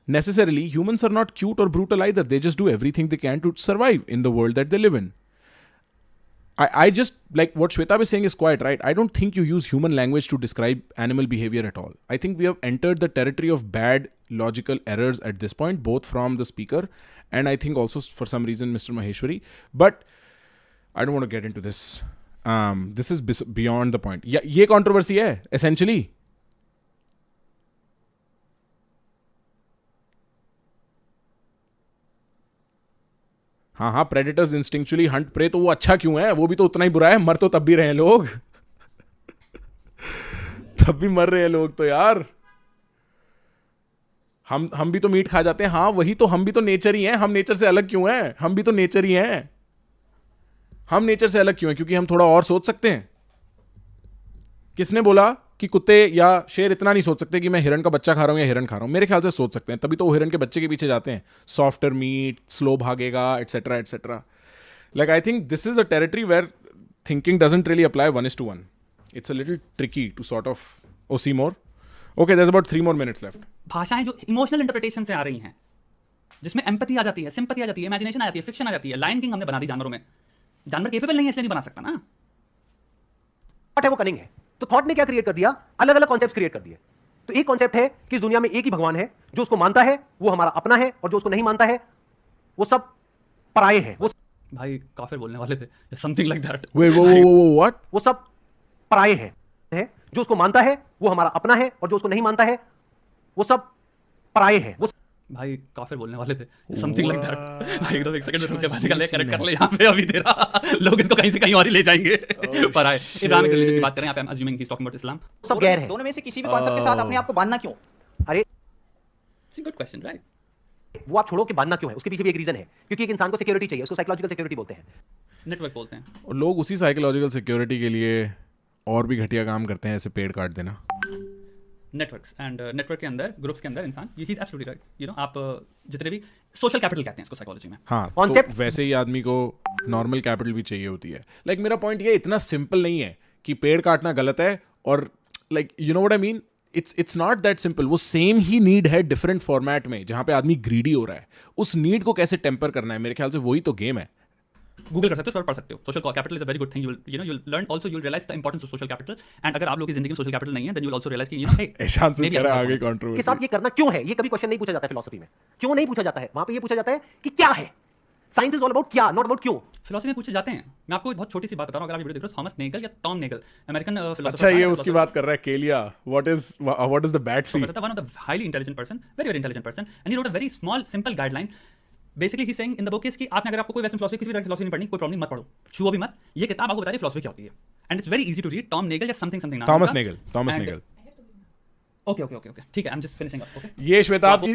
necessarily humans are not cute or brutal either. They just do everything they can to survive in the world that they live in. I just, like what Shweta was saying is quite right. I don't think you use human language to describe animal behavior at all. I think we have entered the territory of bad logical errors at this point, both from the speaker and I think also for some reason Mr. Maheshwari. But I don't want to get into this. This is beyond the point. Yeah, ये controversy है essentially. हाँ predators इंस्टिंक्चुअली Hunt pray, तो वो अच्छा क्यों है? वो भी तो उतना ही बुरा है. मर तो तब भी रहे हैं लोग. तब भी मर रहे हैं लोग तो यार. हम भी तो मीट खा जाते हैं. हाँ वही तो, हम भी तो नेचर ही हैं. हम नेचर से अलग क्यों हैं? हम भी तो नेचर ही हैं. हम नेचर से अलग क्यों हैं? क्योंकि हम थोड़ा और सोच सकते हैं. किसने बोला कि कुत्ते या शेर इतना नहीं सोच सकते कि मैं हिरण का बच्चा खा रहा हूं या हिरण खा रहा हूं? मेरे ख्याल से सोच सकते हैं. तभी तो वो हिरण के बच्चे के पीछे जाते हैं. सॉफ्टर मीट, स्लो भागेगा, etcetera etcetera. Like I think this is a territory where thinking doesn't really apply 1:1. It's a little tricky to sort of see more. Okay, there is about 3 more minutes left. भाषाएं जो emotional interpretation से आ रही हैं, जिसमें empathy आ जाती है, sympathy आ जाती है, इमेजिनेशन आ जाती है, फिक्शन आ जाती है. लायन किंग हमने बना दी जानवरों में. जानवर केपेबल नहीं है इसलिए नहीं बना सकता ना. थॉट है वो कनिंग है. तो थॉट ने क्या क्रिएट कर दिया? अलग अलग कॉन्सेप्ट्स क्रिएट कर दिए. तो एक कॉन्सेप्ट है कि इस दुनिया में एक ही भगवान है. जो उसको मानता है वो हमारा अपना है, और जो उसको नहीं मानता है वो सब पराये हैं. वो भाई काफिर बोलने वाले थे, समथिंग लाइक दैट. व्हाट? वो सब पराये हैं. जो उसको मानता है वो हमारा अपना है, और जो उसको नहीं मानता है वो सब पराये हैं. वो भाई काफिर बोलने वाले थे, समथिंग लाइक दैट. भाई एकदम एक सेकंड रुक के बात करेक्ट कर ले. यहाँ पे अभी तेरा लोग इसको कहीं से कहीं और ही ले जाएंगे. पर आए इमरान के रिलीजन की बात करें, यहाँ पे I am assuming he is talking about Islam. सब गैर है. दोनों में से किसी भी कॉन्सेप्ट के साथ अपने आप को बांधना क्यों? अरे it's a good question, right? वो आप छोड़ो कि बांधना क्यों है, उसके पीछे भी एक रीजन है. क्योंकि एक इंसान को सिक्योरिटी चाहिए, उसको साइकोलॉजिकल सिक्योरिटी बोलते हैं. नेटवर्क बोलते हैं. और लोग उसी साइकोलॉजिकल सिक्योरिटी के लिए और भी घटिया काम करते हैं, ऐसे पेड़ काट देना. नेटवर्क्स एंड नेटवर्क के अंदर, ग्रुप्स के अंदर इंसान, ही इज एब्सोल्युटली राइट. आप जितने भी सोशल कैपिटल कहते हैं इसको साइकोलॉजी में. हाँ, Concept- तो वैसे ही आदमी को नॉर्मल कैपिटल भी चाहिए होती है. मेरा पॉइंट ये इतना सिंपल नहीं है कि पेड़ काटना गलत है, और you know what I mean. It's not that simple. वो सेम ही नीड है डिफरेंट फॉर्मेट में, जहां पे आदमी ग्रीडी हो रहा है. उस नीड को कैसे टेम्पर करना है, मेरे ख्याल से वही तो गेम है. गूगल कर सकते हो, पढ़ सकते हो. Social capital is a very good thing. you'll learn also, you'll realize the importance of social capital. and अगर आप लोगों की जिंदगी में सोशल कैपिटल नहीं है, then you'll also realize कि hey, ईशान से maybe कह रहा है अच्छा आगे काम है. कंट्रोवर्सी के साथ ये करना क्यों है, ये कभी क्वेश्चन नहीं पूछा जाता है फिलोसफी में. क्यों नहीं पूछा जाता है? वहां पे ये पूछा जाता है कि क्या है. साइंस इज ऑल अबाउट क्या, नॉट अबाउट क्यों. फिलोसफी में पूछे जाते हैं. मैं आपको एक बहुत छोटी सी बात बता रहा हूं. अगर आप वीडियो देख रहे हो, थॉमस नेगल या टॉम नेगल, अमेरिकन फिलोसोफर. अच्छा, ये उसकी बात कर रहा है, केलिया. What is the bad sea? one of the highly intelligent person, very intelligent person, and he wrote a very small simple guideline. Basically he's saying in the book is कि आपने अगर आपको कोई वेस्टर्न फिलोसफी, किसी भी तरह की philosophy नहीं पढ़नी, कोई प्रॉब्लम मत पढ़ो, छुओ भी मत. ये किताब आपको बता रही है फिलोसफी क्या होती है. And it's very easy to read. Tom Nagel or something नाम. Thomas Nagel. ओके ठीक है, I am just finishing up. Okay,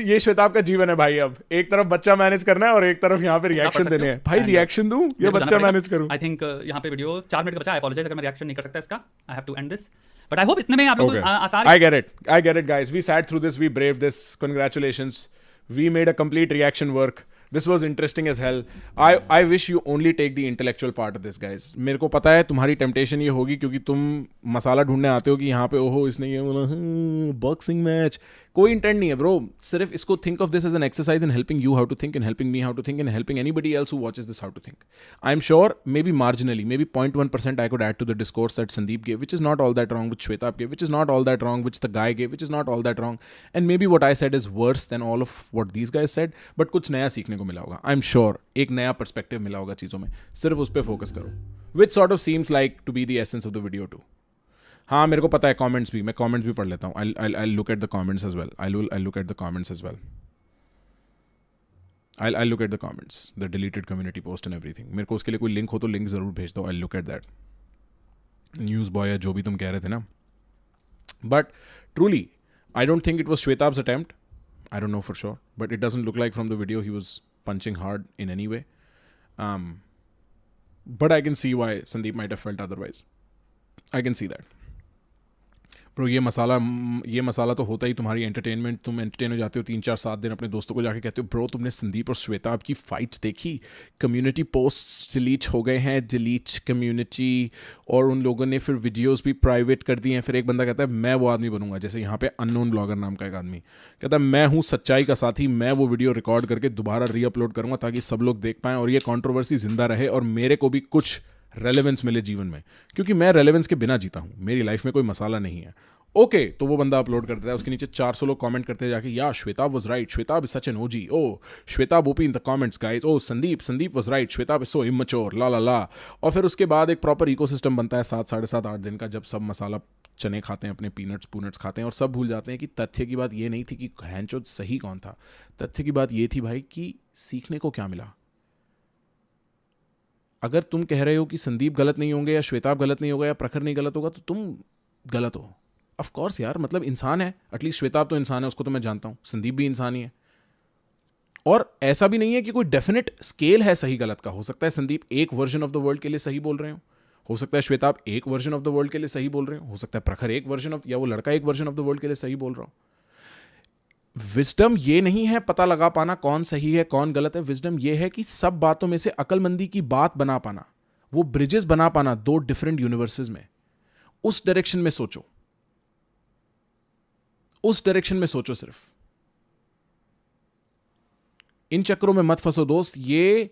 ये श्वेताब का जीवन है भाई. अब एक तरफ बच्चा मैनेज करना है और एक तरफ यहाँ पे रिएक्शन देने हैं. भाई रिएक्शन दूं या बच्चा मैनेज करूं? आई थिंक यहाँ पे वीडियो 4 मिनट का बचा है. अपोलोजाइज अगर मैं रिएक्शन नहीं कर सकता इसका. I have to end this, but I hope इतने में आप लोग आसान. I get it guys. We sat through this, we braved this. Congratulations. We made a complete reaction work. This was interesting as hell. I wish you only take the intellectual part of this, guys. मेरे को पता है तुम्हारी temptation ये होगी, क्योंकि तुम मसाला ढूंढने आते हो कि यहाँ पे ओहो इसने ये बोला बॉक्सिंग मैच. कोई इंटेंट नहीं है ब्रो. सिर्फ इसको think of this as an exercise in helping you how to think, in helping me how to think, in helping anybody else who watches this how to think. I am sure maybe marginally, maybe 0.1% I could add to the discourse that Sandeep gave, which is not all that wrong, which Shwetab gave, which is not all that wrong, which the guy gave, which is not all that wrong. And maybe what I said is worse than all of what these guys said, but कुछ नया सीखने को मिला होगा. I'm sure एक नया perspective मिला होगा चीज़ों में. सिर्फ उस पर focus करो. Which sort of seems like to be the essence of the video too. हाँ, मेरे को पता है comments भी, मैं comments भी पढ़ लेता हूँ. I'll look at the comments as well. I'll look at the comments as well. I'll look at the comments, the deleted community post and everything. मेरे को उसके लिए कोई लिंक हो तो लिंक ज़रूर भेज दो. I'll look at that. News boy या जो भी तुम कह रहे थे ना. But truly, I don't think it was Shwetab's attempt. I don't know for sure. But it doesn't look like from the video he was punching hard in any way. But I can see why Sandeep might have felt otherwise. I can see that. Bro ये मसाला तो होता ही तुम्हारी entertainment. तुम entertain हो जाते हो 3-4-7 दिन, अपने दोस्तों को जाके कहते हो ब्रो तुमने संदीप और श्वेताब की फाइट्स देखी, कम्युनिटी पोस्ट डिलीट हो गए हैं, डिलीट कम्युनिटी, और उन लोगों ने फिर वीडियोस भी प्राइवेट कर दिए हैं. फिर एक बंदा कहता है मैं वो आदमी बनूंगा, जैसे यहाँ पे अननोन ब्लॉगर नाम का एक आदमी कहता है मैं हूँ सच्चाई का साथी, मैं वो वीडियो रिकॉर्ड करके दोबारा रीअपलोड करूँगा ताकि सब लोग देख पाएँ और ये कॉन्ट्रोवर्सी जिंदा रहे और मेरे को भी कुछ रेलेवेंस मिले जीवन में, क्योंकि मैं रेलेवेंस के बिना जीता हूँ. मेरी लाइफ में कोई मसाला नहीं है. ओके, तो वो बंदा अपलोड करता है, उसके नीचे 400 लोग कमेंट करते हैं जाके, या Shwetab was right, Shwetab is such an OG, oh Shwetab OP in the comments guys, oh Sandeep was right, Shwetab is so immature, ला. और फिर उसके बाद एक प्रॉपर इकोसिस्टम बनता है 7-7.5-8 दिन का, जब सब मसाला चने खाते हैं, अपने पीनट्स खाते हैं और सब भूल जाते हैं कि तथ्य की बात ये नहीं थी कि हैंचोद सही कौन था. तथ्य की बात ये थी भाई कि सीखने को क्या मिला. अगर तुम कह रहे हो कि संदीप गलत नहीं होंगे या श्वेताब गलत नहीं होगा या प्रखर नहीं गलत होगा तो तुम गलत हो. ऑफ कोर्स यार, मतलब इंसान है, एटलीस्ट श्वेताब तो इंसान है, उसको तो मैं जानता हूँ, संदीप भी इंसान ही है. और ऐसा भी नहीं है कि कोई डेफिनेट स्केल है सही गलत का. हो सकता है संदीप एक वर्जन ऑफ द वर्ल्ड के लिए सही बोल रहे हो सकता है श्वेताब एक वर्जन ऑफ द वर्ल्ड के लिए सही बोल रहे हो सकता है प्रखर एक वर्जन ऑफ, या वो लड़का एक वर्जन ऑफ द वर्ल्ड के लिए सही बोल रहा हो. विजडम ये नहीं है पता लगा पाना कौन सही है कौन गलत है. विजडम ये है कि सब बातों में से अक्लमंदी की बात बना पाना, वो ब्रिजेस बना पाना दो डिफरेंट यूनिवर्सेस में. उस डायरेक्शन में सोचो, उस डायरेक्शन में सोचो. सिर्फ इन चक्रों में मत फंसो दोस्त. ये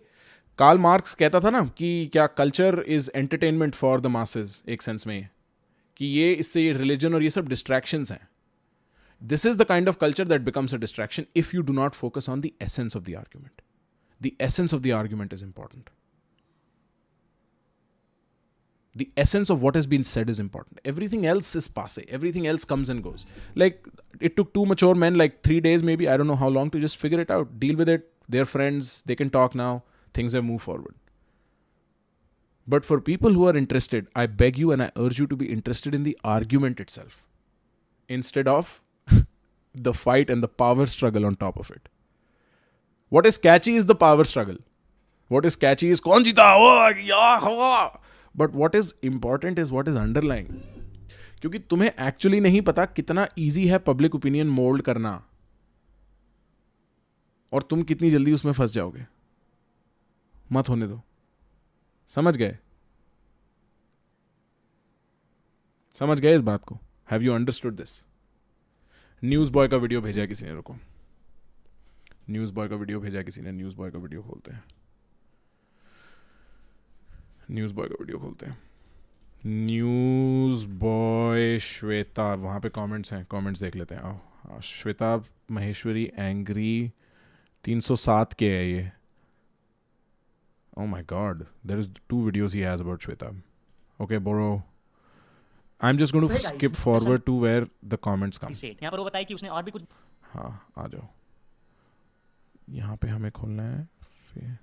कार्ल मार्क्स कहता था ना कि क्या culture is entertainment for the masses, एक सेंस में कि ये इससे रिलीजन और ये सब डिस्ट्रैक्शंस हैं. This is the kind of culture that becomes a distraction if you do not focus on the essence of the argument. The essence of the argument is important. The essence of what has been said is important. Everything else is passe. Everything else comes and goes. Like, it took 2 mature men like 3 days maybe, I don't know how long, to just figure it out. Deal with it. They're friends. They can talk now. Things have moved forward. But for people who are interested, I beg you and I urge you to be interested in the argument itself, instead of the fight and the power struggle on top of it. What is catchy is the power struggle. What is catchy is कौन जीता हो या हो. But what is important is what is underlying. क्योंकि तुम्हें actually नहीं पता कितना ईजी है पब्लिक ओपिनियन मोल्ड करना, और तुम कितनी जल्दी उसमें फंस जाओगे. मत होने दो. समझ गए इस बात को? Have you understood this? News boy का वीडियो भेजा है किसी ने, रुको, न्यूज़ बॉय का वीडियो भेजा है किसी ने, न्यूज़ बॉय का वीडियो खोलते हैं, न्यूज़ बॉय का वीडियो खोलते हैं, न्यूज़ बॉय श्वेता, वहाँ पे कमेंट्स हैं, कमेंट्स देख लेते हैं। आओ, श्वेता महेश्वरी एंग्री 307 के है ये। Oh my God, there is 2 videos he has about Shweta. Okay, Boro. I'm just going to skip forward to where the comments come. यहाँ पर वो बताया कि उसने और भी कुछ हाँ, आ जाओ, यहाँ पे हमें खोलना है फिर।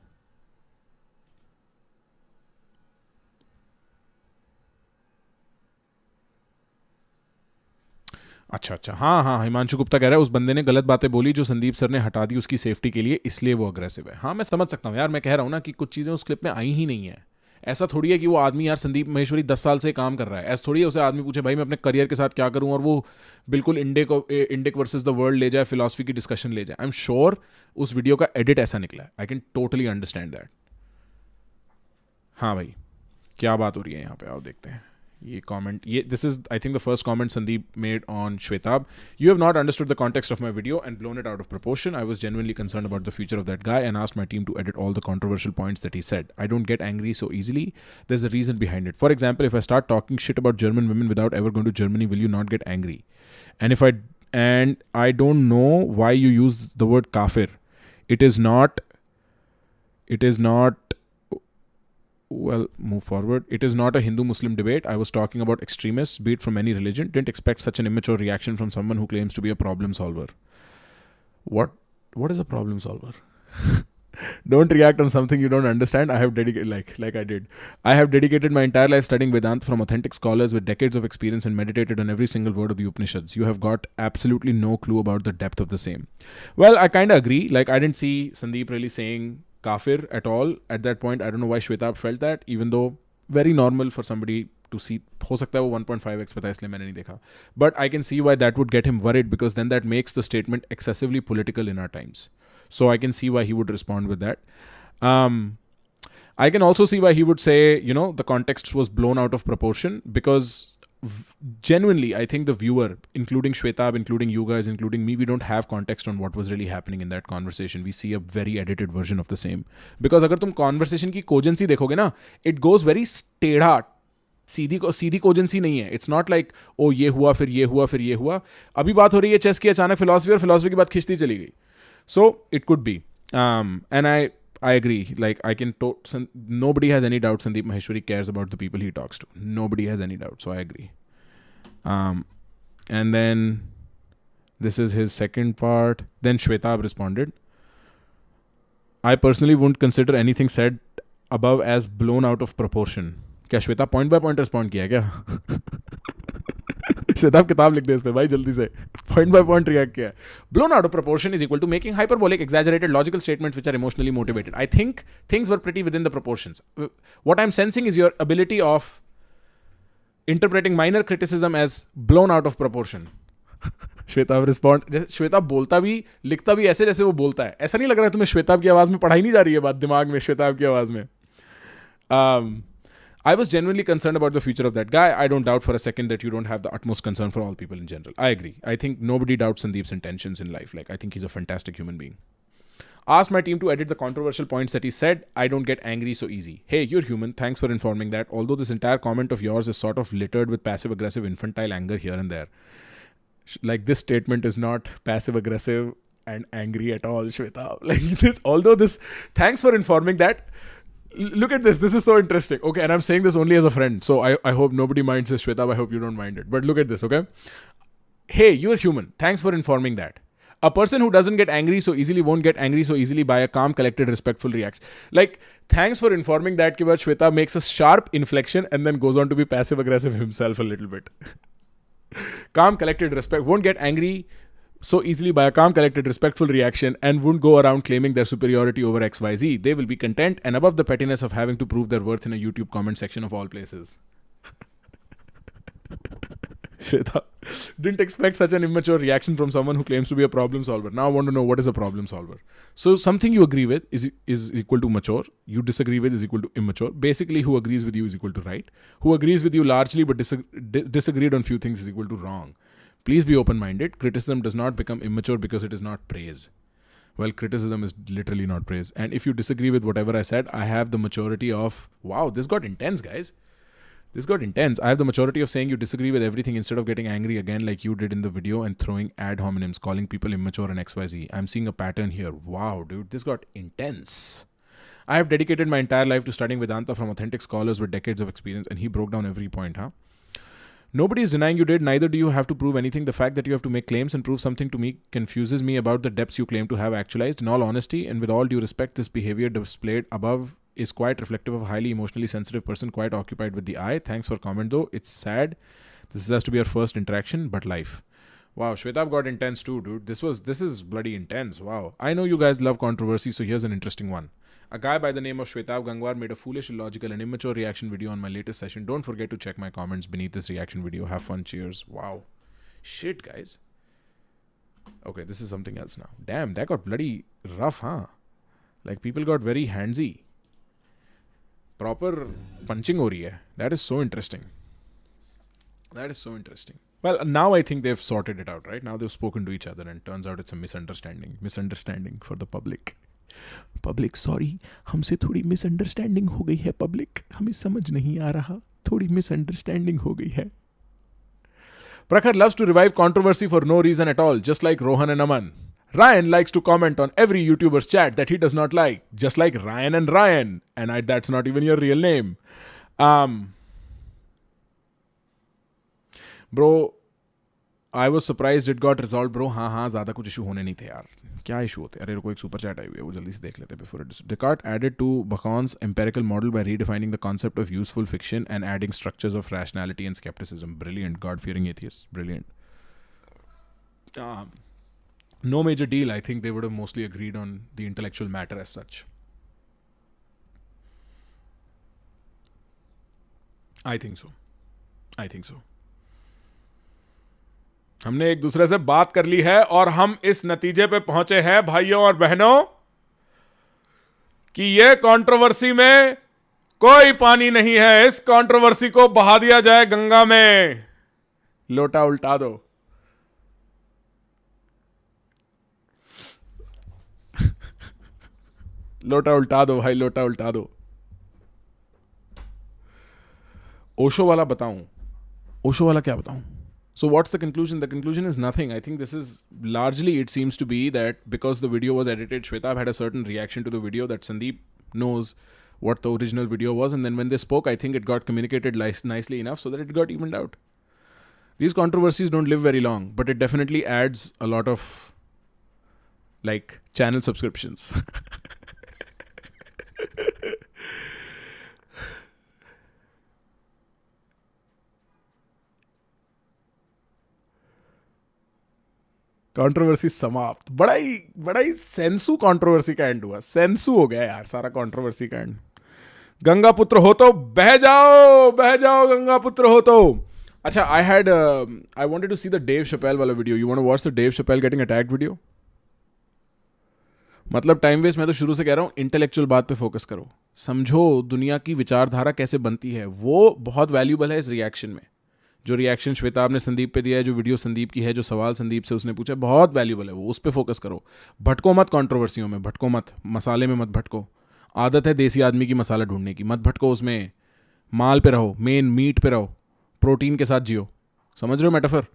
अच्छा, हाँ, हिमांशु गुप्ता कह रहा है उस बंदे ने गलत बातें बोली जो संदीप सर ने हटा दी उसकी सेफ्टी के लिए, इसलिए वो अग्रेसिव है। हाँ, मैं समझ सकता हूँ यार, मैं कह रहा हूँ ना कि कुछ चीज़ें उस क्लिप में आई ही नहीं है। ऐसा थोड़ी है कि वो आदमी यार संदीप महेश्वरी 10 साल से काम कर रहा है, ऐसा थोड़ी है उसे आदमी पूछे भाई मैं अपने करियर के साथ क्या करूँ, और वो बिल्कुल इंडिक वर्सेस द वर्ल्ड ले जाए, फिलॉसफी की डिस्कशन ले जाए। आई एम श्योर उस वीडियो का एडिट ऐसा निकला है, I can totally understand that. हाँ भाई, क्या बात हो रही है यहाँ पे, आओ देखते हैं ये कमेंट। ये this is I think the first comment Sandeep made on Shwetabh. You have not understood the context of my video and blown it out of proportion. I was genuinely concerned about the future of that guy and asked my team to edit all the controversial points that he said. I don't get angry so easily. There's a reason behind it. For example, if I start talking shit about German women without ever going to Germany, will you not get angry? And I don't know why you use the word kafir. It is not well, move forward. It is not a Hindu-Muslim debate. I was talking about extremists, be it from any religion. Didn't expect such an immature reaction from someone who claims to be a problem solver. What is a problem solver? Don't react on something you don't understand. I have dedicated, like I did. I have dedicated my entire life studying Vedanta from authentic scholars with decades of experience and meditated on every single word of the Upanishads. You have got absolutely no clue about the depth of the same. Well, I kind of agree. Like, I didn't see Sandeep really saying kafir at all at that point. I don't know why Shwetab felt that, even though very normal for somebody to see. हो सकता है वो 1.5x पता है इसलिए मैंने नहीं देखा. But I can see why that would get him worried, because then that makes the statement excessively political in our times. So I can see why he would respond with that. I can also see why he would say, you know, the context was blown out of proportion, because genuinely, I think the viewer, including Shwetab, including you guys, including me, we don't have context on what was really happening in that conversation. We see a very edited version of the same. Because अगर तुम conversation की cogency देखोगे ना, it goes very टेढ़ा, सीधी कोजेंसी नहीं है. It's not like oh ये हुआ फिर ये हुआ फिर ये हुआ. अभी बात हो रही है चेस की, अचानक फिलॉसफी, और फिलॉसफी की बात खिंचती चली गई. So it could be, and I agree. Like, I can nobody has any doubt Sandeep Maheshwari cares about the people he talks to. Nobody has any doubt. So I agree. And then this is his second part. Then Shwetab responded, I personally wouldn't consider anything said above as blown out of proportion. क्या Shweta point by point respond किया क्या? श्वेताब किताब लिख दे इस पे भाई जल्दी से. पॉइंट बाय पॉइंट रिएक्ट किया. Blown out of proportion is equal to making hyperbolic, exaggerated, logical statements which are emotionally motivated. I think things were pretty within the proportions. What I'm sensing is your ability of interpreting minor criticism as blown out of proportion. Shwetabh respond, Shwetabh बोलता भी लिखता भी ऐसे जैसे वो बोलता है. ऐसा नहीं लग रहा है तुम्हें श्वेताब की आवाज में पढ़ाई नहीं जा रही है बात दिमाग में श्वेताब की आवाज में. I was genuinely concerned about the future of that guy. I don't doubt for a second that you don't have the utmost concern for all people in general. I agree. I think nobody doubts Sandeep's intentions in life. Like, I think he's a fantastic human being. Asked my team to edit the controversial points that he said. I don't get angry so easy. Hey, you're human. Thanks for informing that. Although this entire comment of yours is sort of littered with passive-aggressive infantile anger here and there. Like, this statement is not passive-aggressive and angry at all, Shweta. Like, this, although this... Thanks for informing that. Look at this. This is so interesting. Okay, and I'm saying this only as a friend. So I hope nobody minds this, Shweta. I hope you don't mind it. But look at this, okay? Hey, you're human. Thanks for informing that. A person who doesn't get angry so easily won't get angry so easily by a calm, collected, respectful reaction. Like, thanks for informing that. Ke baad Shweta makes a sharp inflection and then goes on to be passive-aggressive himself a little bit. Calm, collected, respect. Won't get angry so easily by a calm, collected, respectful reaction, and wouldn't go around claiming their superiority over XYZ. They will be content and above the pettiness of having to prove their worth in a YouTube comment section of all places. Shweta didn't expect such an immature reaction from someone who claims to be a problem solver. Now I want to know, what is a problem solver? So something you agree with is equal to mature. You disagree with is equal to immature. Basically, who agrees with you is equal to right. Who agrees with you largely but disagreed on few things is equal to wrong. Please be open-minded. Criticism does not become immature because it is not praise. Well, criticism is literally not praise. And if you disagree with whatever I said, I have the maturity of, wow, this got intense, guys. This got intense. I have the maturity of saying you disagree with everything instead of getting angry again like you did in the video and throwing ad hominems, calling people immature and XYZ. I'm seeing a pattern here. Wow, dude, this got intense. I have dedicated my entire life to studying Vedanta from authentic scholars with decades of experience, and he broke down every point, huh? Nobody is denying you did, neither do you have to prove anything. The fact that you have to make claims and prove something to me confuses me about the depths you claim to have actualized. In all honesty, and with all due respect, this behavior displayed above is quite reflective of a highly emotionally sensitive person quite occupied with the eye. Thanks for comment though. It's sad. This has to be our first interaction, but life. Wow, Shwetab got intense too, dude. This is bloody intense. Wow. I know you guys love controversy, so here's an interesting one. A guy by the name of Shwetab Gangwar made a foolish, illogical, and immature reaction video on my latest session. Don't forget to check my comments beneath this reaction video. Have fun. Cheers. Wow. Shit, guys. Okay, this is something else now. Damn, that got bloody rough, huh? Like, people got very handsy. Proper punching ho rahi hai. That is so interesting. That is so interesting. Well, now I think they've sorted it out, right? Now they've spoken to each other, and turns out it's a misunderstanding. Misunderstanding for the public. Public sorry, हमसे थोड़ी misunderstanding हो गई है public, हमें समझ नहीं आ रहा, थोड़ी मिसअंडरस्टैंडिंग हो गई है. Prakhar loves to revive controversy for no reason at all, just like Rohan and Aman. Ryan likes to comment on every YouTuber's chat that he does not like, just like Ryan and Ryan. And that's not even your real name. Bro, I was surprised it got resolved, bro. हाँ, ज़्यादा कुछ issue होने नहीं थे यार. क्या issue होते? अरे रुको, एक सुपर चैट आई हुई है, वो जल्दी से देख लेते हैं before it. Descartes added to Bacon's empirical model by redefining the concept of useful fiction and adding structures of rationality and skepticism. Brilliant. God-fearing atheists. Brilliant. No major deal. I think they would have mostly agreed on the intellectual matter as such. I think so. हमने एक दूसरे से बात कर ली है और हम इस नतीजे पे पहुंचे हैं भाइयों और बहनों कि ये कंट्रोवर्सी में कोई पानी नहीं है. इस कंट्रोवर्सी को बहा दिया जाए गंगा में. लोटा उल्टा दो. लोटा उल्टा दो भाई, लोटा उल्टा दो. ओशो वाला बताऊं? ओशो वाला क्या बताऊं? So what's the conclusion? The conclusion is nothing. I think this is largely, it seems to be that because the video was edited, Shwetab had a certain reaction to the video that Sandeep knows what the original video was. And then when they spoke, I think it got communicated nicely enough so that it got evened out. These controversies don't live very long, but it definitely adds a lot of, like, channel subscriptions. Controversy समाप्त. बड़ा ही सेंसू controversy का and हुआ. सेंसू हो गया यार सारा controversy का and. Ganga पुत्र हो तो बह जाओ गंगा पुत्र हो तो. अच्छा, I wanted to see the Dave Chappelle वाला video. You want to watch the Dave Chappelle getting attacked video? मतलब टाइम वेस्ट. मैं तो शुरू से कह रहा हूँ, इंटेलेक्चुअल बात पे फोकस करो. समझो दुनिया की विचारधारा कैसे बनती है. वो बहुत वैल्यूबल है इस रिएक्शन में. जो रिएक्शन श्वेताब ने संदीप पे दिया है, जो वीडियो संदीप की है, जो सवाल संदीप से उसने पूछा, बहुत वैल्यूबल है वो. उस पर फोकस करो. भटको मत कंट्रोवर्सियों में, भटको मत. मसाले में मत भटको. आदत है देसी आदमी की मसाला ढूंढने की. मत भटको उसमें. माल पे रहो, मेन मीट पे रहो, प्रोटीन के साथ जियो. समझ रहे हो मेटाफर?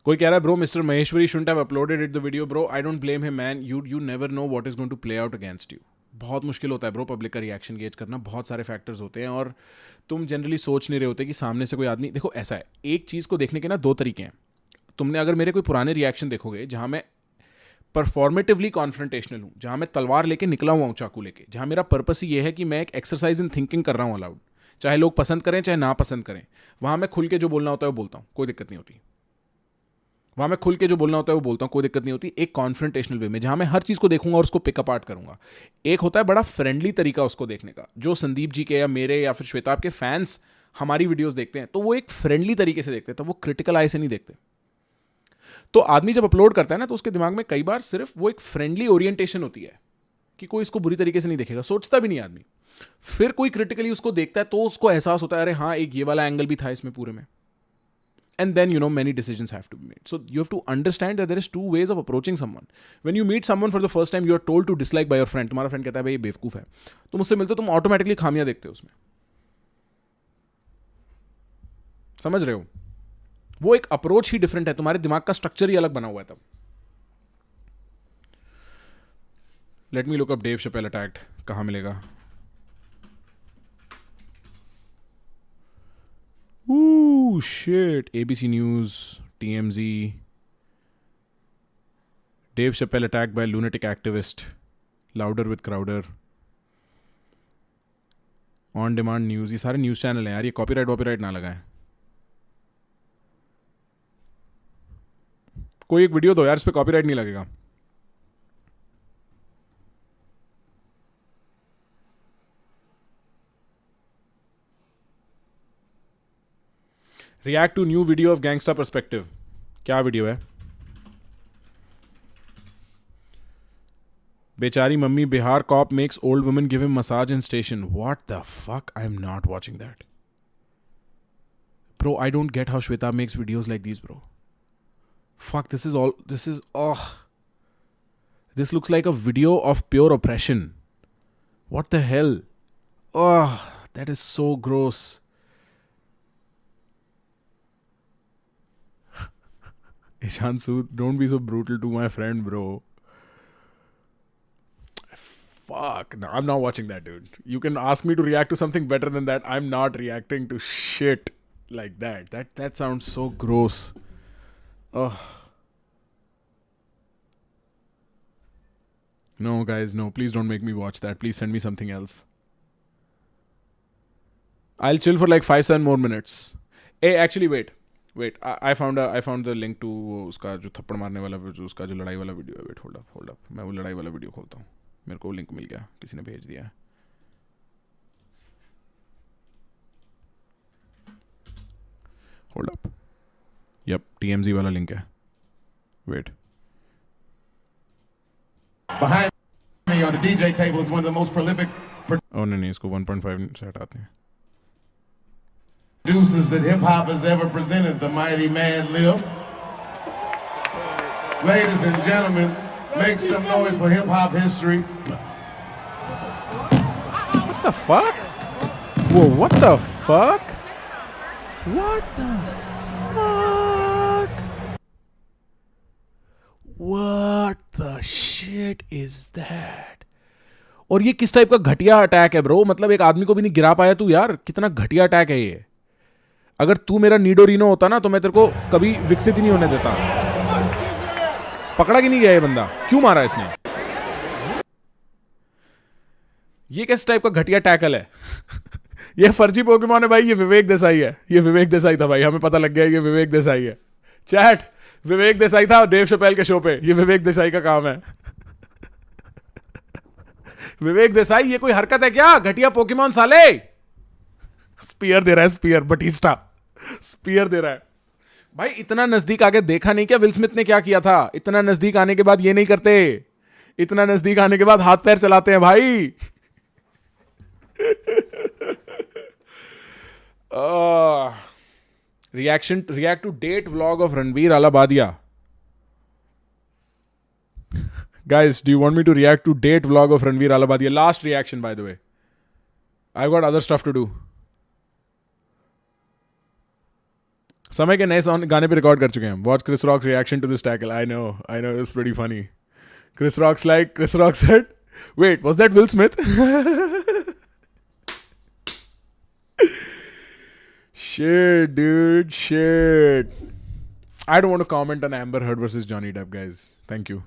कोई कह रहा है bro mister Maheshwari shouldn't have uploaded it the video. Bro I don't blame him man. You never know what is going to play out against you. बहुत मुश्किल होता है ब्रो पब्लिक का रिएक्शन गेज करना. बहुत सारे फैक्टर्स होते हैं और तुम जनरली सोच नहीं रहे होते कि सामने से कोई आदमी. देखो ऐसा है, एक चीज़ को देखने के ना दो तरीके हैं. तुमने अगर मेरे कोई पुराने रिएक्शन देखोगे जहाँ मैं परफॉर्मेटिवली कॉन्फ्रंटेशनल हूँ, जहाँ मैं तलवार लेके निकला हुआ हूँ चाकू लेके, जहाँ मेरा पर्पस ही ये है कि मैं एक एक्सरसाइज इन थिंकिंग कर रहा हूँ अलाउड. चाहे लोग पसंद करें चाहे ना पसंद करें, वहाँ मैं खुल के जो बोलना होता है वो बोलता हूँ, कोई दिक्कत नहीं होती. वहाँ मैं खुल के जो बोलना होता है वो बोलता हूँ, कोई दिक्कत नहीं होती. एक कॉन्फ्रंटेशनल वे में जहाँ मैं हर चीज़ को देखूंगा और उसको पिकअप आर्ट करूंगा. एक होता है बड़ा फ्रेंडली तरीका उसको देखने का, जो संदीप जी के या मेरे या फिर श्वेताब के फैंस हमारी वीडियोस देखते हैं, तो वो एक फ्रेंडली तरीके से देखते हैं, तो वो क्रिटिकल आई से नहीं देखते. तो आदमी जब अपलोड करता है ना, तो उसके दिमाग में कई बार सिर्फ वो एक फ्रेंडली ओरिएंटेशन होती है कि कोई इसको बुरी तरीके से नहीं देखेगा, सोचता भी नहीं आदमी। फिर कोई क्रिटिकली उसको देखता है तो उसको एहसास होता है, अरे हाँ, एक ये वाला एंगल भी था इसमें पूरे में। And then, many decisions have to be made. So you have to understand that there is two ways of approaching someone. When you meet someone for the first time, you are told to dislike by your friend. तुम्हारा friend कहता है भाई ये बेवकूफ है, तुम उससे मिलते हो, तुम ऑटोमेटिकली खामियां देखते हो उसमें। समझ रहे हो? वो एक अप्रोच ही डिफरेंट है, तुम्हारे दिमाग का स्ट्रक्चर ही अलग बना हुआ है तब। Let me look up Dave Chappelle attacked, कहां मिलेगा? Ooh, shit. ABC News, TMZ. Dave Chappelle attacked by lunatic activist. Louder with Crowder. On demand news. ये सारे न्यूज़ चैनल हैं यार, ये कॉपीराइट ना लगाएं। कोई एक वीडियो दो यार, इस पे कॉपीराइट नहीं लगेगा। React to new video of gangster perspective. क्या वीडियो है? बेचारी mummy, Bihar cop makes old woman give him massage in station. What the fuck? I am not watching that bro. I don't get how Shweta makes videos like these bro. Fuck, this looks like a video of pure oppression. What the hell? Oh, that is so gross. Ishan Sood, don't be so brutal to my friend, bro. Fuck, no, I'm not watching that, dude. You can ask me to react to something better than that. I'm not reacting to shit like that. That sounds so gross. Oh. No, guys, no. Please don't make me watch that. Please send me something else. I'll chill for like 5-7 more minutes. Hey, actually, wait. I found the link to उसका जो थप्पड़ मारने वाला, जो उसका जो लड़ाई वाला वीडियो है. Wait, hold up. मैं वो लड़ाई वाला वीडियो खोलता हूँ. मेरे को लिंक मिल गया, किसी ने भेज दिया है. Hold up. Yep, TMZ वाला लिंक है. Wait. Behind me on the DJ table is one of the most prolific Oh नहीं, इसको 1.5 से हटाते हैं. producers that hip hop has ever presented, the mighty Mad Lib. Ladies and gentlemen, make some noise for hip hop history. What the fuck? Whoa, what the fuck? What the fuck? What the shit is that? और ये किस type का घटिया attack है bro? मतलब एक आदमी को भी नहीं गिरा पाया तू यार, कितना घटिया अटैक है ये. अगर तू मेरा नीडोरिनो होता ना तो मैं तेरे को कभी विकसित ही नहीं होने देता. पकड़ा कि नहीं गया ये बंदा? क्यों मारा इसने? ये किस टाइप का घटिया टैकल है? ये फर्जी पोकेमॉन है भाई. ये विवेक देसाई है. ये विवेक देसाई था भाई, हमें पता लग गया ये विवेक देसाई है. चैट, विवेक देसाई था देव शपेल के शो पे. ये विवेक देसाई का काम है. विवेक देसाई, ये कोई हरकत है क्या? घटिया पोकेमॉन साले. स्पीयर दे रहा है, स्पीयर बटिस्टा स्पीयर दे रहा है भाई. इतना नजदीक आके देखा नहीं क्या विल स्मिथ ने क्या किया था? इतना नजदीक आने के बाद ये नहीं करते. इतना नजदीक आने के बाद हाथ पैर चलाते हैं भाई. react to date vlog of Ranveer Alabadia. Guys, do you want me to react to date vlog of Ranveer Alabadia? Last reaction, by the way. I've got other stuff to do. समय के नए गाने पे record कर चुके हैं. Watch Chris Rock's reaction to this tackle. I know, it's pretty funny. Chris Rock said, wait, was that Will Smith? Shit, dude, shit. I don't want to comment on Amber Heard versus Johnny Depp, guys. Thank you.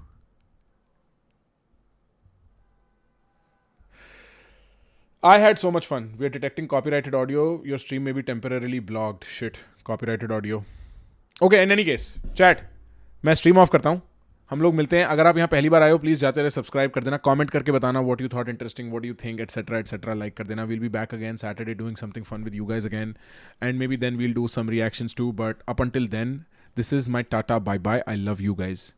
I had so much fun. We are detecting copyrighted audio. Your stream may be temporarily blocked. Shit. Copyrighted audio. Okay, in any case, chat. मैं stream of करता हूँ. हम लोग मिलते हैं. अगर आप यहाँ पहली बार आए हो, प्लीज़ जाते रहे सब्सक्राइब कर देना, कमेंट करके बताना what you thought interesting, what you think, etc. Like कर देना. We'll be back again Saturday doing something fun with you guys again. And maybe then we'll do some reactions too. But up until then, this is my ta ta bye bye, I love you guys.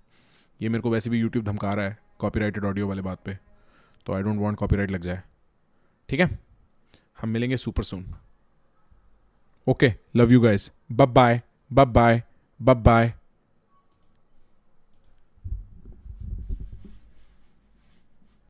ये मेरे को वैसे भी YouTube धमका रहा है copyrighted audio वाले बात पे, तो आई डोंट वांट कॉपीराइट लग जाए, ठीक है। हम मिलेंगे super soon. Okay, love you guys, bye bye, bye bye, bye bye.